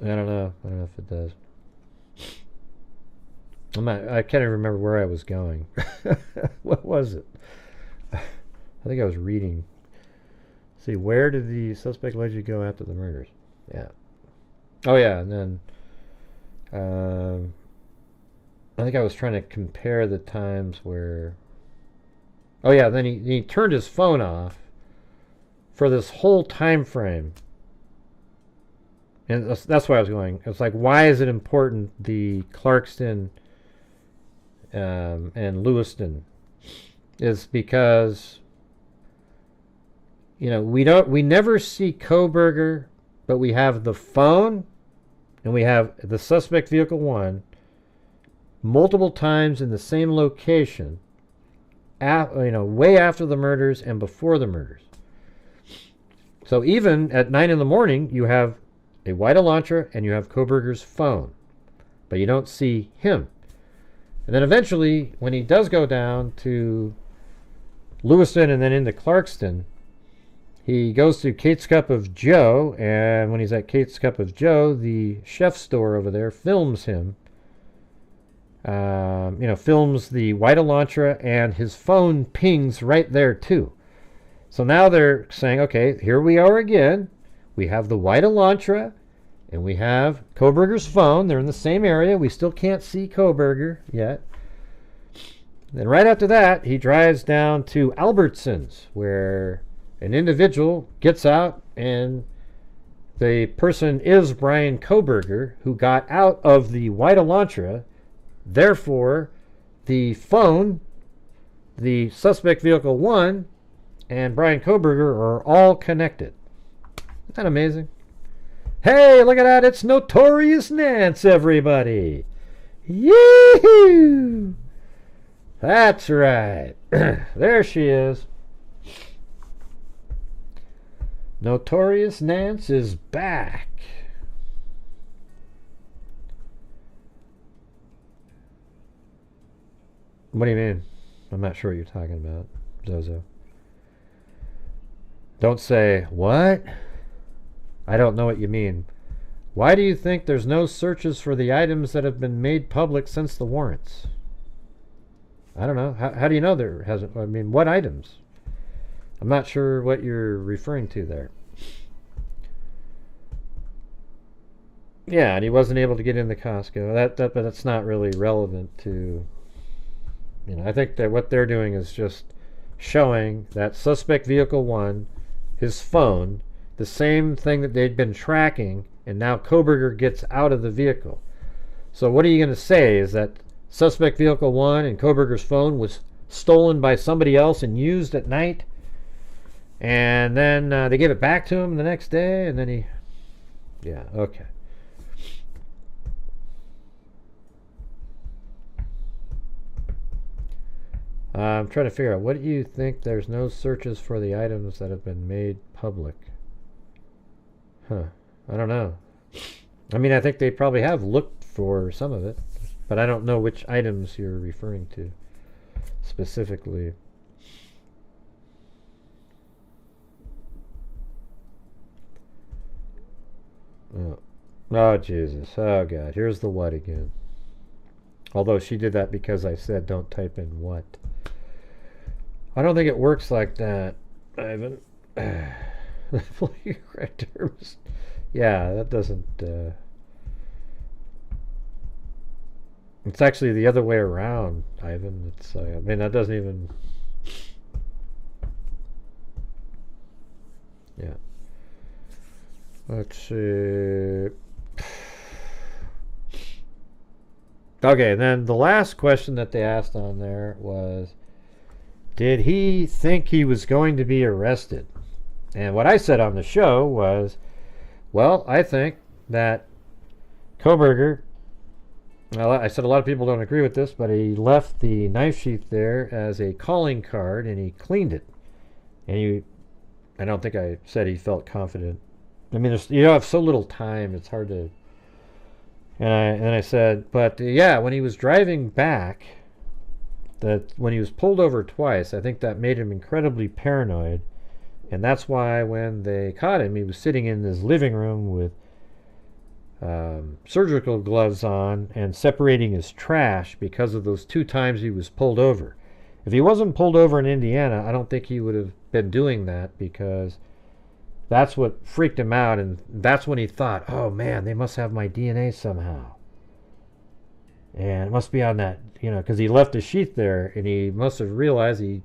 I don't know if it does. I can't even remember where I was going. What was it? I think I was reading. See, where did the suspect allegedly go after the murders? Yeah. Oh, yeah, and then I think I was trying to compare the times where... Oh, yeah, then he turned his phone off for this whole time frame. And that's why I was going. It's like, why is it important, the Clarkston and Lewiston? Is because, we never see Kohberger, but we have the phone and we have the suspect vehicle 1 multiple times in the same location, way after the murders and before the murders. So even at 9 in the morning, you have a white Elantra and you have Kohberger's phone, but you don't see him. And then eventually, when he does go down to Lewiston and then into Clarkston, he goes to Kate's Cup of Joe, and when he's at Kate's Cup of Joe, the chef store over there films him. Films the white Elantra, and his phone pings right there too. So now they're saying, okay, here we are again. We have the white Elantra, and we have Kohberger's phone. They're in the same area. We still can't see Kohberger yet. Then right after that, he drives down to Albertsons, where an individual gets out, and the person is Brian Kohberger, who got out of the white Elantra. Therefore, the phone, the suspect vehicle 1, and Brian Kohberger are all connected. Isn't that amazing? Hey, look at that. It's Notorious Nance, everybody. Yee-hoo! That's right. There she is. Notorious Nance is back. What do you mean? I'm not sure what you're talking about, Zozo. Don't say, what? I don't know what you mean. Why do you think there's no searches for the items that have been made public since the warrants? I don't know. How do you know there hasn't? I mean, what items? I'm not sure what you're referring to there. Yeah, and he wasn't able to get into Costco. But that's not really relevant to... I think that what they're doing is just showing that suspect vehicle 1, his phone, the same thing that they'd been tracking, and now Kohberger gets out of the vehicle. So what are you going to say? Is that suspect vehicle 1 and Kohberger's phone was stolen by somebody else and used at night. And then they gave it back to him the next day, and then he... Yeah, okay. I'm trying to figure out, what do you think there's no searches for the items that have been made public? Huh. I don't know. I mean, I think they probably have looked for some of it, but I don't know which items you're referring to specifically. Oh, Jesus. Oh, God. Here's the what again. Although she did that because I said don't type in what. I don't think it works like that, Ivan. Yeah, that doesn't... It's actually the other way around, Ivan. It's, I mean, that doesn't even... Yeah. Let's see. Okay, then the last question that they asked on there was, did he think he was going to be arrested? And what I said on the show was, well, I think that Kohberger, well, I said a lot of people don't agree with this, but he left the knife sheath there as a calling card and he cleaned it. And I don't think I said he felt confident. I mean, you have so little time, it's hard to... And I said, but yeah, when he was driving back, that when he was pulled over twice, I think that made him incredibly paranoid. And that's why when they caught him, he was sitting in his living room with surgical gloves on and separating his trash because of those 2 times he was pulled over. If he wasn't pulled over in Indiana, I don't think he would have been doing that, because that's what freaked him out, and that's when he thought, oh man, they must have my DNA somehow. And it must be on that, because he left the sheath there, and he must have realized he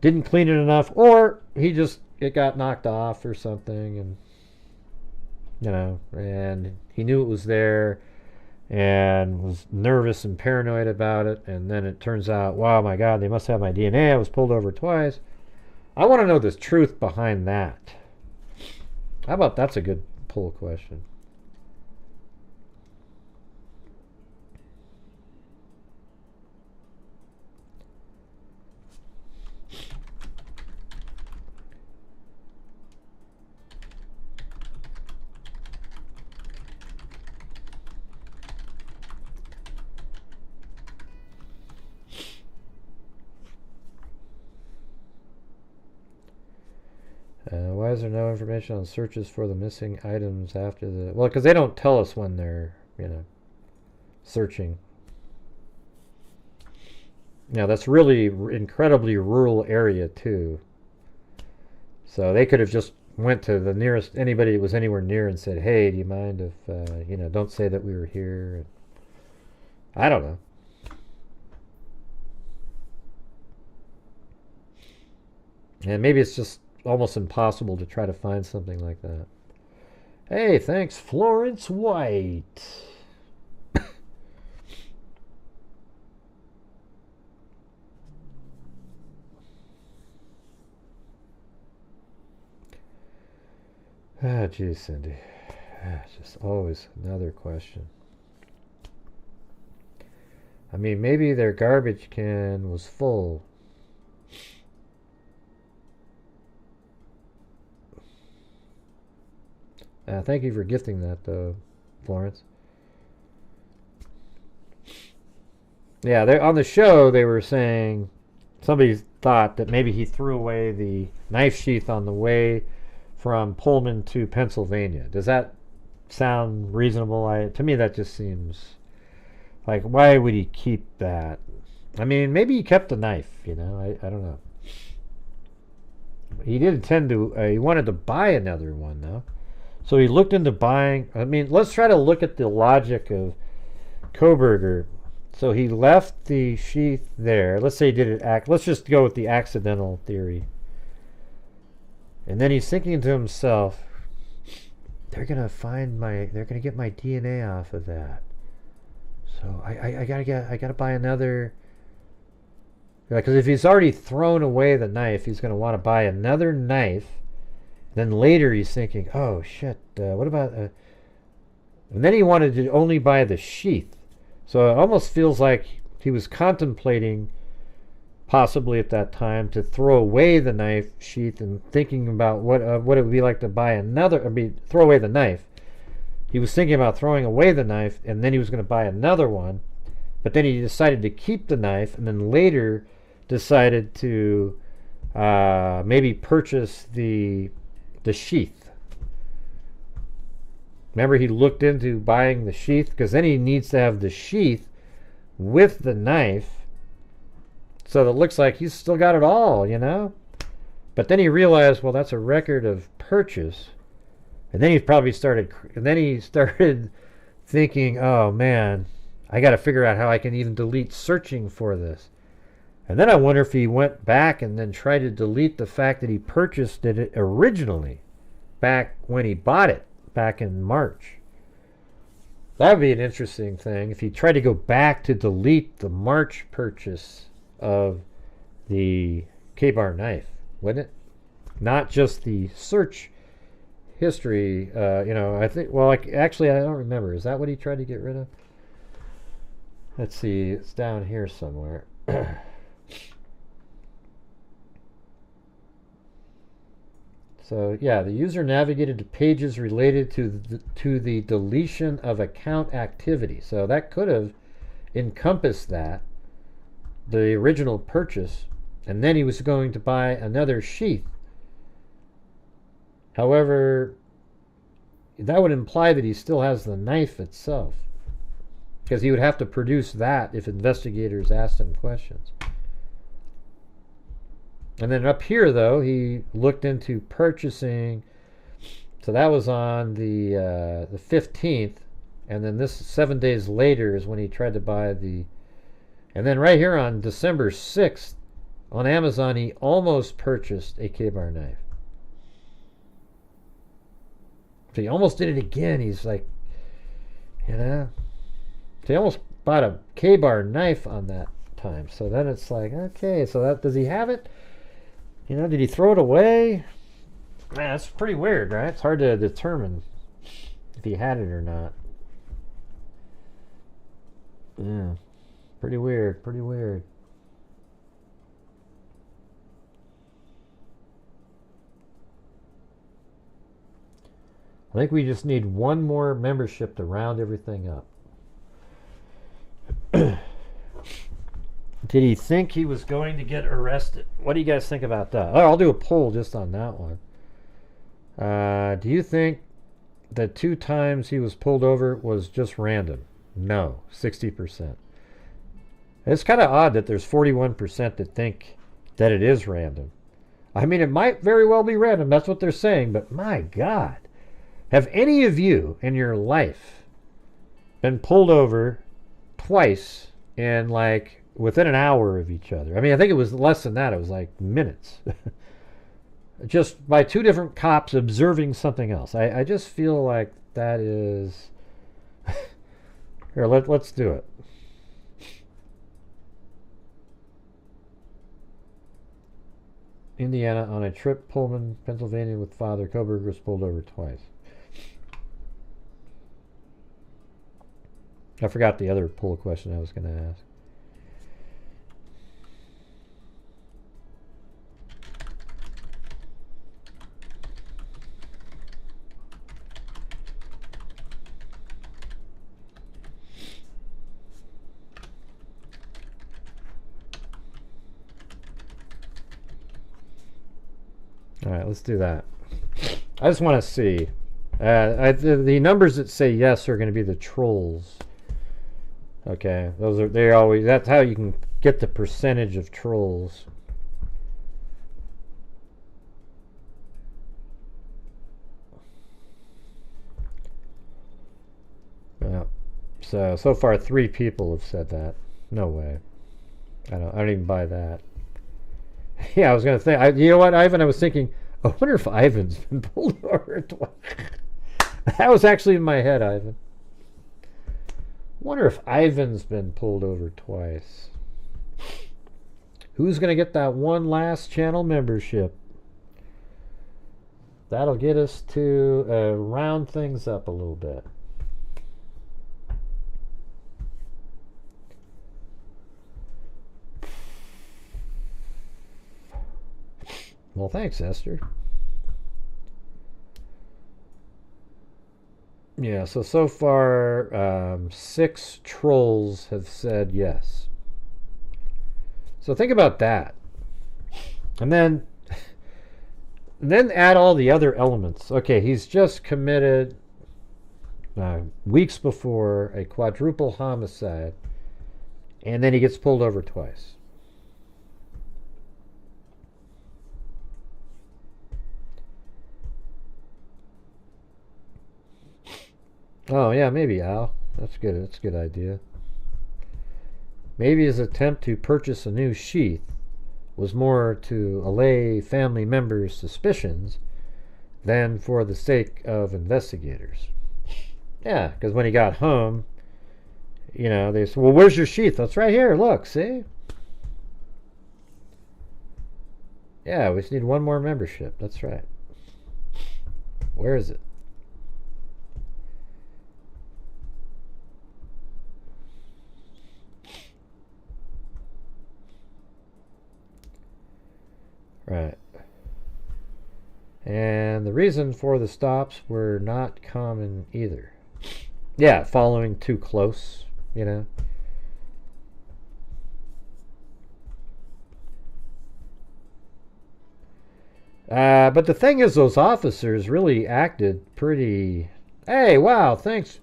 didn't clean it enough, or it got knocked off or something, and and he knew it was there and was nervous and paranoid about it, and then it turns out, wow, my God, they must have my DNA. I was pulled over twice. I want to know the truth behind that. How about that's a good poll question? Why is there no information on searches for the missing items after the... Well, because they don't tell us when they're, searching. Now, that's really incredibly rural area, too. So they could have just went to the nearest, anybody that was anywhere near, and said, hey, do you mind if, don't say that we were here. I don't know. And maybe it's just almost impossible to try to find something like that. Hey, thanks, Florence White. Geez, Cindy. It's just always another question. I mean, maybe their garbage can was full. Thank you for gifting that, though, Florence. Yeah, on the show, they were saying, somebody thought that maybe he threw away the knife sheath on the way from Pullman to Pennsylvania. Does that sound reasonable? To me, that just seems like, why would he keep that? I mean, maybe he kept the knife, I don't know. He did intend to, he wanted to buy another one, though. So he looked into buying. I mean, let's try to look at the logic of Kohberger. So he left the sheath there. Let's say he did it. Let's just go with the accidental theory. And then he's thinking to himself, they're gonna get my DNA off of that. So I gotta buy another Because if he's already thrown away the knife, he's going to want to buy another knife. Then later he's thinking, oh shit, what about... and then he wanted to only buy the sheath. So it almost feels like he was contemplating, possibly at that time, to throw away the knife sheath and thinking about what it would be like to buy another... throw away the knife. He was thinking about throwing away the knife, and then he was going to buy another one. But then he decided to keep the knife, and then later decided to maybe purchase the sheath. Remember, he looked into buying the sheath, because then he needs to have the sheath with the knife, so it looks like he's still got it all, you know? But then he realized, well, that's a record of purchase. And then he started thinking, oh man, I got to figure out how I can even delete searching for this. And then I wonder if he went back and then tried to delete the fact that he purchased it originally back when he bought it back in March. That would be an interesting thing if he tried to go back to delete the March purchase of the K-bar knife, wouldn't it? Not just the search history, I think, well, actually, I don't remember. Is that what he tried to get rid of? Let's see, it's down here somewhere. So, yeah, the user navigated to pages related to the deletion of account activity. So that could have encompassed that, the original purchase, and then he was going to buy another sheath. However, that would imply that he still has the knife itself, because he would have to produce that if investigators asked him questions. And then up here, though, he looked into purchasing. So that was on the 15th, and then this 7 days later is when he tried to buy the. And then right here on December 6th, on Amazon, he almost purchased a K-bar knife. So he almost did it again. He's like, So he almost bought a K-bar knife on that time. So then it's like, okay, so that, does he have it? Did he throw it away? Man, that's pretty weird, right? It's hard to determine if he had it or not. Yeah, pretty weird, pretty weird. I think we just need one more membership to round everything up. Did he think he was going to get arrested? What do you guys think about that? Oh, I'll do a poll just on that one. Do you think that 2 times he was pulled over was just random? No, 60%. It's kind of odd that there's 41% that think that it is random. I mean, it might very well be random. That's what they're saying. But my God. Have any of you in your life been pulled over twice in like within an hour of each other? I mean, I think it was less than that. It was like minutes. Just by 2 different cops observing something else. I just feel like that is... Here, let's do it. Indiana, on a trip, Pullman, Pennsylvania with father. Coburg was pulled over twice. I forgot the other poll question I was going to ask. All right, let's do that. I just want to see. The numbers that say yes are going to be the trolls. Okay, that's how you can get the percentage of trolls. Yeah. So far 3 people have said that. No way. I don't even buy that. Yeah, I was gonna think. You know what, Ivan? I was thinking. I wonder if Ivan's been pulled over twice. That was actually in my head, Ivan. Wonder if Ivan's been pulled over twice. Who's going to get that one last channel membership? That'll get us to round things up a little bit. Well, thanks, Esther. Yeah, so far, 6 trolls have said yes. So think about that. And then add all the other elements. Okay, he's just committed, weeks before, a quadruple homicide, and then he gets pulled over twice. Oh, yeah, maybe Al. That's good. That's a good idea. Maybe his attempt to purchase a new sheath was more to allay family members' suspicions than for the sake of investigators. Yeah, because when he got home, you know, they said, well, where's your sheath? That's right here. Look, see? Yeah, we just need one more membership. That's right. Where is it? Right. And the reason for the stops were not common either. Yeah, following too close, you know. But the thing is, those officers really acted pretty... Hey, wow, thanks,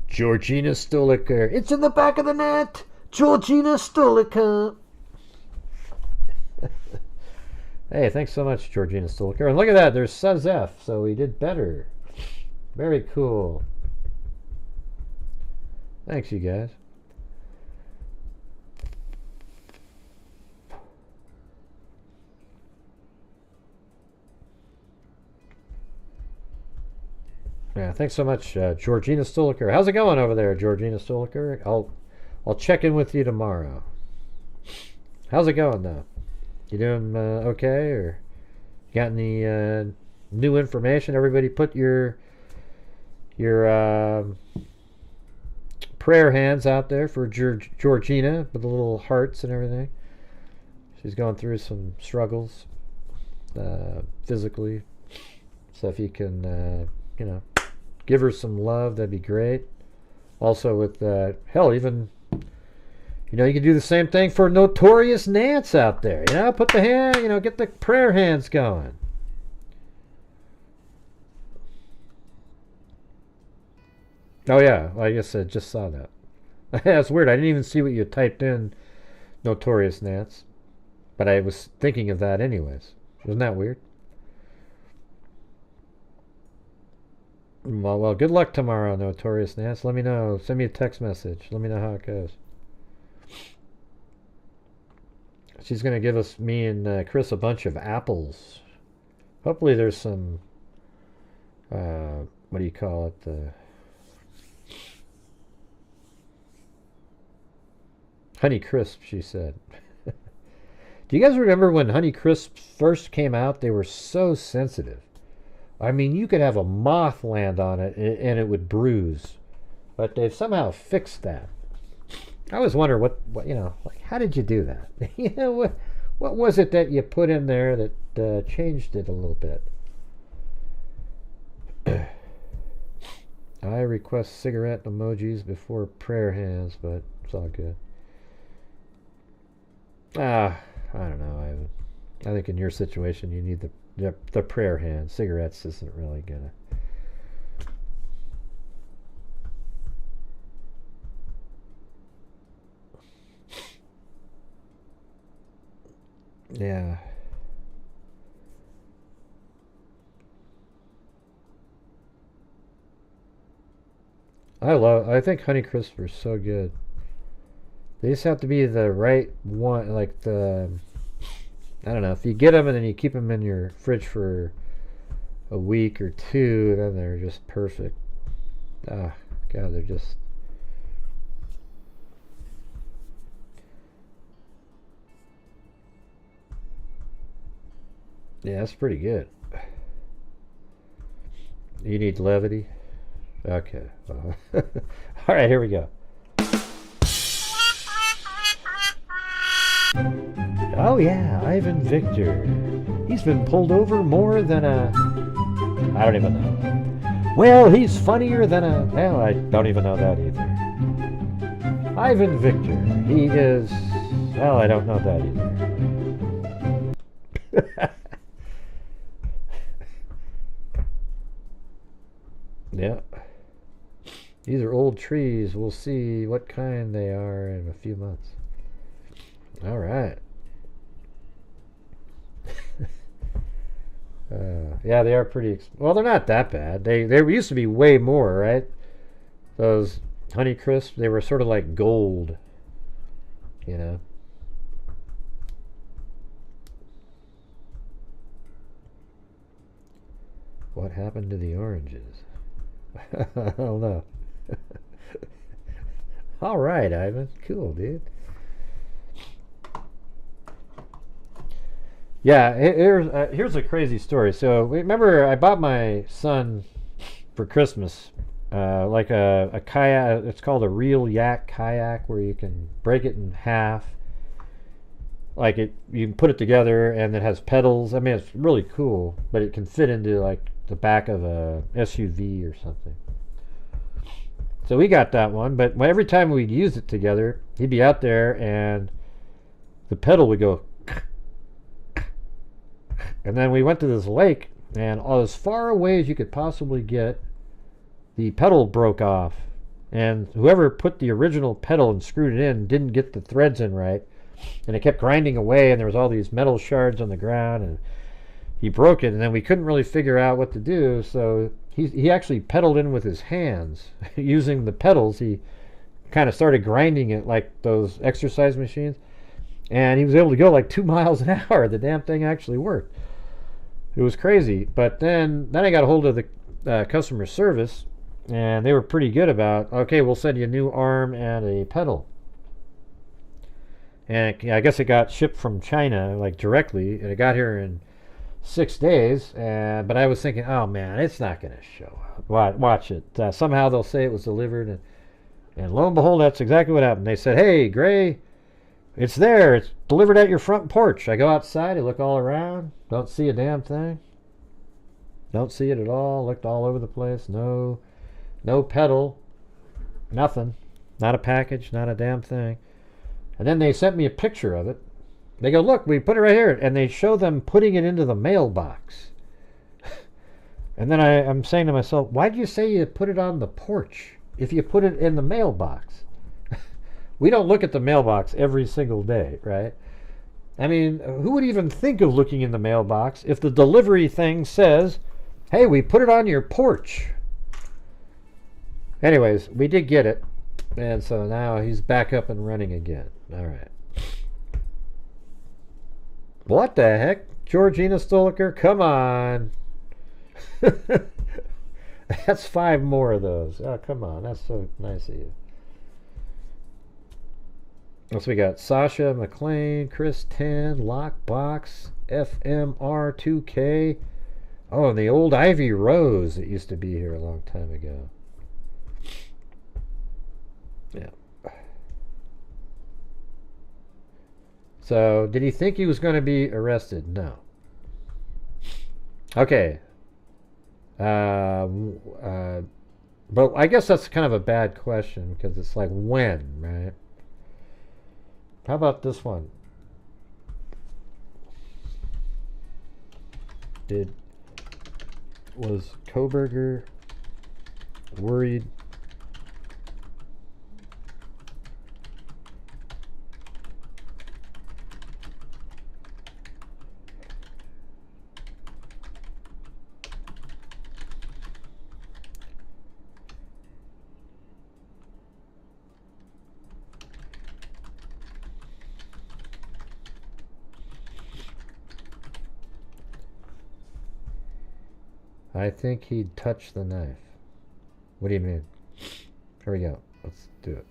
Georgina Stoliker. It's in the back of the net. Georgina Stoliker. Hey, thanks so much, Georgina Stoliker. And look at that, there's Suzef, so he did better. Very cool. Thanks, you guys. Yeah, thanks so much, Georgina Stoliker. How's it going over there, Georgina Stoliker? I'll check in with you tomorrow. How's it going, though? You doing okay, or got any new information? Everybody put your prayer hands out there for Georgina with the little hearts and everything. She's going through some struggles physically, so if you can you know, give her some love, that'd be great. Also with hell, even, you know, you can do the same thing for Notorious Nance out there. You know, put the hand, you know, get the prayer hands going. Oh yeah, well, I guess I just saw that. That's weird. I didn't even see what you typed in, Notorious Nance, but I was thinking of that anyways. Wasn't that weird? Well, good luck tomorrow, Notorious Nance. Let me know. Send me a text message. Let me know how it goes. She's going to give us, me and Chris, a bunch of apples. Hopefully there's some, what do you call it? Honey Crisp, she said. Do you guys remember when Honey Crisp first came out? They were so sensitive. I mean, you could have a moth land on it and it would bruise. But they've somehow fixed that. I always wonder what you know, like, how did you do that? You know, what was it that you put in there that changed it a little bit? I request cigarette emojis before prayer hands, but it's all good. I don't know. I think in your situation you need the prayer hand. Cigarettes isn't really gonna. Yeah. I think Honeycrisp are so good. They just have to be the right one, like I don't know, if you get them and then you keep them in your fridge for a week or two, then they're just perfect. Ah, God, they're just... Yeah, that's pretty good. You need levity? Okay. All right, here we go. Oh yeah, Ivan Victor. He's been pulled over more than a... I don't even know. Well, he's funnier than a... Well, I don't even know that either. Ivan Victor. He is... Well, I don't know that either. Yeah. These are old trees. We'll see what kind they are in a few months. All right. Yeah, they are pretty... Well, they're not that bad. They used to be way more, right? Those Honeycrisp, they were sort of like gold, you know? What happened to the oranges? I don't know. All right, Ivan. Cool, dude. Yeah, here's a crazy story. So remember, I bought my son for Christmas like a kayak. It's called a real yak kayak, where you can break it in half. Like you can put it together, and it has pedals. I mean, it's really cool, but it can fit into like the back of a SUV or something. So we got that one, but every time we'd use it together, he'd be out there, and the pedal would go. And then we went to this lake, and as far away as you could possibly get, the pedal broke off. And whoever put the original pedal and screwed it in didn't get the threads in right. And it kept grinding away, and there was all these metal shards on the ground, and he broke it. And then we couldn't really figure out what to do, so he actually pedaled in with his hands. Using the pedals, he kind of started grinding it like those exercise machines. And he was able to go like 2 miles an hour. The damn thing actually worked. It was crazy. But then I got a hold of the customer service, and they were pretty good about, okay, we'll send you a new arm and a pedal. And I guess it got shipped from China, like directly, and it got here in 6 days. But I was thinking, oh man, it's not going to show up. Watch it. Somehow they'll say it was delivered, and lo and behold, that's exactly what happened. They said, hey, Gray, it's there. It's delivered at your front porch. I go outside. I look all around. Don't see a damn thing. Don't see it at all. Looked all over the place. No pedal. Nothing. Not a package. Not a damn thing. And then they sent me a picture of it. They go, look, we put it right here. And they show them putting it into the mailbox. And then I'm saying to myself, why do you say you put it on the porch if you put it in the mailbox? We don't look at the mailbox every single day, right? I mean, who would even think of looking in the mailbox if the delivery thing says, hey, we put it on your porch? Anyways, we did get it. And so now he's back up and running again. All right. What the heck? Georgina Stoliker? Come on. That's 5 more of those. Oh, come on. That's so nice of you. So we got Sasha McLean, Chris 10, Lockbox, FMR2K. Oh, and the old Ivy Rose that used to be here a long time ago. Yeah. So, did he think he was going to be arrested? No. Okay. But I guess that's kind of a bad question, because it's like, when, right? How about this one? Was Koberger worried? I think he'd touch the knife. What do you mean? Here we go. Let's do it.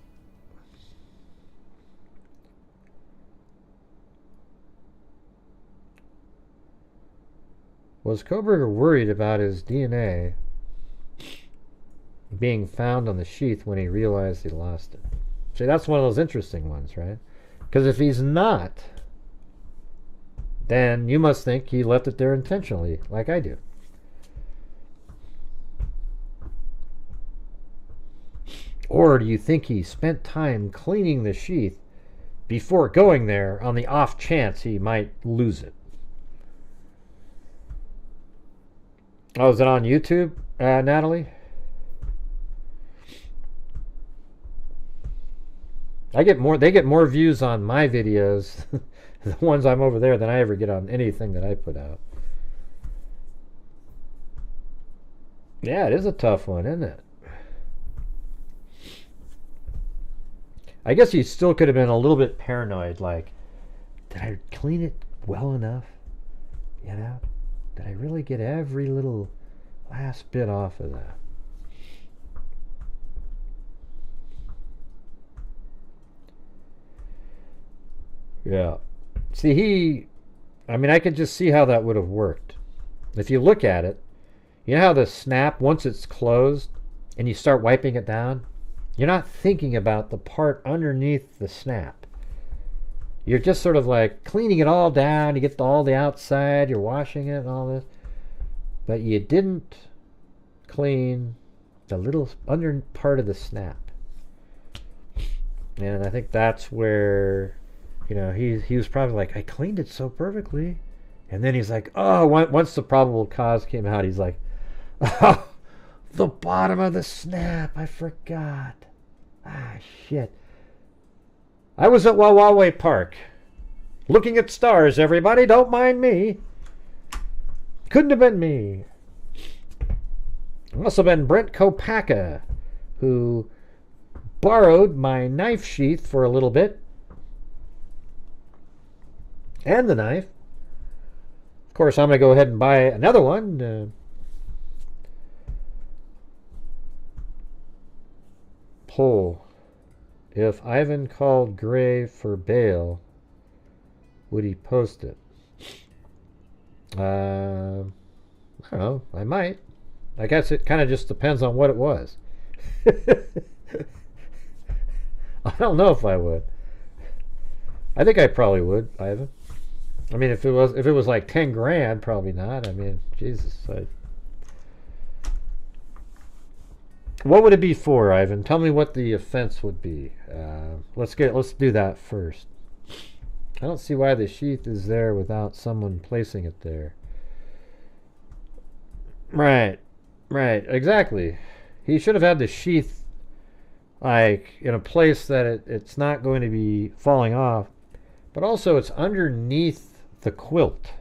Was Kohberger worried about his DNA being found on the sheath when he realized he lost it? See, that's one of those interesting ones, right? Because if he's not, then you must think he left it there intentionally, like I do. Or do you think he spent time cleaning the sheath before going there on the off chance he might lose it? Oh, is it on YouTube, Natalie? They get more views on my videos, the ones I'm over there, than I ever get on anything that I put out. Yeah, it is a tough one, isn't it? I guess you still could have been a little bit paranoid, like, did I clean it well enough? You know? Did I really get every little last bit off of that? Yeah. See, I mean, I could just see how that would have worked. If you look at it, you know how the snap, once it's closed and you start wiping it down, you're not thinking about the part underneath the snap. You're just sort of like cleaning it all down. You get all the outside, you're washing it and all this. But you didn't clean the little under part of the snap. And I think that's where, you know, he was probably like, I cleaned it so perfectly. And then he's like, oh, once the probable cause came out, he's like, oh, the bottom of the snap, I forgot. Ah, shit. I was at Wawaway Park, looking at stars, everybody, don't mind me. Couldn't have been me. It must have been Brent Kopaka, who borrowed my knife sheath for a little bit. And the knife. Of course, I'm going to go ahead and buy another one. Poll. If Ivan called Gray for bail, would he post it? I don't know. I might. I guess it kind of just depends on what it was. I don't know if I would. I think I probably would, Ivan. I mean, if it was like 10 grand, probably not. I mean, Jesus. What would it be for, Ivan? Tell me what the offense would be. Let's do that first. I don't see why the sheath is there without someone placing it there. Right, exactly. He should have had the sheath like in a place that it's not going to be falling off, but also it's underneath the quilt.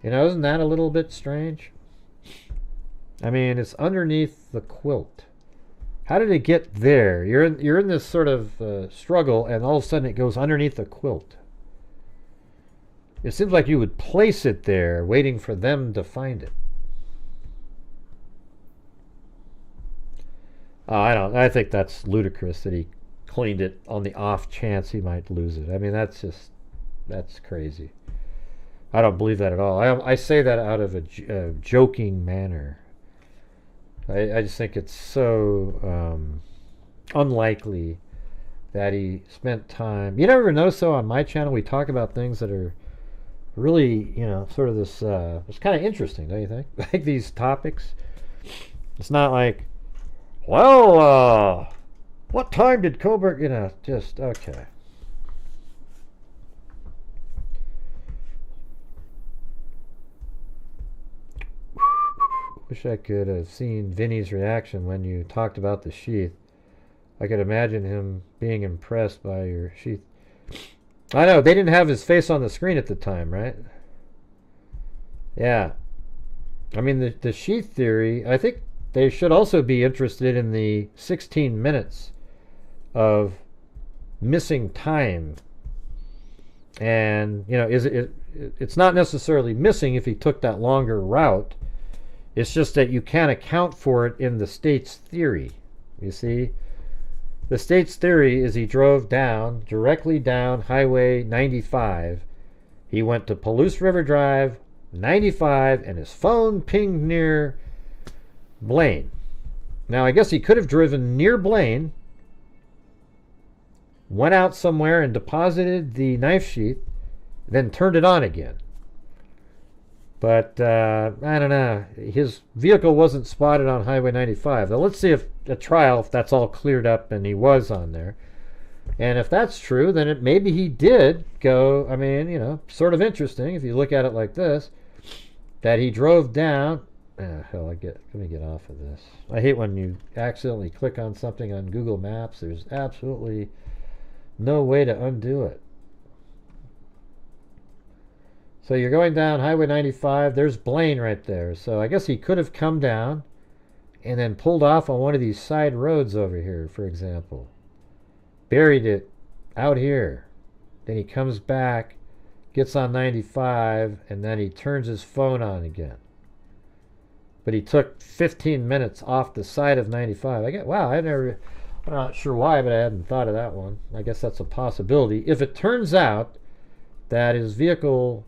You know, isn't that a little bit strange? I mean, it's underneath the quilt. How did it get there? You're in this sort of struggle, and all of a sudden it goes underneath the quilt. It seems like you would place it there, waiting for them to find it. Oh, I think that's ludicrous that he cleaned it on the off chance he might lose it. I mean, that's crazy. I don't believe that at all. I say that out of a joking manner. I just think it's so unlikely that he spent time. You never notice, though, on my channel we talk about things that are really, you know, sort of this. It's kind of interesting, don't you think? Like these topics. It's not like, well, what time did Kohberger? You know, just okay. Wish I could have seen Vinny's reaction when you talked about the sheath. I could imagine him being impressed by your sheath. I know, they didn't have his face on the screen at the time, right? Yeah. I mean, the sheath theory, I think they should also be interested in the 16 minutes of missing time. And, you know, it's not necessarily missing if he took that longer route. It's just that you can't account for it in the state's theory. You see? The state's theory is he drove directly down Highway 95. He went to Palouse River Drive, 95, and his phone pinged near Blaine. Now, I guess he could have driven near Blaine, went out somewhere and deposited the knife sheath, then turned it on again. But I don't know. His vehicle wasn't spotted on Highway 95. Now, let's see if that's all cleared up and he was on there. And if that's true, then maybe he did go. I mean, you know, sort of interesting if you look at it like this, that he drove down. Hell, let me get off of this. I hate when you accidentally click on something on Google Maps. There's absolutely no way to undo it. So you're going down Highway 95. There's Blaine right there. So I guess he could have come down and then pulled off on one of these side roads over here, for example. Buried it out here. Then he comes back, gets on 95, and then he turns his phone on again. But he took 15 minutes off the side of 95. I'm not sure why, but I hadn't thought of that one. I guess that's a possibility. If it turns out that his vehicle,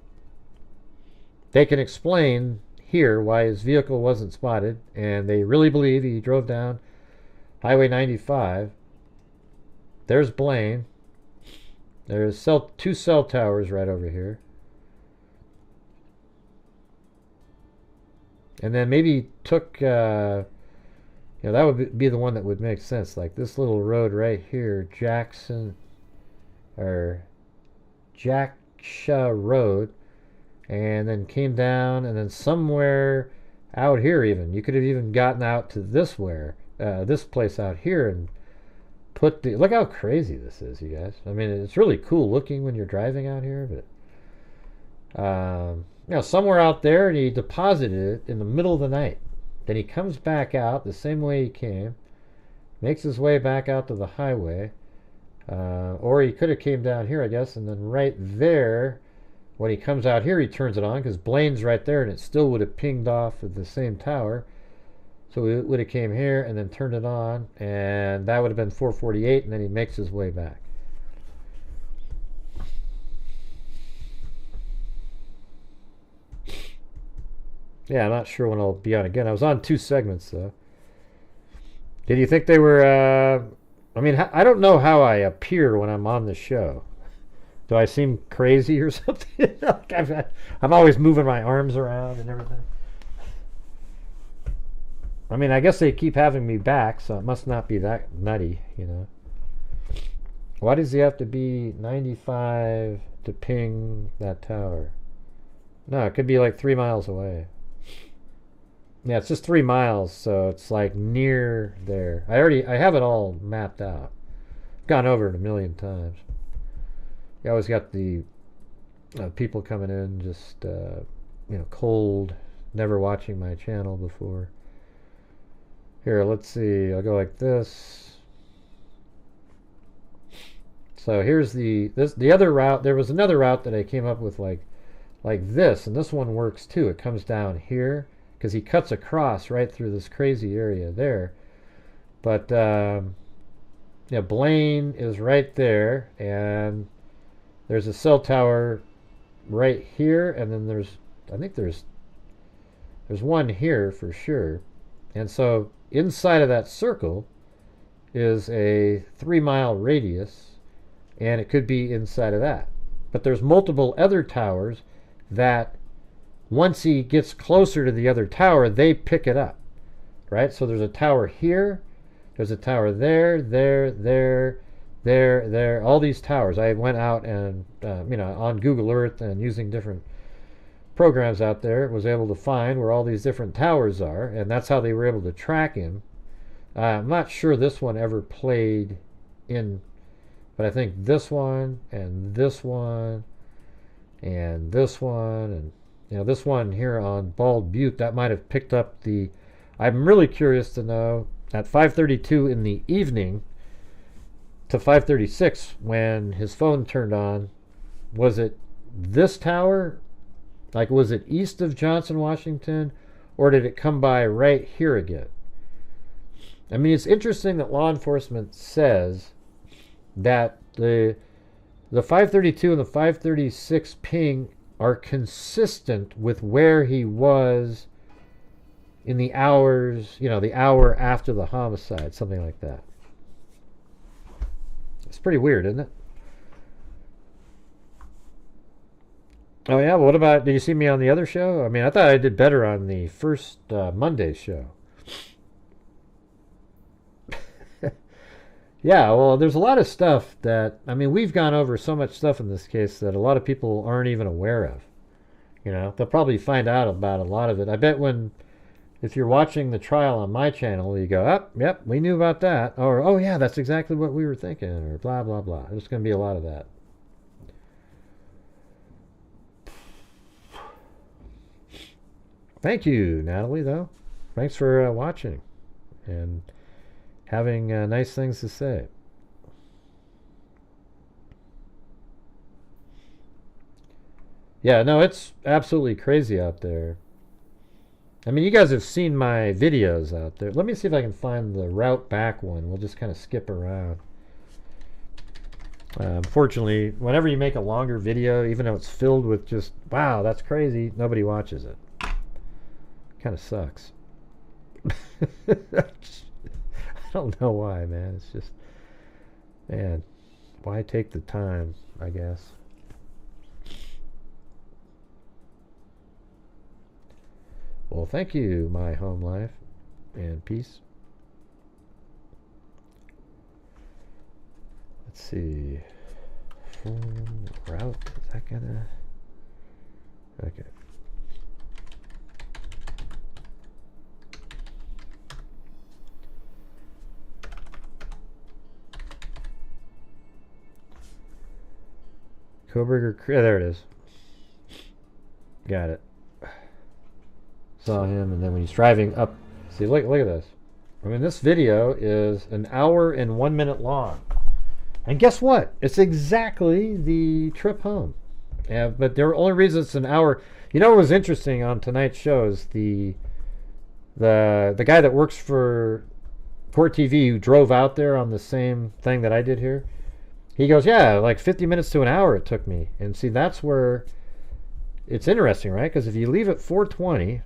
they can explain here why his vehicle wasn't spotted, and they really believe he drove down Highway 95. There's Blaine. There's two cell towers right over here. And then maybe he took, that would be the one that would make sense. Like this little road right here, Jacksha Road. And then came down, and then somewhere out here even. You could have even gotten out to this place out here and look how crazy this is, you guys. I mean, it's really cool looking when you're driving out here, but somewhere out there, and he deposited it in the middle of the night. Then he comes back out the same way he came, makes his way back out to the highway, or he could have came down here, I guess, and then right there, when he comes out here, he turns it on because Blaine's right there, and it still would have pinged off at the same tower. So it would have came here and then turned it on, and that would have been 448, and then he makes his way back. Yeah, I'm not sure when I'll be on again. I was on 2 segments, though. Did you think they were... I don't know how I appear when I'm on the show. Do I seem crazy or something? I'm always moving my arms around and everything. I guess they keep having me back, so it must not be that nutty, you know. Why does he have to be 95 to ping that tower? No, it could be like 3 miles away. Yeah, it's just 3 miles, so it's like near there. I have it all mapped out. I've gone over it a million times. You always got the people coming in just, cold, never watching my channel before. Here, let's see. I'll go like this. So here's the other route. There was another route that I came up with like this, and this one works too. It comes down here because he cuts across right through this crazy area there. But Blaine is right there, and there's a cell tower right here, and then I think there's one here for sure. And so inside of that circle is a 3-mile radius, and it could be inside of that. But there's multiple other towers that once he gets closer to the other tower, they pick it up, right? So there's a tower here, there's a tower there, there, all these towers. I went out and, on Google Earth and using different programs out there, was able to find where all these different towers are, and that's how they were able to track him. I'm not sure this one ever played in, but I think this one, and this one, and this one, and this one here on Bald Butte, that might have picked up the... I'm really curious to know, at 5:32 in the evening to 5:36 when his phone turned on, was it this tower? Like, was it east of Johnson, Washington, or did it come by right here again? It's interesting that law enforcement says that the 5:32 and the 5:36 ping are consistent with where he was in the hours, the hour after the homicide, something like that. It's pretty weird, isn't it? Oh yeah, well, what about, did you see me on the other show? I mean, I thought I did better on the first Monday show. Yeah, well, there's a lot of stuff that, I mean, we've gone over so much stuff in this case that a lot of people aren't even aware of. They'll probably find out about a lot of it. I bet if you're watching the trial on my channel, you go, oh, yep, we knew about that. Or, oh yeah, that's exactly what we were thinking, or blah, blah, blah. There's going to be a lot of that. Thank you, Natalie, though. Thanks for watching and having nice things to say. Yeah, no, it's absolutely crazy out there. I mean, you guys have seen my videos out there. Let me see if I can find the route back one. We'll just kind of skip around. Unfortunately, whenever you make a longer video, even though it's filled with just, wow, that's crazy, nobody watches it. Kind of sucks. I don't know why, man. It's just, man, why take the time, I guess. Well, thank you, my home life, and peace. Let's see. Full route, is that gonna... Okay. Koberger, there it is. Got it. Saw him, and then when he's driving up, see, look at this. I mean, this video is an hour and 1 minute long, and guess what? It's exactly the trip home. Yeah, but the only reason it's an hour. What was interesting on tonight's show is the guy that works for CourtTV who drove out there on the same thing that I did here. He goes, yeah, like 50 minutes to an hour it took me. And see, that's where it's interesting, right? Because if you leave at 4:20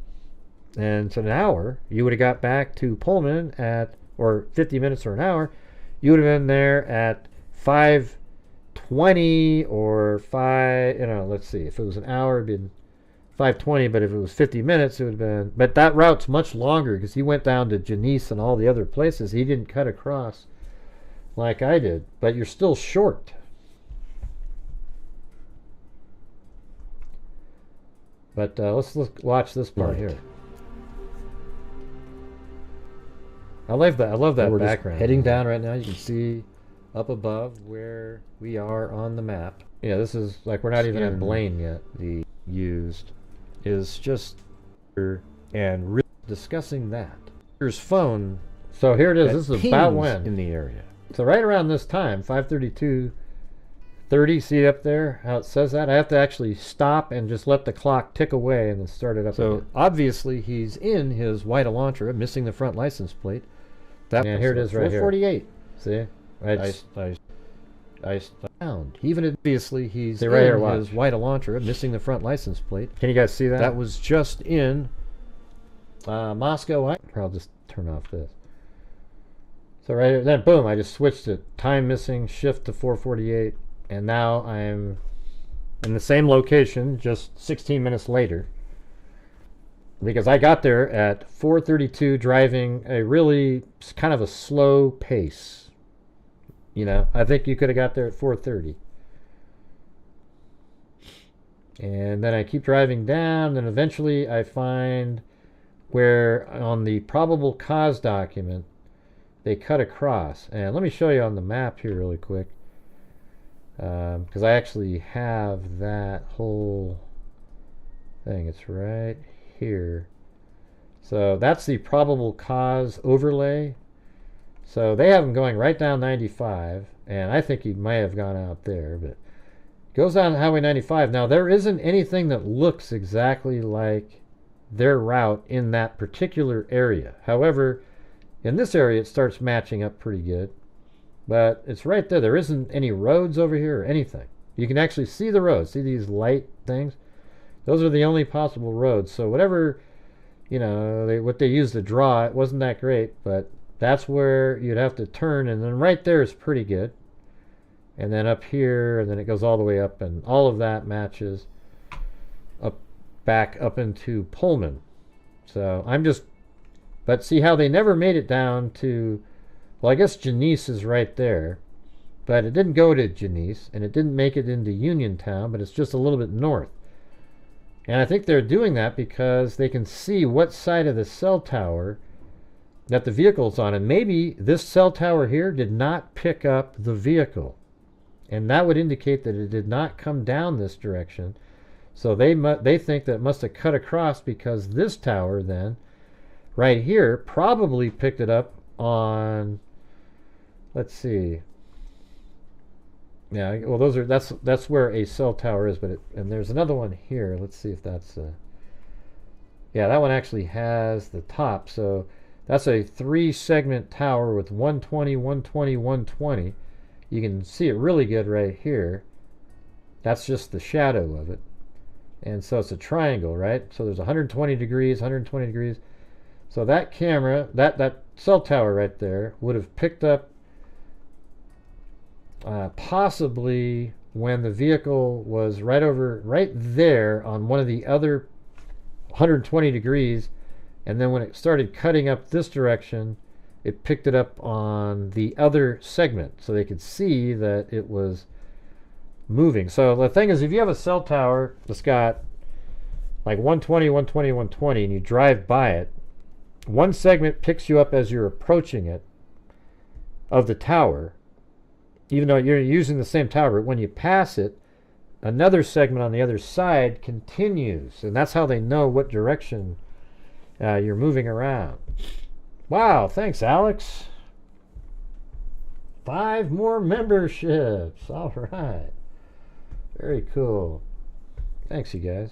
and it's an hour, you would have got back to Pullman at, or 50 minutes or an hour, you would have been there at 5:20 or 5, let's see. If it was an hour, it'd been 5:20, but if it was 50 minutes, it would have been, but that route's much longer because he went down to Janice and all the other places. He didn't cut across like I did, but you're still short. But let's watch this part here. I love that. We're background. Heading down right now. You can see up above where we are on the map. Yeah, this is like we're not even in Blaine yet. The used is just and really discussing that. Here's phone. So here it is. This is about when in the area. So right around this time, 5:32:30. See up there how it says that? I have to actually stop and just let the clock tick away and then start it up. So again. Obviously he's in his white Elantra, missing the front license plate. And here it is right here. 448. See? I found. Even obviously he's in his white Elantra, missing the front license plate. Can you guys see that? That was just in Moscow. I'll just turn off this. So right then, boom, I just switched it. Time missing, shift to 448, and now I'm in the same location just 16 minutes later. Because I got there at 4:32 driving a really kind of a slow pace. I think you could have got there at 4:30. And then I keep driving down, and eventually I find where on the probable cause document they cut across. And let me show you on the map here really quick, because I actually have that whole thing. It's right here. So that's the probable cause overlay. So they have him going right down 95, and I think he may have gone out there, but goes down Highway 95. Now there isn't anything that looks exactly like their route in that particular area. However, in this area, it starts matching up pretty good. But it's right there. There isn't any roads over here or anything. You can actually see the roads. See these light things? Those are the only possible roads. So whatever, you know, what they used to draw, it wasn't that great, but that's where you'd have to turn, and then right there is pretty good. And then up here, and then it goes all the way up, and all of that matches up back up into Pullman. So I'm just, but see how they never made it down to, well, I guess Genesee is right there, but it didn't go to Genesee, and it didn't make it into Uniontown, but it's just a little bit north. And I think they're doing that because they can see what side of the cell tower that the vehicle's on. And maybe this cell tower here did not pick up the vehicle. And that would indicate that it did not come down this direction. So they think that it must have cut across, because this tower then, right here, probably picked it up on, let's see. Yeah, well, that's where a cell tower is, but and there's another one here. Let's see if that's yeah, that one actually has the top. So that's a 3-segment tower with 120, 120, 120. You can see it really good right here. That's just the shadow of it. And so it's a triangle, right? So there's 120 degrees, 120 degrees. So that camera, that cell tower right there, would have picked up possibly when the vehicle was right there on one of the other 120 degrees, and then when it started cutting up this direction, it picked it up on the other segment, so they could see that it was moving. So the thing is, if you have a cell tower that's got like 120, 120, 120, and you drive by it, one segment picks you up as you're approaching it of the tower, even though you're using the same tower, but when you pass it, another segment on the other side continues, and that's how they know what direction you're moving around. Wow, thanks, Alex. 5 more memberships. All right. Very cool. Thanks, you guys.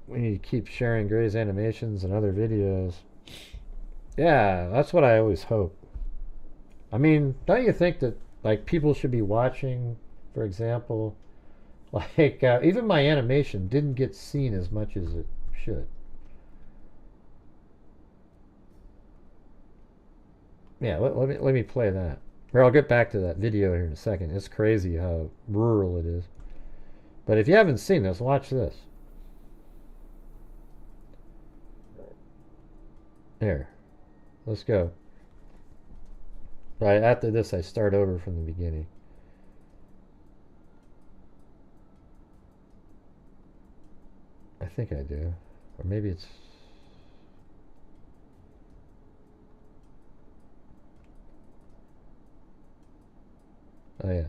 We need to keep sharing Gray's animations and other videos. Yeah, that's what I always hope. I mean, don't you think that, like, people should be watching, for example, like, even my animation didn't get seen as much as it should. Yeah, let me play that. Or I'll get back to that video here in a second. It's crazy how rural it is. But if you haven't seen this, watch this. There. Let's go. Right after this, I start over from the beginning. I think I do. Or maybe it's... Oh, yeah.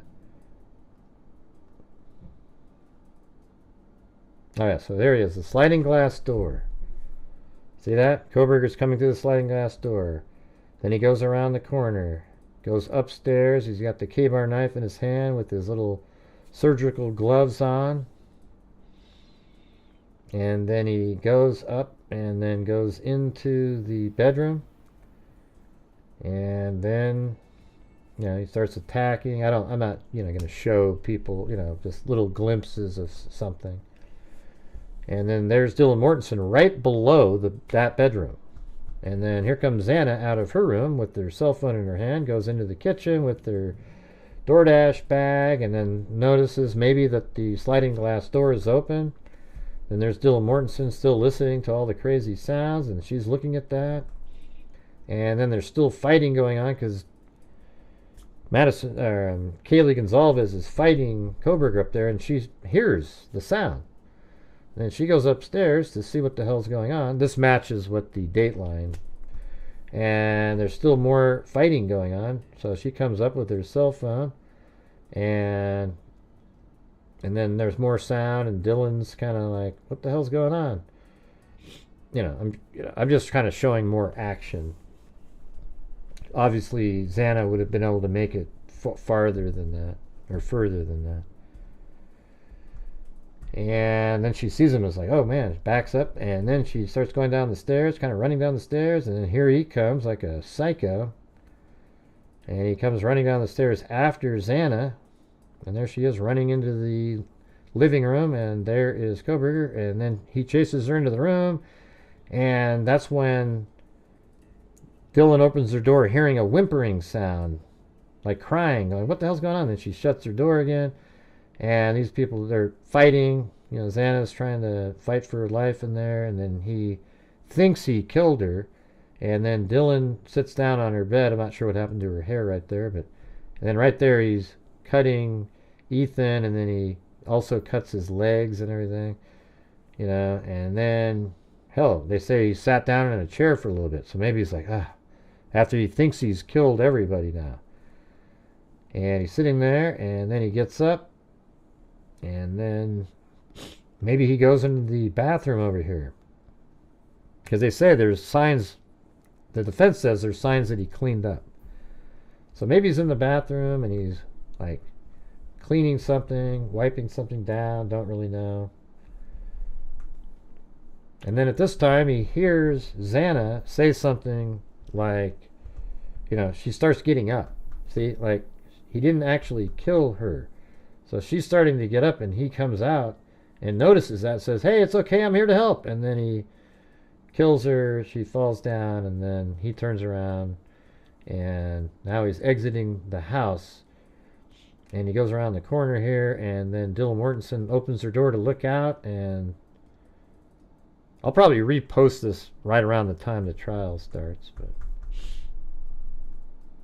Oh, yeah, so there he is, the sliding glass door. See that? Kohberger's coming through the sliding glass door. Then he goes around the corner, goes upstairs. He's got the K-bar knife in his hand with his little surgical gloves on. And then he goes up and then goes into the bedroom. And then, you know, he starts attacking. I'm not, going to show people, just little glimpses of something. And then there's Dylan Mortensen right below that bedroom. And then here comes Xana out of her room with her cell phone in her hand, goes into the kitchen with her DoorDash bag, and then notices maybe that the sliding glass door is open. Then there's Dylan Mortensen still listening to all the crazy sounds, and she's looking at that. And then there's still fighting going on because Kaylee Gonzalez is fighting Kohberger up there, and she hears the sound. Then she goes upstairs to see what the hell's going on. This matches what the Dateline. And there's still more fighting going on. So she comes up with her cell phone. And then there's more sound. And Dylan's kind of like, what the hell's going on? I'm just kind of showing more action. Obviously, Xana would have been able to make it farther than that. Or further than that. And then she sees him and is like, oh man, backs up. And then she starts going down the stairs, kind of running down the stairs. And then here he comes like a psycho. And he comes running down the stairs after Xana. And there she is running into the living room, and there is Koberger, and then he chases her into the room, and that's when Dylan opens her door hearing a whimpering sound, like crying, like what the hell's going on? Then she shuts her door again, and these people, they're fighting. You know, Xana's trying to fight for her life in there, and then he thinks he killed her, and then Dylan sits down on her bed. I'm not sure what happened to her hair right there, but and then right there he's cutting Ethan, and then he also cuts his legs and everything, you know, and then, hell, they say he sat down in a chair for a little bit, so maybe he's like, after he thinks he's killed everybody now. And he's sitting there, and then he gets up, and then maybe he goes into the bathroom over here. Because they say there's signs, the defense says there's signs that he cleaned up. So maybe he's in the bathroom, and he's, like, cleaning something, wiping something down, don't really know. And then at this time, he hears Xana say something like, you know, she starts getting up. See, like, he didn't actually kill her. So she's starting to get up, and he comes out and notices that, says, hey, it's okay, I'm here to help. And then he kills her, she falls down, and then he turns around, and now he's exiting the house. And he goes around the corner here, and then Dylan Mortensen opens her door to look out, and I'll probably repost this right around the time the trial starts, but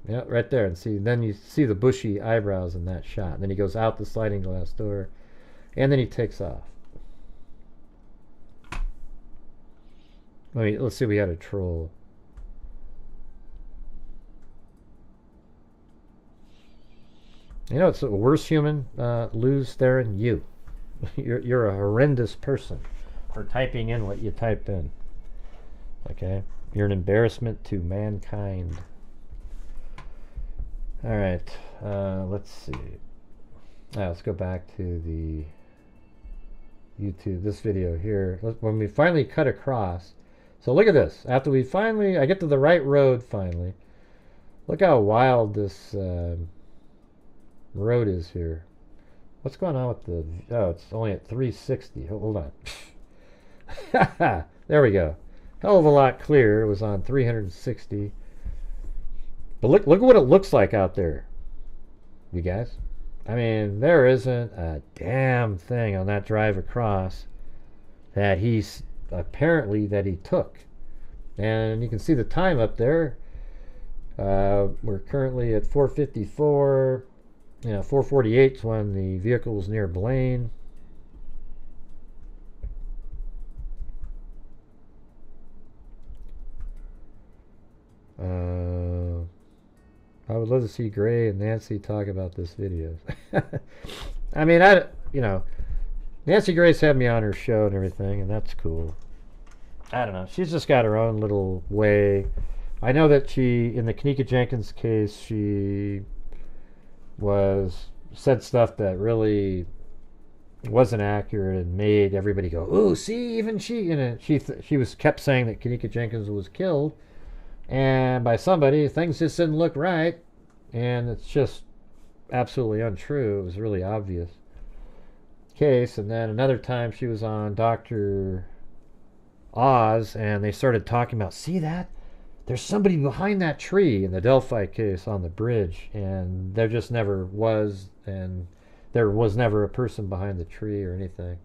yeah, right there. And see, then you see the bushy eyebrows in that shot. And then he goes out the sliding glass door, and then he takes off. Let's see, we had a troll. You know, it's a worse human, Luz Theron, you. You're a horrendous person for typing in what you typed in. Okay? You're an embarrassment to mankind. All right. Let's see. Let's go back to the YouTube, this video here. When we finally cut across. So look at this. After we finally, I get to the right road finally. Look how wild this road is here. What's going on with the, oh, it's only at 360. Hold on. There we go. Hell of a lot clearer. It was on 360. But look what it looks like out there, you guys. I mean, there isn't a damn thing on that drive across that he's apparently that he took. And you can see the time up there. We're currently at 4:54. You know, 4:48 is when the vehicle was near Blaine. I would love to see Gray and Nancy talk about this video. I mean, you know, Nancy Grace had me on her show and everything, and that's cool. I don't know. She's just got her own little way. I know that she, in the Kanika Jenkins case, she said stuff that really wasn't accurate and made everybody go, "Ooh, see, even she." And she kept saying that Kanika Jenkins was killed, and by somebody, things just didn't look right, and it's just absolutely untrue. It was really obvious case. And then another time she was on Dr. Oz, and they started talking about, see that? There's somebody behind that tree in the Delphi case on the bridge, and there just never was, and there was never a person behind the tree or anything.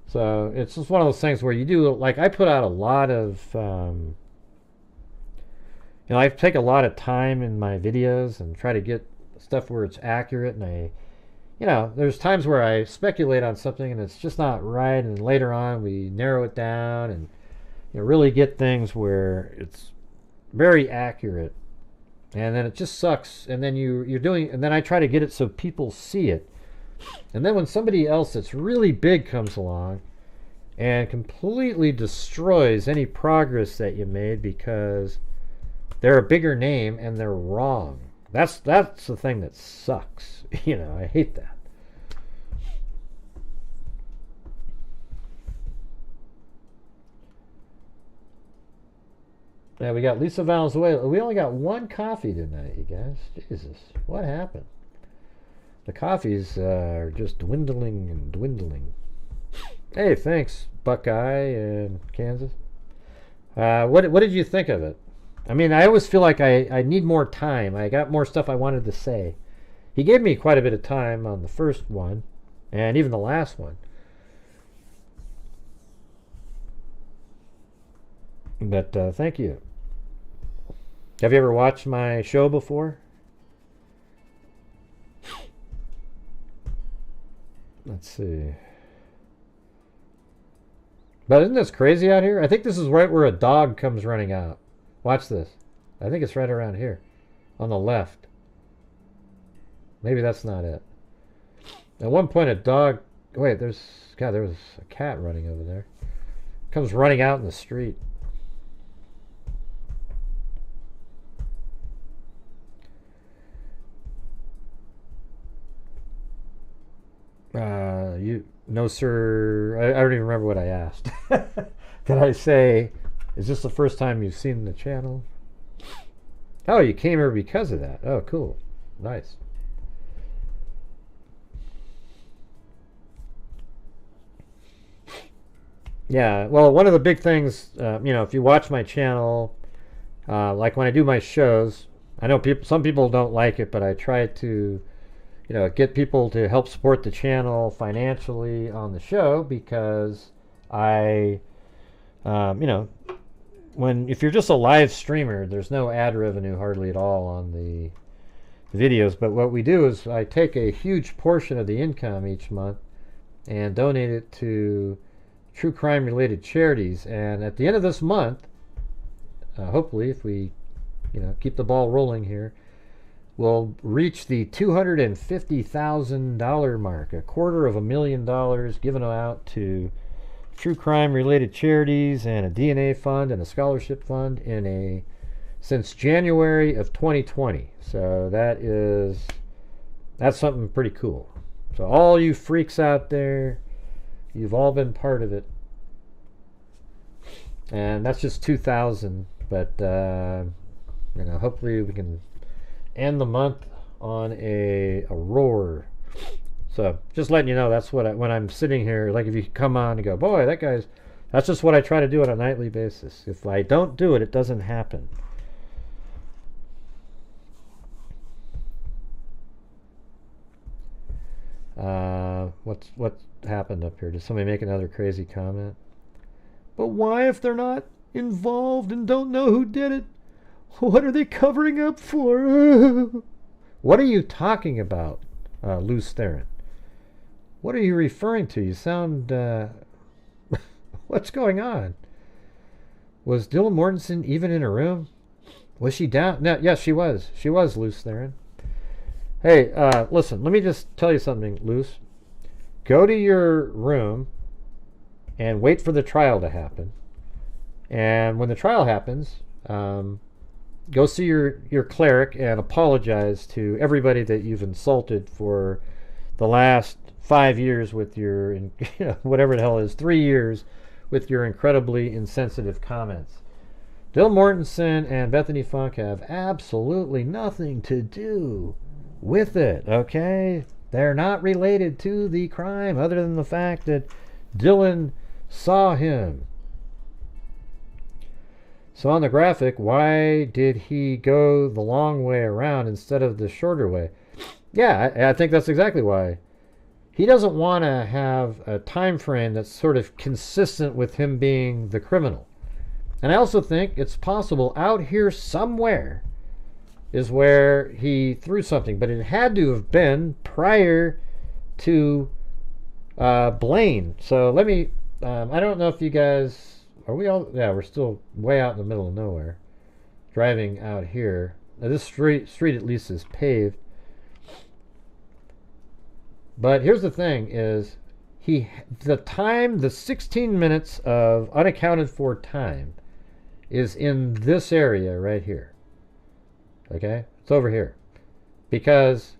So it's just one of those things where you do, like, I put out a lot of, you know, I take a lot of time in my videos and try to get stuff where it's accurate, and you know, there's times where I speculate on something and it's just not right, and later on we narrow it down and, you know, really get things where it's very accurate, and then it just sucks, and then you're doing, and then I try to get it so people see it, and then when somebody else that's really big comes along and completely destroys any progress that you made because they're a bigger name and they're wrong. That's the thing that sucks. You know, I hate that. Yeah, we got Lisa Valenzuela. We only got one coffee tonight, you guys. Jesus, what happened? The coffees are just dwindling and dwindling. Hey, thanks, Buckeye in Kansas. What did you think of it? I mean, I always feel like I need more time. I got more stuff I wanted to say. He gave me quite a bit of time on the first one, and even the last one. But thank you. Have you ever watched my show before? Let's see. But isn't this crazy out here? I think this is right where a dog comes running out. Watch this. I think it's right around here. On the left. Maybe that's not it. At one point a dog... Wait, there was a cat running over there. Comes running out in the street. No, sir. I don't even remember what I asked. Did I say, is this the first time you've seen the channel? Oh, you came here because of that. Oh, cool. Nice. Yeah, well, one of the big things, if you watch my channel, like when I do my shows, I know some people don't like it, but I try to get people to help support the channel financially on the show, because if you're just a live streamer, there's no ad revenue hardly at all on the videos. But what we do is I take a huge portion of the income each month and donate it to true crime related charities. And at the end of this month, hopefully, if we keep the ball rolling here, will reach the $250,000 mark, $250,000 given out to true crime related charities and a DNA fund and a scholarship fund since January of 2020. So that's something pretty cool. So all you freaks out there, you've all been part of it. And that's just 2,000, but hopefully we can end the month on a roar. So just letting you know, that's what when I'm sitting here, like if you come on and go, boy, that's just what I try to do on a nightly basis. If I don't do it, it doesn't happen. What happened up here? Did somebody make another crazy comment? But why, if they're not involved and don't know who did it? What are they covering up for? What are you talking about, Loose Theron? What are you referring to? You sound... What's going on? Was Dylan Mortensen even in a room? Was she down? No, yes, she was. She was, Loose Theron. Hey, listen, let me just tell you something, Loose. Go to your room and wait for the trial to happen. And when the trial happens... go see your cleric and apologize to everybody that you've insulted for the last 5 years with your, whatever the hell it is, 3 years with your incredibly insensitive comments. Dylan Mortensen and Bethany Funk have absolutely nothing to do with it, okay? They're not related to the crime other than the fact that Dylan saw him. So on the graphic, why did he go the long way around instead of the shorter way? Yeah, I think that's exactly why. He doesn't want to have a time frame that's sort of consistent with him being the criminal. And I also think it's possible out here somewhere is where he threw something, but it had to have been prior to Blaine. So let me, I don't know if you guys... Are we all... Yeah, we're still way out in the middle of nowhere. Driving out here. Now this street at least is paved. But here's the thing is, the 16 minutes of unaccounted for time is in this area right here. Okay? It's over here. Because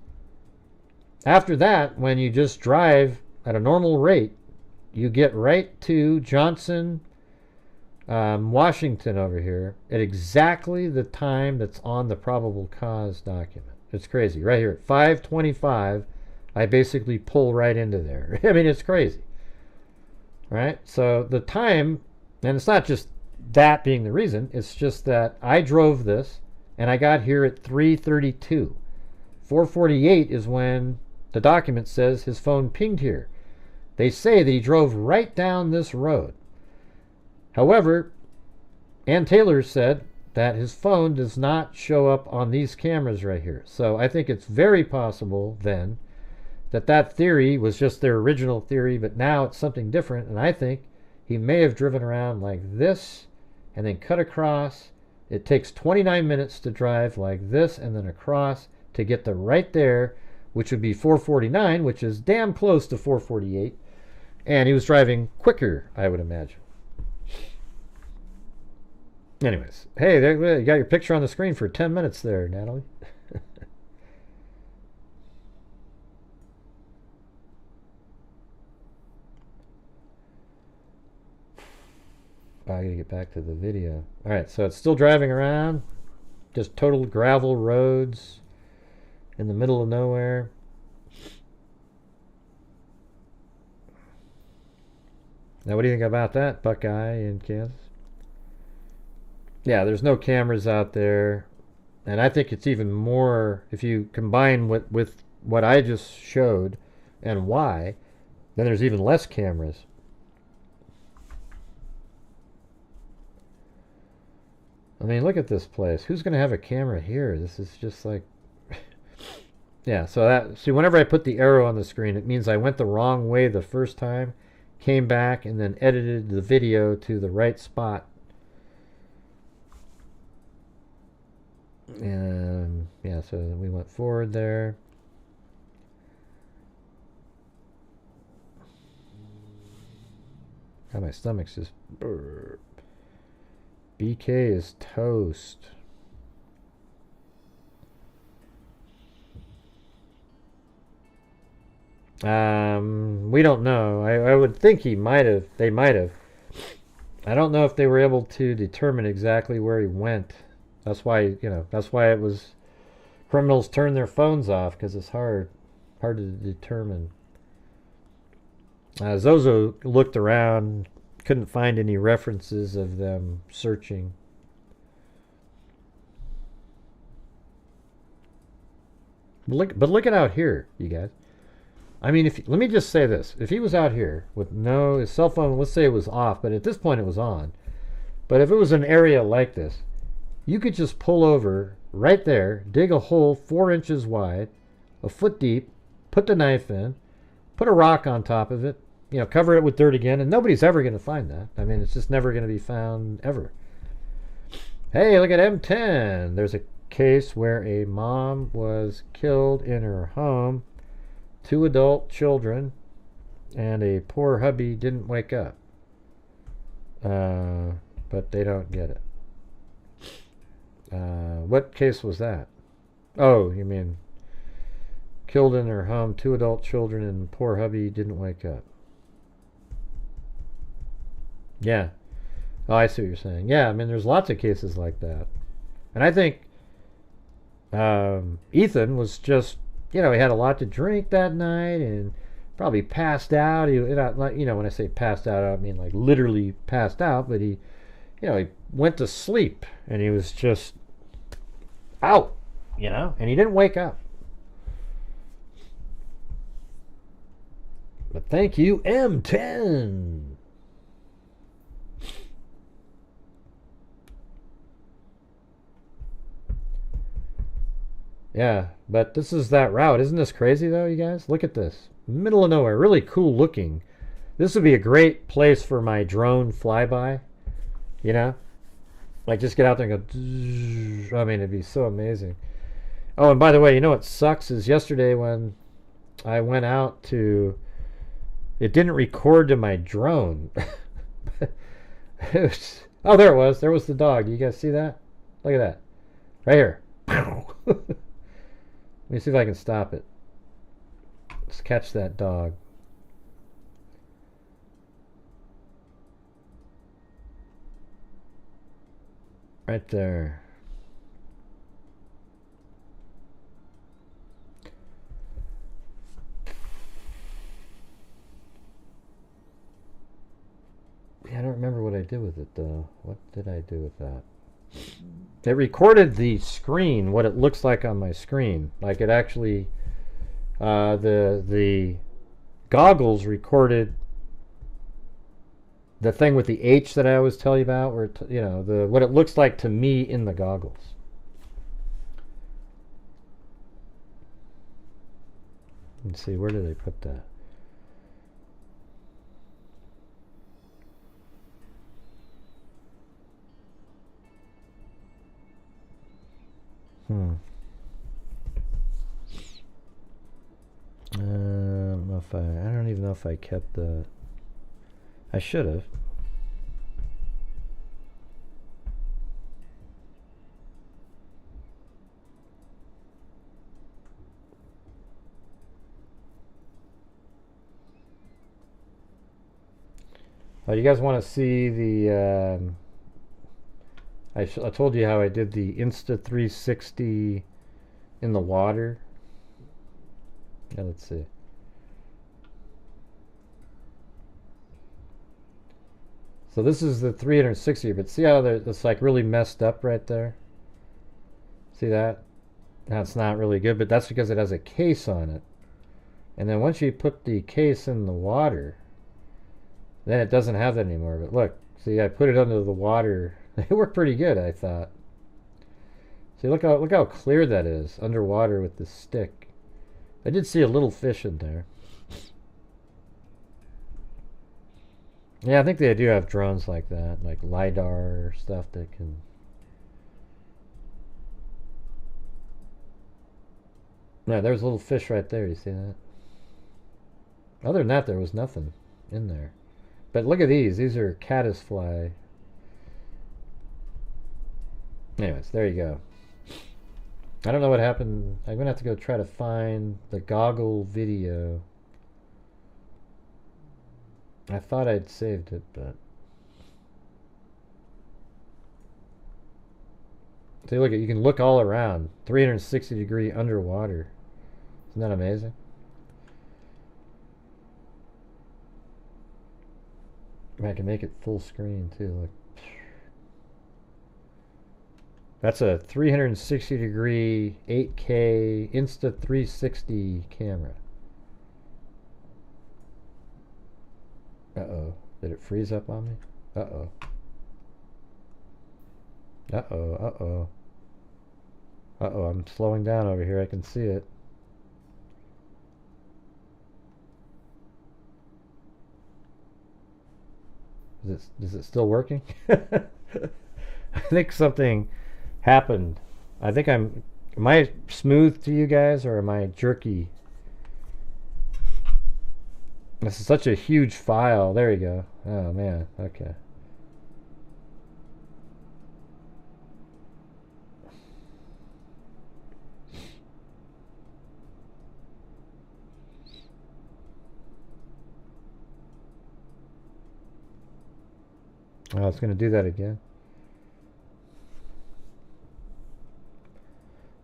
after that, when you just drive at a normal rate, you get right to Johnson... Washington over here at exactly the time that's on the probable cause document. It's crazy. Right here at 5:25 I basically pull right into there. I mean, it's crazy. Right? So the time, and it's not just that being the reason, it's just that I drove this and I got here at 3:32. 4:48 is when the document says his phone pinged here. They say that he drove right down this road. However, Ann Taylor said that his phone does not show up on these cameras right here. So I think it's very possible then that that theory was just their original theory, but now it's something different. And I think he may have driven around like this and then cut across. It takes 29 minutes to drive like this and then across to get to right there, which would be 4:49, which is damn close to 4:48. And he was driving quicker, I would imagine. Anyways, hey, there, you got your picture on the screen for 10 minutes there, Natalie. I gotta get back to the video. All right, so it's still driving around, just total gravel roads in the middle of nowhere. Now, what do you think about that, Buckeye in Kansas? Yeah, there's no cameras out there, and I think it's even more, if you combine with what I just showed and why, then there's even less cameras. I mean, look at this place. Who's going to have a camera here? This is just like... Yeah, so that... See, whenever I put the arrow on the screen, it means I went the wrong way the first time, came back, and then edited the video to the right spot. And, yeah, so we went forward there. God, my stomach's just... BK is toast. We don't know. I would think he might have. They might have. I don't know if they were able to determine exactly where he went. That's why, that's why it was criminals turn their phones off, because it's hard to determine. Zozo looked around, couldn't find any references of them searching. But look at out here, you guys. I mean, let me just say this. If he was out here with his cell phone, let's say it was off, but at this point it was on. But if it was an area like this, you could just pull over right there, dig a hole 4 inches wide, a foot deep, put the knife in, put a rock on top of it, cover it with dirt again, and nobody's ever going to find that. I mean, it's just never going to be found ever. Hey, look at M10. There's a case where a mom was killed in her home, 2 adult children, and a poor hubby didn't wake up. But they don't get it. What case was that? Oh, you mean killed in her home, 2 adult children, and poor hubby didn't wake up. Yeah. Oh, I see what you're saying. Yeah, I mean, there's lots of cases like that. And I think Ethan was just, he had a lot to drink that night and probably passed out. When I say passed out, I don't mean like literally passed out, but he went to sleep and he was just out, and he didn't wake up. But thank you, M10. Yeah, but this is that route. Isn't this crazy, though, you guys? Look at this. Middle of nowhere. Really cool looking. This would be a great place for my drone flyby. Like, just get out there and go... I mean, it'd be so amazing. Oh, and by the way, what sucks is yesterday when I went out to... It didn't record to my drone. Oh, there it was. There was the dog. You guys see that? Look at that. Right here. Let me see if I can stop it. Let's catch that dog. Right there. do with it, though? What did I do with that? It recorded the screen, what it looks like on my screen. Like it actually, the goggles recorded the thing with the H that I always tell you about, where you know, what it looks like to me in the goggles. Let's see, where did I put that? I don't even know if I kept the. I should have. Oh, you guys want to see the? I told you how I did the Insta360 in the water. Yeah, let's see. So this is the 360, but see how it's like really messed up right there? See that? That's not really good, but that's because it has a case on it. And then once you put the case in the water, then it doesn't have that anymore. But look, see, I put it under the water. It worked pretty good, I thought. See, look how clear that is underwater with the stick. I did see a little fish in there. Yeah, I think they do have drones like that, like LiDAR stuff that can. Yeah, there's a little fish right there. You see that? Other than that, there was nothing in there. But look at these. These are caddisfly. Anyways, there you go. I don't know what happened. I'm going to have to go try to find the goggle video. I thought I'd saved it, but... See, look, you can look all around. 360-degree underwater. Isn't that amazing? I can make it full screen, too. Look. That's a 360-degree 8K Insta360 camera. Uh-oh. Did it freeze up on me? Uh-oh. Uh-oh, uh-oh. Uh-oh, I'm slowing down over here. I can see it. Is it still working? I think something happened. I think am I smooth to you guys, or am I jerky? This is such a huge file. There you go. Oh man, okay. Oh, it's going to do that again.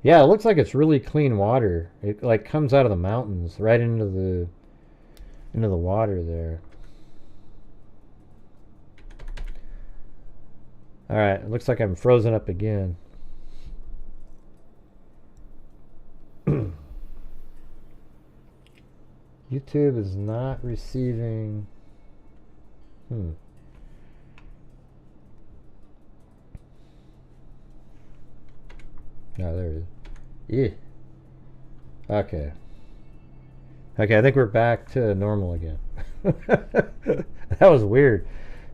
Yeah, it looks like it's really clean water. It like comes out of the mountains right into the water there. All right, it looks like I'm frozen up again. YouTube is not receiving. Oh, there it is. Yeah. Okay. Okay, I think we're back to normal again. That was weird.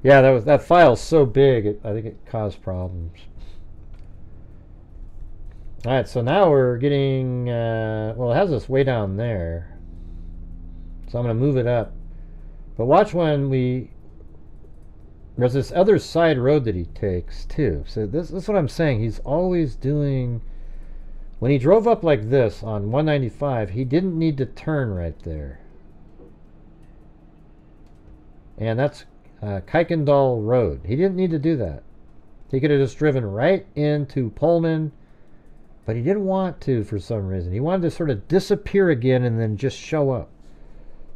Yeah, that file's so big, I think it caused problems. All right, so now we're getting. Well, it has us way down there, so I'm going to move it up. But watch when there's this other side road that he takes too. So this is what I'm saying. He's always doing. When he drove up like this on 195, he didn't need to turn right there. And that's Kuykendall Road. He didn't need to do that. He could have just driven right into Pullman, but he didn't want to for some reason. He wanted to sort of disappear again and then just show up.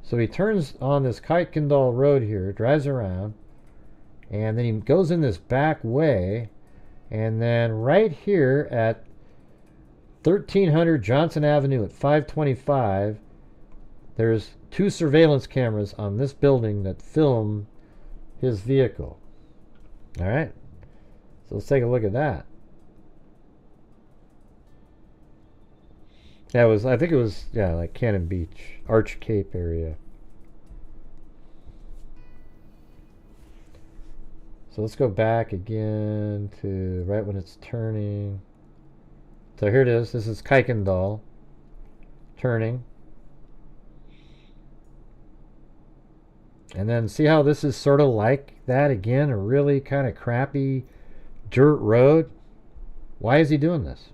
So he turns on this Kuykendall Road here, drives around, And then he goes in this back way. And then right here at 1300 Johnson Avenue at 525, there's 2 surveillance cameras on this building that film his vehicle. All right. So let's take a look at that. That was, I think it was, yeah, like Cannon Beach, Arch Cape area. So let's go back again to right when it's turning. So here it is. This is Kuykendall turning. And then see how this is sort of like that again, a really kind of crappy dirt road. Why is he doing this?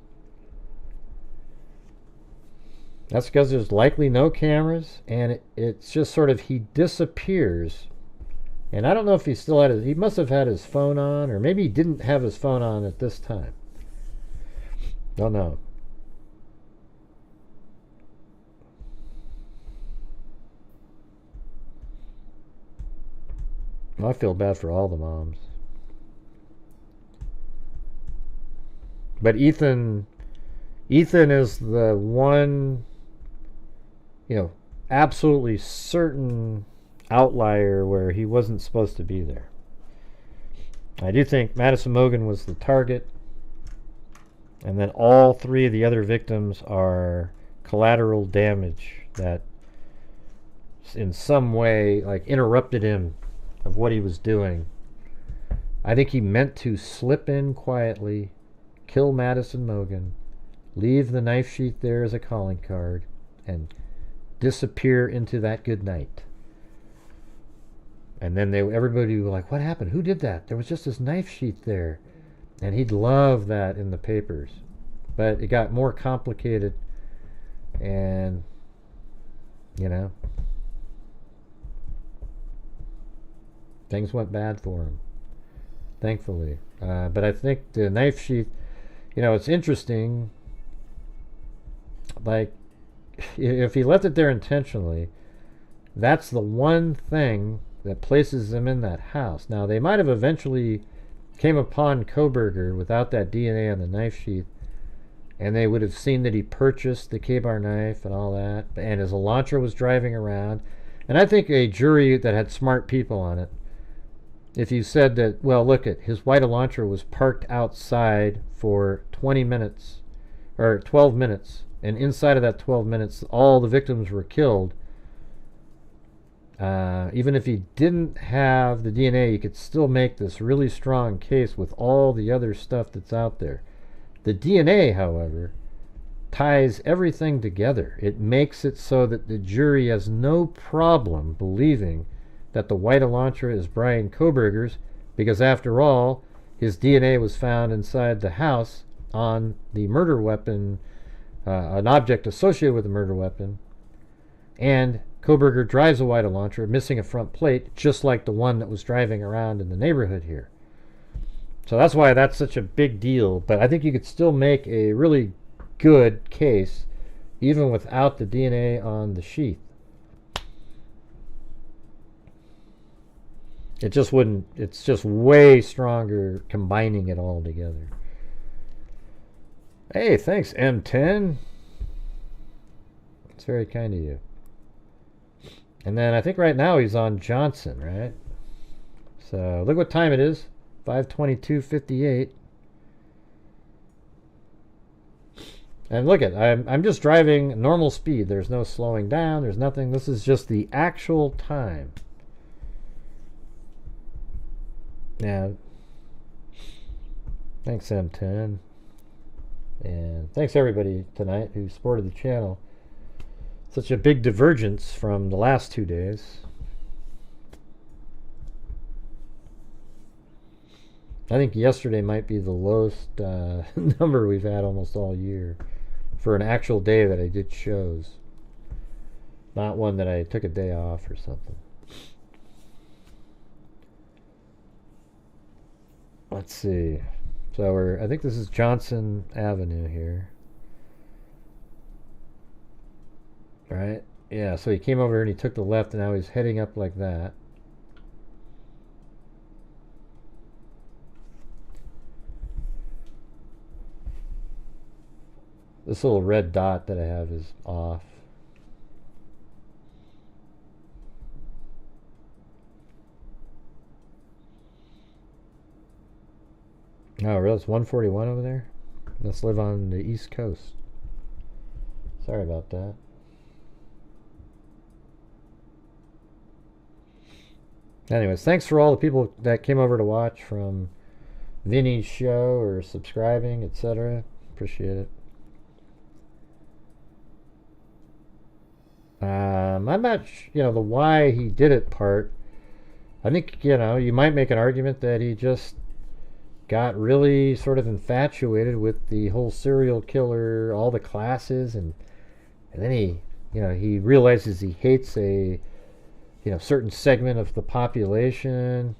That's because there's likely no cameras, and it's just sort of, he disappears. And I don't know if he still had he must have had his phone on, or maybe he didn't have his phone on at this time. Don't know. I feel bad for all the moms. But Ethan is the one, absolutely certain outlier where he wasn't supposed to be there. I do think Madison Mogen was the target, and then all 3 of the other victims are collateral damage that in some way like interrupted him of what he was doing. I think he meant to slip in quietly, kill Madison Mogen, leave the knife sheath there as a calling card, and disappear into that good night. And then everybody was like, what happened? Who did that? There was just this knife sheath there. And he'd love that in the papers. But it got more complicated. And, things went bad for him, thankfully. But I think the knife sheath, it's interesting. Like, if he left it there intentionally, that's the one thing that places them in that house. Now, they might have eventually came upon Kohberger without that DNA on the knife sheath, and they would have seen that he purchased the K-bar knife and all that, and his Elantra was driving around. And I think a jury that had smart people on it, if you said that, well, look at his white Elantra was parked outside for 20 minutes, or 12 minutes, and inside of that 12 minutes, all the victims were killed. Even if he didn't have the DNA, you could still make this really strong case with all the other stuff that's out there. The DNA, however, ties everything together. It makes it so that the jury has no problem believing that the white Elantra is Brian Kohberger's, because after all, his DNA was found inside the house on the murder weapon, an object associated with the murder weapon, and Kohberger drives a white Elantra, missing a front plate, just like the one that was driving around in the neighborhood here. So that's why that's such a big deal. But I think you could still make a really good case, even without the DNA on the sheath. It just wouldn't, it's just way stronger combining it all together. Hey, thanks, M10. It's very kind of you. And then I think right now he's on Johnson, right? So look what time it is. 5:22:58. And look at, I'm just driving normal speed. There's no slowing down. There's nothing. This is just the actual time. Now, thanks M10. And thanks everybody tonight who supported the channel. Such a big divergence from the last 2 days. I think yesterday might be the lowest number we've had almost all year for an actual day that I did shows. Not one that I took a day off or something. Let's see. So I think this is Johnson Avenue here. Right? Yeah, so he came over and he took the left, and now he's heading up like that. This little red dot that I have is off. Oh, really? It's 141 over there? Let's live on the East Coast. Sorry about that. Anyways, thanks for all the people that came over to watch from Vinny's show or subscribing, etc. Appreciate it. I'm not, the why he did it part. I think, you might make an argument that he just got really sort of infatuated with the whole serial killer, all the classes, and then he realizes he hates a certain segment of the population,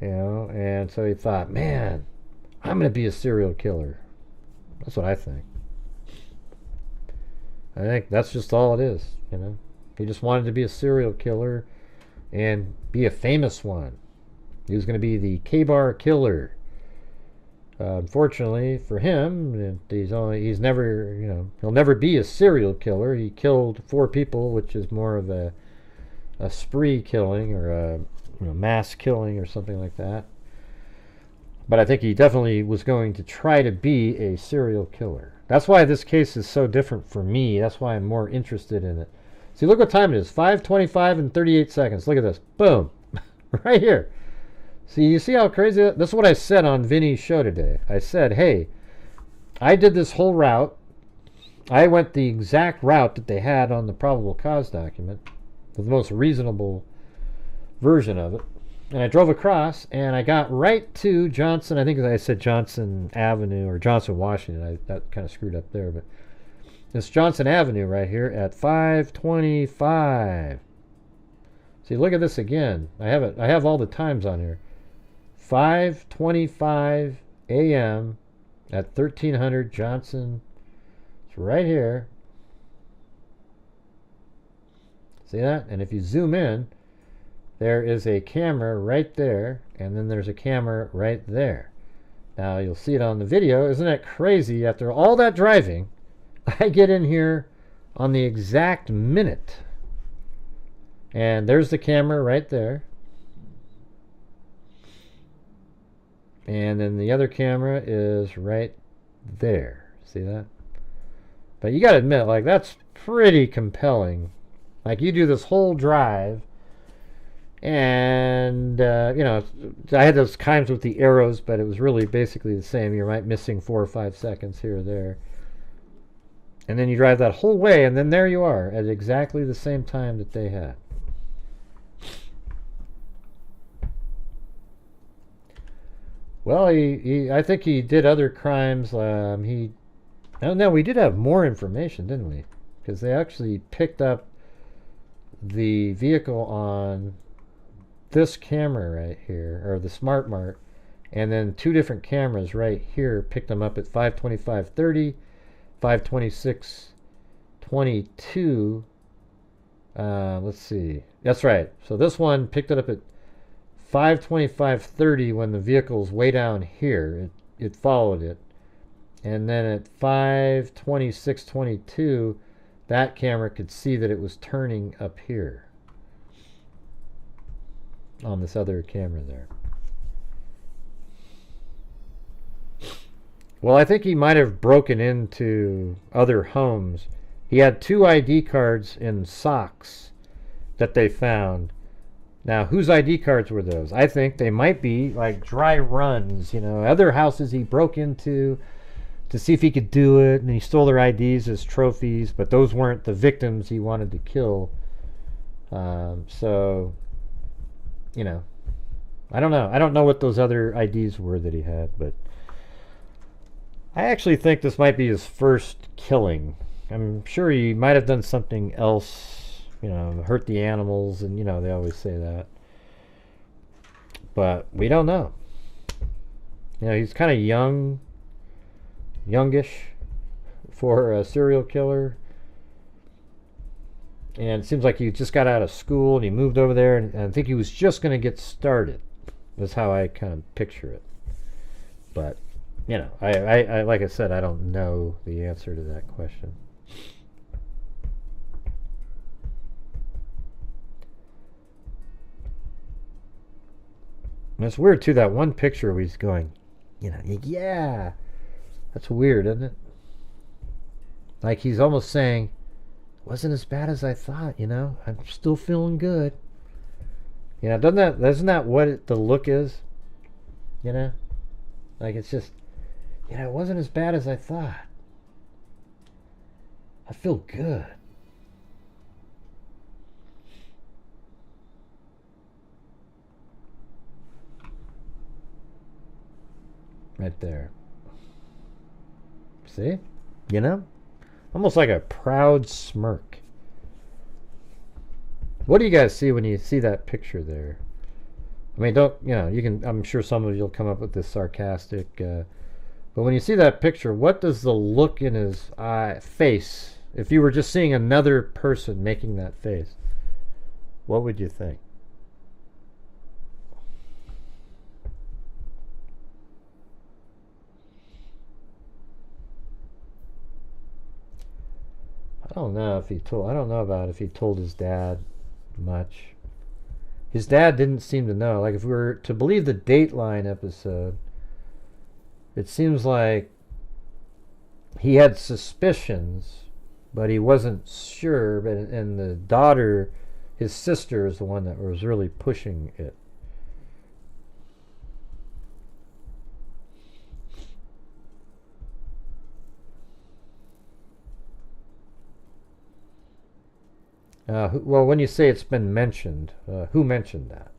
and so he thought, man, I'm gonna be a serial killer. That's what I think. I think that's just all it is. He just wanted to be a serial killer and be a famous one. He was going to be the K-Bar killer. Unfortunately for him, he's never, he'll never be a serial killer. He killed 4 people, which is more of a spree killing or a mass killing or something like that. But I think he definitely was going to try to be a serial killer. That's why this case is so different for me. That's why I'm more interested in it. See, look what time it is. 5:25 and 38 seconds. Look at this. Boom. Right here. See, you see how crazy that? This is what I said on Vinny's show today. I said, hey, I did this whole route. I went the exact route that they had on the probable cause document, the most reasonable version of it. And I drove across, and I got right to Johnson. I think I said Johnson Avenue or Johnson, Washington. That kind of screwed up there, but it's Johnson Avenue right here at 5:25. See, look at this again. I have all the times on here. 5:25 a.m. at 1300 Johnson. It's right here. See that? And if you zoom in, there is a camera right there, and then there's a camera right there. Now you'll see it on the video. Isn't that crazy? After all that driving, I get in here on the exact minute. And there's the camera right there. And then the other camera is right there. See that? But you gotta admit, like, that's pretty compelling. Like, you do this whole drive, and I had those times with the arrows, but it was really basically the same. You might missing 4 or 5 seconds here or there, and then you drive that whole way, and then there you are at exactly the same time that they had. Well, I think he did other crimes. We did have more information, didn't we? Because they actually picked up the vehicle on this camera right here, or the Smart Mart, and then 2 different cameras right here picked them up at 5:25:30, 5:26:22. Let's see. That's right. So this one picked it up at 5:25:30 when the vehicle's way down here. It followed it, and then at 5:26:22, that camera could see that it was turning up here on this other camera there. Well, I think he might have broken into other homes. He had 2 ID cards in socks that they found. Now, whose ID cards were those? I think they might be like dry runs, other houses he broke into to see if he could do it, and he stole their IDs as trophies, but those weren't the victims he wanted to kill. So, I don't know. I don't know what those other IDs were that he had, but I actually think this might be his first killing. I'm sure he might have done something else, hurt the animals, and they always say that. But we don't know. He's kind of youngish for a serial killer. And it seems like he just got out of school and he moved over there, and I think he was just going to get started. That's how I kind of picture it. But you know, I like I said, I don't know the answer to that question. And it's weird too, that one picture where he's going, you know, yeah. That's weird, isn't it? Like he's almost saying, wasn't as bad as I thought, you know? I'm still feeling good. You know, isn't that what the look is? You know? Like it's just, you know, it wasn't as bad as I thought. I feel good. Right there. See? You know? Almost like a proud smirk. What do you guys see when you see that picture there? I mean, don't, you know, you can, I'm sure some of you will come up with this sarcastic, but when you see that picture, what does the look in his face, if you were just seeing another person making that face, what would you think? I don't know if he told his dad much. His dad didn't seem to know. Like if we were to believe the Dateline episode, it seems like he had suspicions, but he wasn't sure. And the daughter, his sister, is the one that was really pushing it. Well, when you say it's been mentioned, who mentioned that?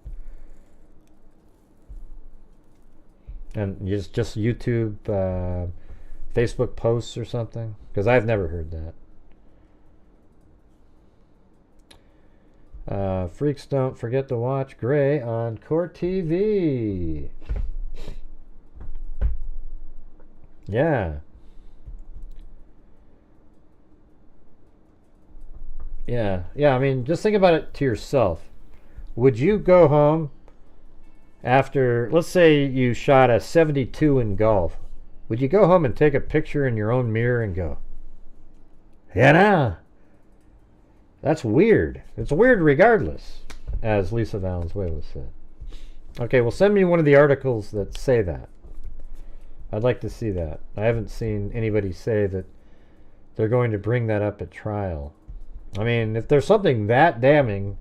And just YouTube, Facebook posts or something? Because I've never heard that. Freaks don't forget to watch Gray on CourtTV. Yeah. Yeah, I mean, just think about it to yourself. Would you go home after, let's say you shot a 72 in golf. Would you go home and take a picture in your own mirror and go, yeah, that's weird. It's weird regardless, as Lisa Valenzuela said. Okay, well, send me one of the articles that say that. I'd like to see that. I haven't seen anybody say that they're going to bring that up at trial. I mean, if there's something that damning,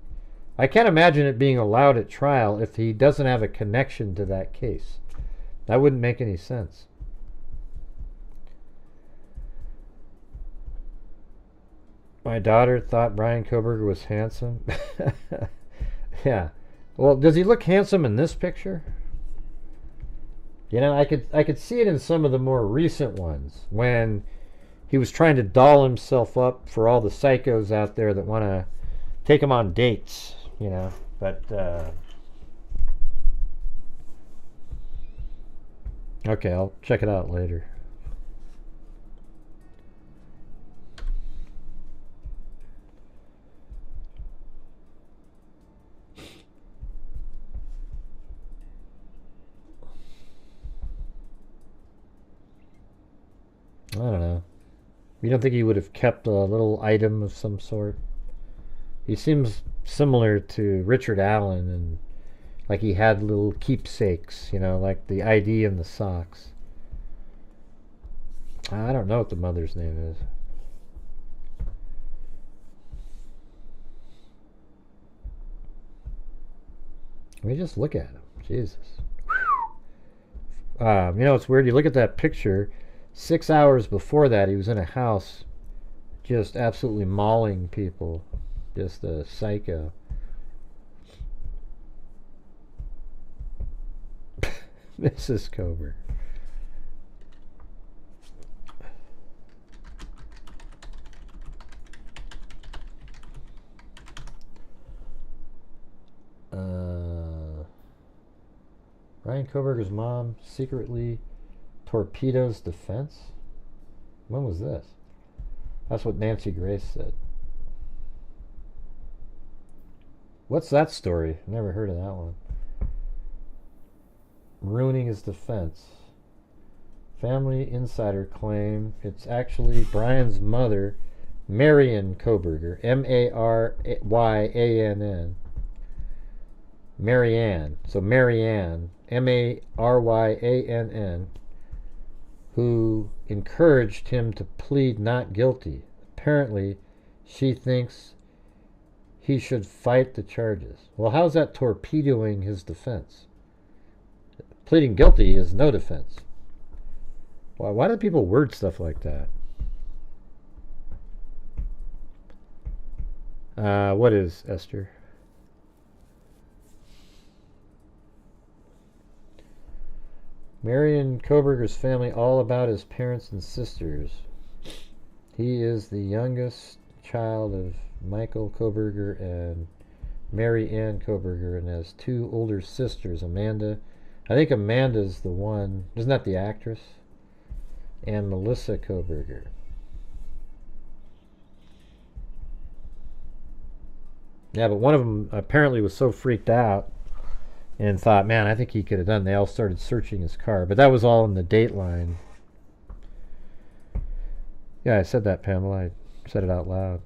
I can't imagine it being allowed at trial if he doesn't have a connection to that case. That wouldn't make any sense. My daughter thought Brian Koberger was handsome. Yeah. Well, does he look handsome in this picture? You know, I could see it in some of the more recent ones when he was trying to doll himself up for all the psychos out there that want to take him on dates, you know. But, okay, I'll check it out later. I don't know. You don't think he would have kept a little item of some sort? He seems similar to Richard Allen, and like he had little keepsakes, you know, like the ID and the socks. I don't know what the mother's name is. Let me just look at him. Jesus. You know, it's weird. You look at that picture. 6 hours before that, he was in a house just absolutely mauling people. Just a psycho. Mrs. Kober. Ryan Koberger's mom secretly torpedoes defense? When was this? That's what Nancy Grace said. What's that story? Never heard of that one. Ruining his defense. Family Insider claim it's actually Brian's mother, Marion Koberger, Maryann. Marianne. So Marianne, Maryann, who encouraged him to plead not guilty. Apparently, she thinks he should fight the charges. Well, how's that torpedoing his defense? Pleading guilty is no defense. Why do people word stuff like that? What is Esther? Marion Koberger's family all about his parents and sisters. He is the youngest child of Michael Koberger and Mary Ann Koberger, and has two older sisters, Amanda. I think Amanda's the one, isn't that the actress? And Melissa Koberger. Yeah, but one of them apparently was so freaked out and thought, man, I think he could have done. They all started searching his car, but that was all in the Dateline. Yeah, I said that, Pamela. I said it out loud.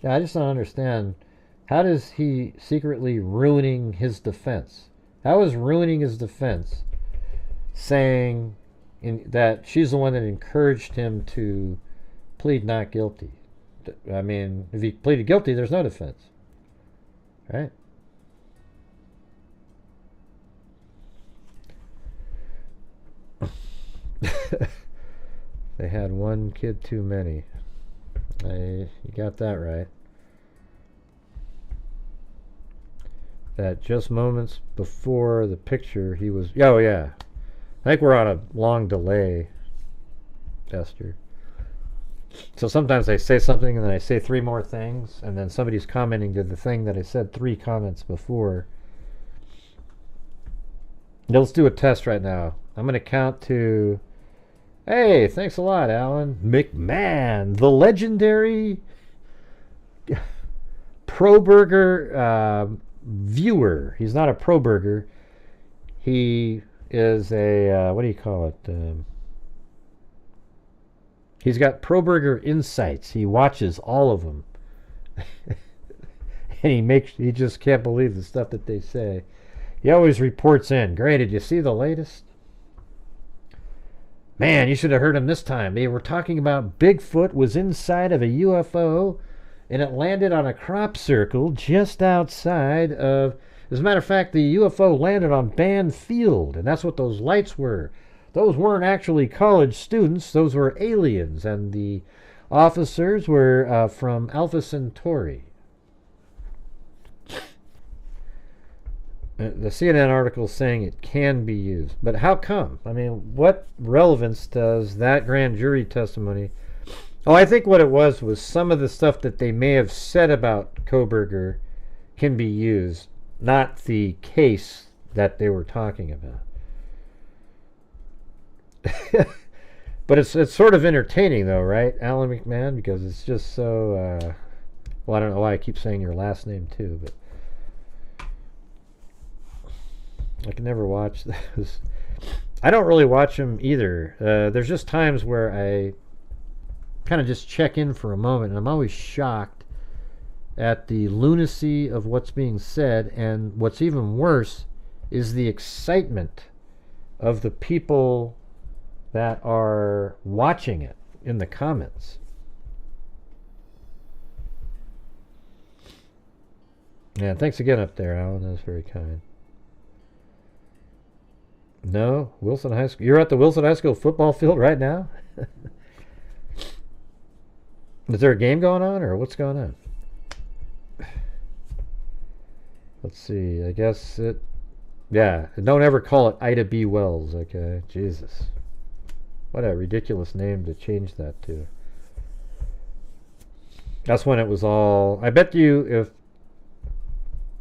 Yeah, I just don't understand. How does he secretly ruining his defense? How is ruining his defense saying that she's the one that encouraged him to plead not guilty? I mean, if he pleaded guilty, there's no defense, right? They had one kid too many. You got that right. That just moments before the picture, he was... Oh, yeah. I think we're on a long delay, Esther. So sometimes I say something and then I say three more things, and then somebody's commenting to the thing that I said 3 comments before. Now let's do a test right now. I'm going to count to... Hey, thanks a lot, Alan. McMahon, the legendary pro-burger viewer. He's not a pro-burger. He is a, what do you call it? He's got pro-burger insights. He watches all of them. And he just can't believe the stuff that they say. He always reports in. Great, did you see the latest? Man, you should have heard him this time. They were talking about Bigfoot was inside of a UFO and it landed on a crop circle just outside of... As a matter of fact, the UFO landed on Band Field, and that's what those lights were. Those weren't actually college students. Those were aliens, and the officers were from Alpha Centauri. The CNN article is saying it can be used. But how come? I mean, what relevance does that grand jury testimony... Oh, I think what it was some of the stuff that they may have said about Koberger can be used, not the case that they were talking about. But it's sort of entertaining, though, right, Alan McMahon? Because it's just so... well, I don't know why I keep saying your last name, too, but... I can never watch those. I don't really watch them either. There's just times where I kind of just check in for a moment, and I'm always shocked at the lunacy of what's being said, and what's even worse is the excitement of the people that are watching it in the comments. Yeah, thanks again up there, Alan. That was very kind. No, Wilson High School. You're at the Wilson High School football field right now? Is there a game going on, or what's going on? Let's see. I guess it... Yeah, don't ever call it Ida B. Wells, okay? Jesus. What a ridiculous name to change that to. That's when it was all... I bet you if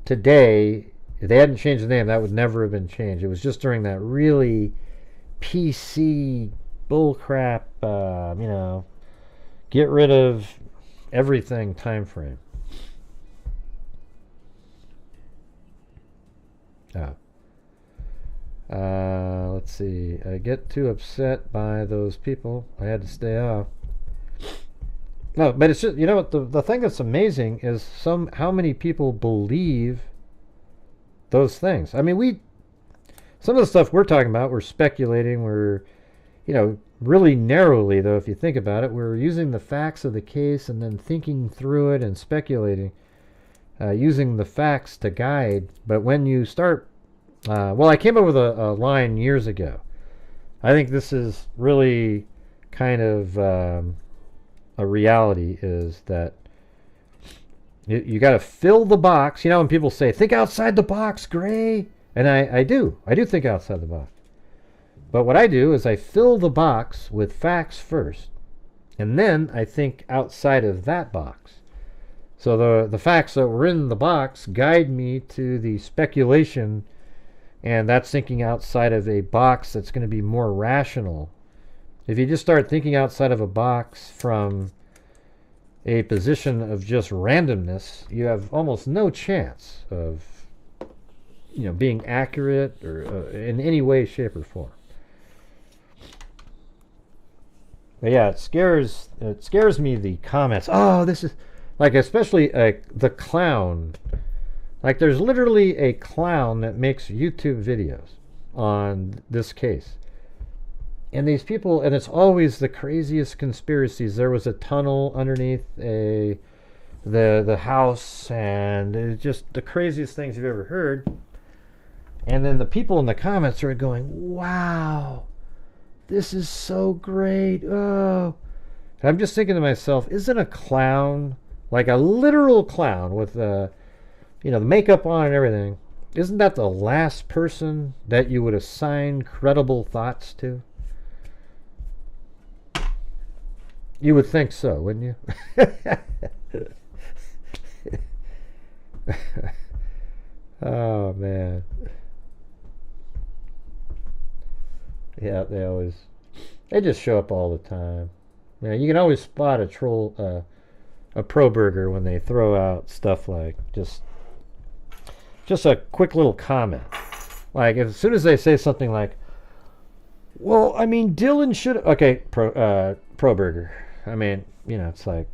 today... If they hadn't changed the name, that would never have been changed. It was just during that really PC bullcrap, you know, get rid of everything time frame. Let's see. I get too upset by those people. I had to stay off. No, but it's just, you know what, the thing that's amazing is how many people believe those things. I mean, some of the stuff we're talking about, we're speculating, we're, really narrowly, though, if you think about it, we're using the facts of the case and then thinking through it and speculating, using the facts to guide. But when you start, I came up with a line years ago. I think this is really kind of a reality, is that you got to fill the box. When people say, think outside the box, Gray. And I do think outside the box. But what I do is I fill the box with facts first, and then I think outside of that box. So the facts that were in the box guide me to the speculation, and that's thinking outside of a box that's going to be more rational. If you just start thinking outside of a box from a position of just randomness, you have almost no chance of being accurate or in any way, shape, or form. But yeah, it scares me, the comments. Oh, this is like, especially the clown. Like, there's literally a clown that makes YouTube videos on this case. And these people, and it's always the craziest conspiracies. There was a tunnel underneath the house, and it's just the craziest things you've ever heard. And then the people in the comments are going, wow, this is so great. Oh. And I'm just thinking to myself, isn't a clown, like a literal clown with the makeup on and everything, isn't that the last person that you would assign credible thoughts to? You would think so, wouldn't you? Oh, man. Yeah, they just show up all the time. You can always spot a troll, a pro burger when they throw out stuff like just a quick little comment. Like, as soon as they say something like, well, I mean, Dylan should, okay, pro burger. I mean, it's like,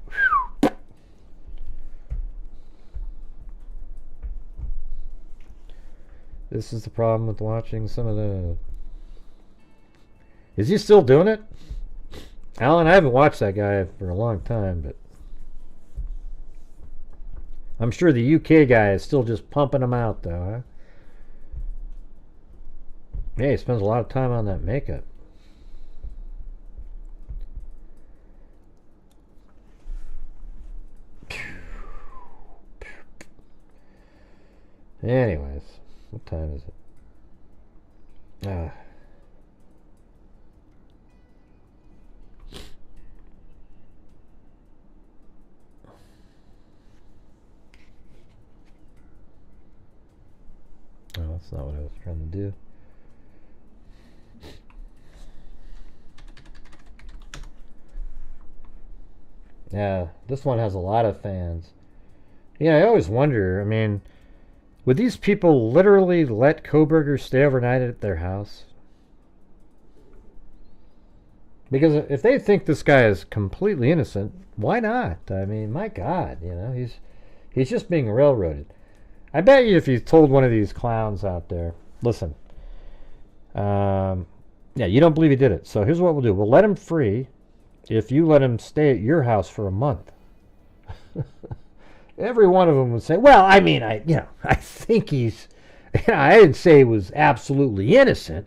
this is the problem with watching some of the... Is he still doing it? Alan, I haven't watched that guy for a long time, but I'm sure the UK guy is still just pumping them out, though, huh? Yeah, he spends a lot of time on that makeup. Anyways, what time is it? Oh, that's not what I was trying to do. Yeah, this one has a lot of fans. I always wonder, I mean, would these people literally let Koberger stay overnight at their house? Because if they think this guy is completely innocent, why not? I mean, my God, he's just being railroaded. I bet you if you told one of these clowns out there, listen, you don't believe he did it, so here's what we'll do. We'll let him free if you let him stay at your house for a month. Every one of them would say, well, I mean, I think he's, I didn't say he was absolutely innocent.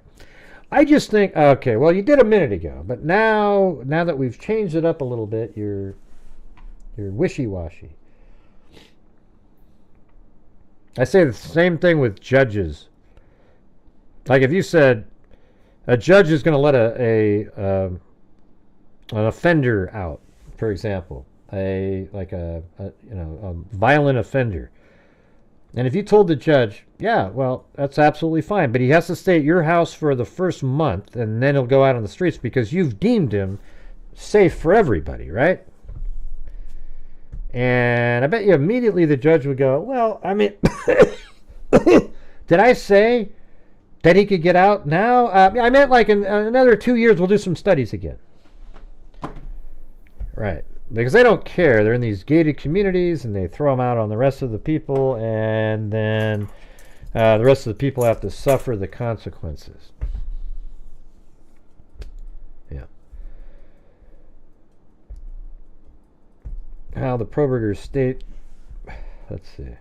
I just think, okay, well, you did a minute ago, but now that we've changed it up a little bit, you're wishy-washy. I say the same thing with judges. Like, if you said a judge is going to let an offender out, for example, a violent offender, and if you told the judge, yeah, well, that's absolutely fine, but he has to stay at your house for the first month, and then he'll go out on the streets because you've deemed him safe for everybody, right? And I bet you immediately the judge would go, well, I mean, did I say that he could get out now. I meant like in another 2 years we'll do some studies again. Right. Because they don't care. They're in these gated communities and they throw them out on the rest of the people, and then the rest of the people have to suffer the consequences. Yeah. How the pro-burger state... Let's see.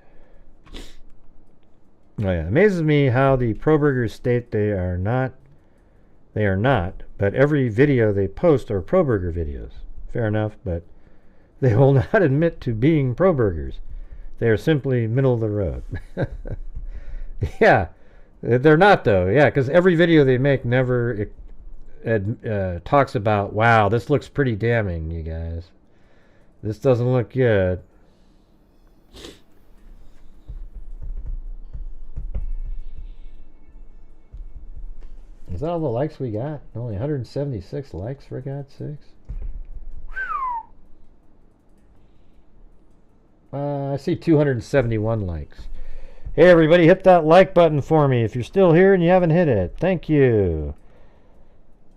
Oh yeah, amazes me how the pro-burgers state they are not, but every video they post are pro-burger videos. Fair enough, but they will not admit to being pro-burgers. They are simply middle of the road. Yeah, they're not though. Yeah, because every video they make never talks about, wow, this looks pretty damning, you guys. This doesn't look good. Is that all the likes we got? Only 176 likes, for God's sakes. I see 271 likes. Hey everybody, hit that like button for me if you're still here and you haven't hit it. Thank you.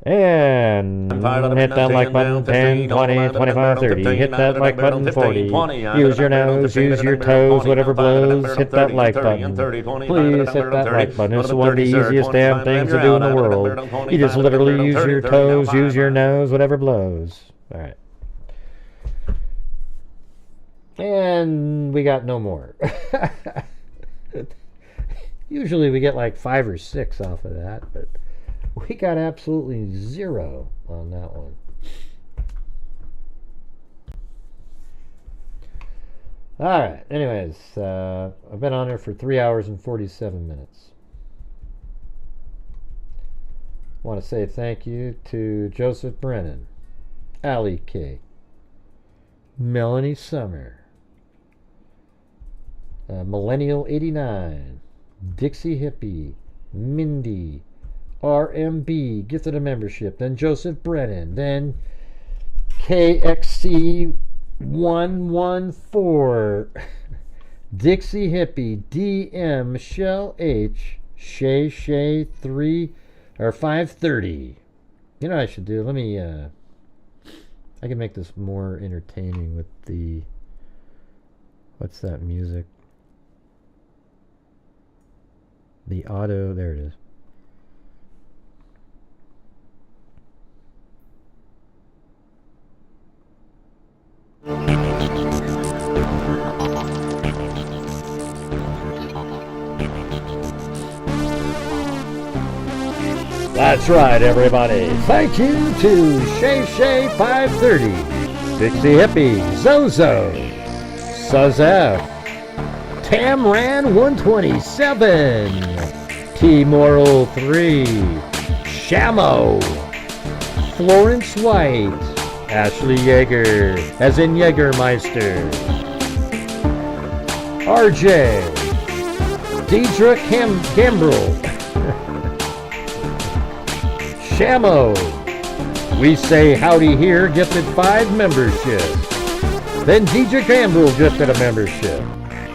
And hit that like button 10, 20, 25, 30. Hit that like button 40. Use your nose, use your toes, whatever blows. Hit that like button. Please hit that like button. It's one of the easiest damn things to do in the world. You just literally use your toes, use your nose, whatever blows. Alright. And we got no more. Usually we get like 5 or 6 off of that, but we got absolutely 0 on that one. Alright, anyways, I've been on there for 3 hours and 47 minutes. I want to say thank you to Joseph Brennan, Allie K, Melanie Summer, Millennial 89, Dixie Hippie, Mindy, RMB, gifted a membership, then Joseph Brennan, then KXC114, Dixie Hippie, DM, Michelle H, Shay 3 or 530. You know what I should do? Let me I can make this more entertaining with the, what's that music? The auto, there it is. That's right, everybody. Thank you to Shay 530, Dixie Hippie, Zozo, Suzef, Tamran 127, T Moral 3, Shamo, Florence White, Ashley Yeager, as in Jägermeister, RJ, Deidre Gambrel, Shamo, We Say Howdy Here gifted 5 memberships. Then Deidre Gambrel gifted a membership.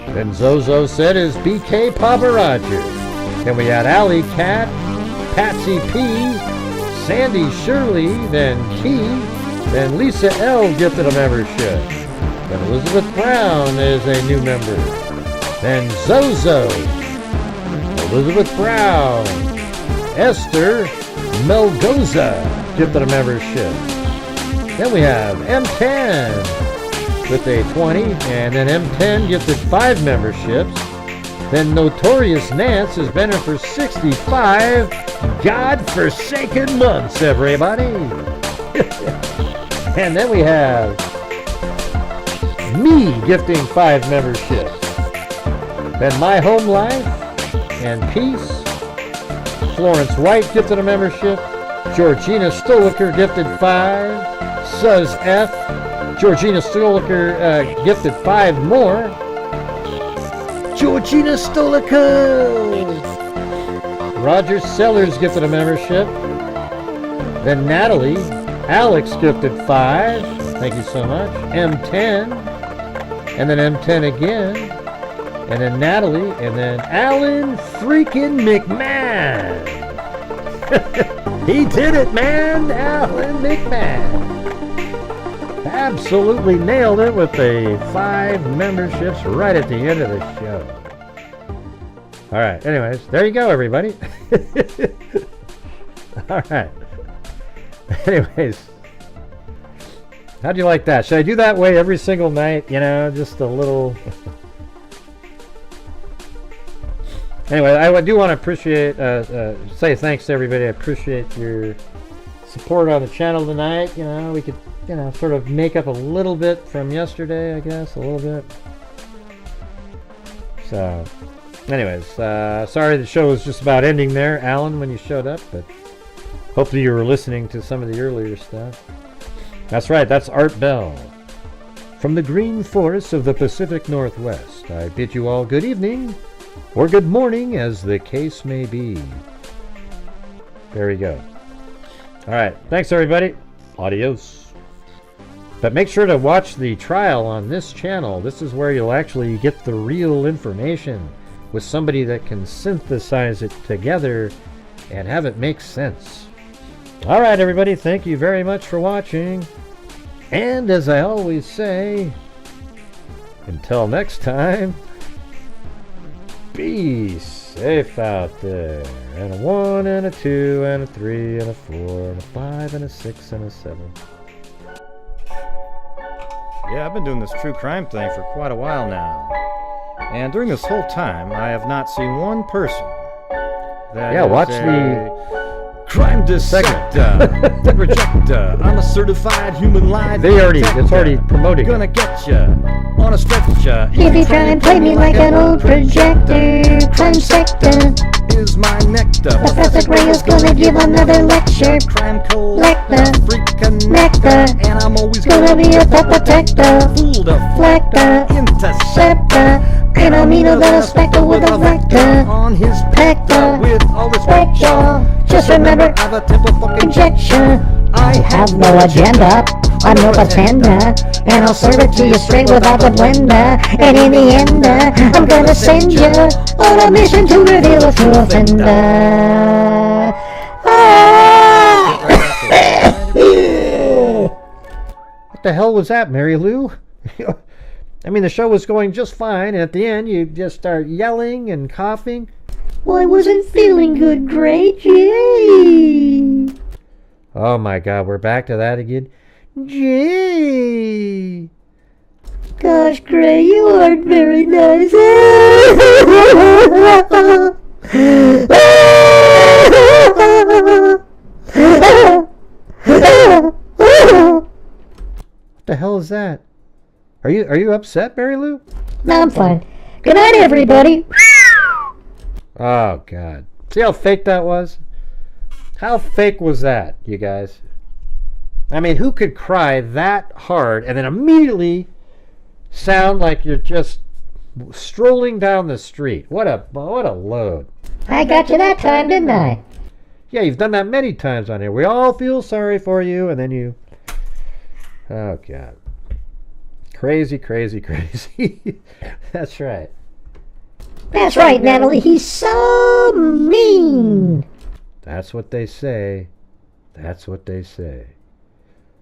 Then Zozo said his BK Papa Roger. Then we had Alley Cat, Patsy P, Sandy Shirley, then Key, then Lisa L gifted a membership. Then Elizabeth Brown is a new member. Then Zozo, Elizabeth Brown, Esther Melgoza gifted a membership. Then we have M10 with a 20, and then M10 gifted 5 memberships. Then Notorious Nance has been here for 65 God-forsaken months, everybody. And then we have me gifting 5 memberships. Then My Home Life and Peace. Florence White gifted a membership. Georgina Stoliker gifted 5. Suz F. Georgina Stoliker gifted 5 more. Georgina Stoliker! Roger Sellers gifted a membership. Then Natalie. Alex gifted 5. Thank you so much. M10. And then M10 again. And then Natalie. And then Alan freaking McMahon. McMahon. He did it, man. Alan McMahon. Absolutely nailed it with the 5 memberships right at the end of the show. All right. Anyways, there you go, everybody. All right. Anyways, how'd you like that? Should I do that way every single night? You know, just a little. Anyway, I do want to appreciate, say thanks to everybody. I appreciate your support on the channel tonight. You know, we could, you know, sort of make up a little bit from yesterday, I guess, a little bit. So, anyways, sorry the show was just about ending there, Alan, when you showed up, but hopefully you were listening to some of the earlier stuff. That's right, that's Art Bell. From the green forests of the Pacific Northwest, I bid you all good evening, or good morning, as the case may be. There we go. All right, thanks everybody. Adios. But make sure to watch the trial on this channel. This is where you'll actually get the real information with somebody that can synthesize it together and have it make sense. All right, everybody, thank you very much for watching. And as I always say, until next time, be safe out there. And a 1 and a 2 and a 3 and a 4 and a 5 and a 6 and a 7. Yeah, I've been doing this true crime thing for quite a while now. And during this whole time, I have not seen one person that watch the crime dissector, rejector. I'm a certified human lie detector. It's already promoting. Gonna get ya on a stretcher. If you try and play me like an old projector, crime sector is my nectar. Professor Gray is gonna give another lecture. Crime Lector, freak connector, nectar, and I'm always gonna be a pet protector, fool deflector, interceptor, and I'll mean a spectre with a vector, on his pector, with all respect, y'all. Just remember, I have a temper fucking conjecture. I have no agenda, I'm no pretender, and I'll serve it to you straight without the blender. And in the end, I'm gonna send you on a mission to reveal a true offender. What the hell was that, Mary Lou? I mean, the show was going just fine, and at the end, you just start yelling and coughing. Well, I wasn't feeling good, Gray. Gee. Oh my God, we're back to that again. Gee. Gosh, Gray, you aren't very nice. What the hell is that? Are you upset, Mary Lou? No, I'm fine. Good night, everybody. Oh God. See how fake that was? How fake was that, you guys? I mean, who could cry that hard and then immediately sound like you're just strolling down the street? What a load. I got you that time, didn't I? Yeah, you've done that many times on here. We all feel sorry for you, and then you... Oh, God. Crazy, crazy, crazy. That's right. That's right, Natalie. He's so mean. That's what they say. That's what they say.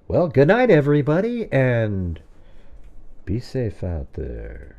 Well, good night, everybody, and be safe out there.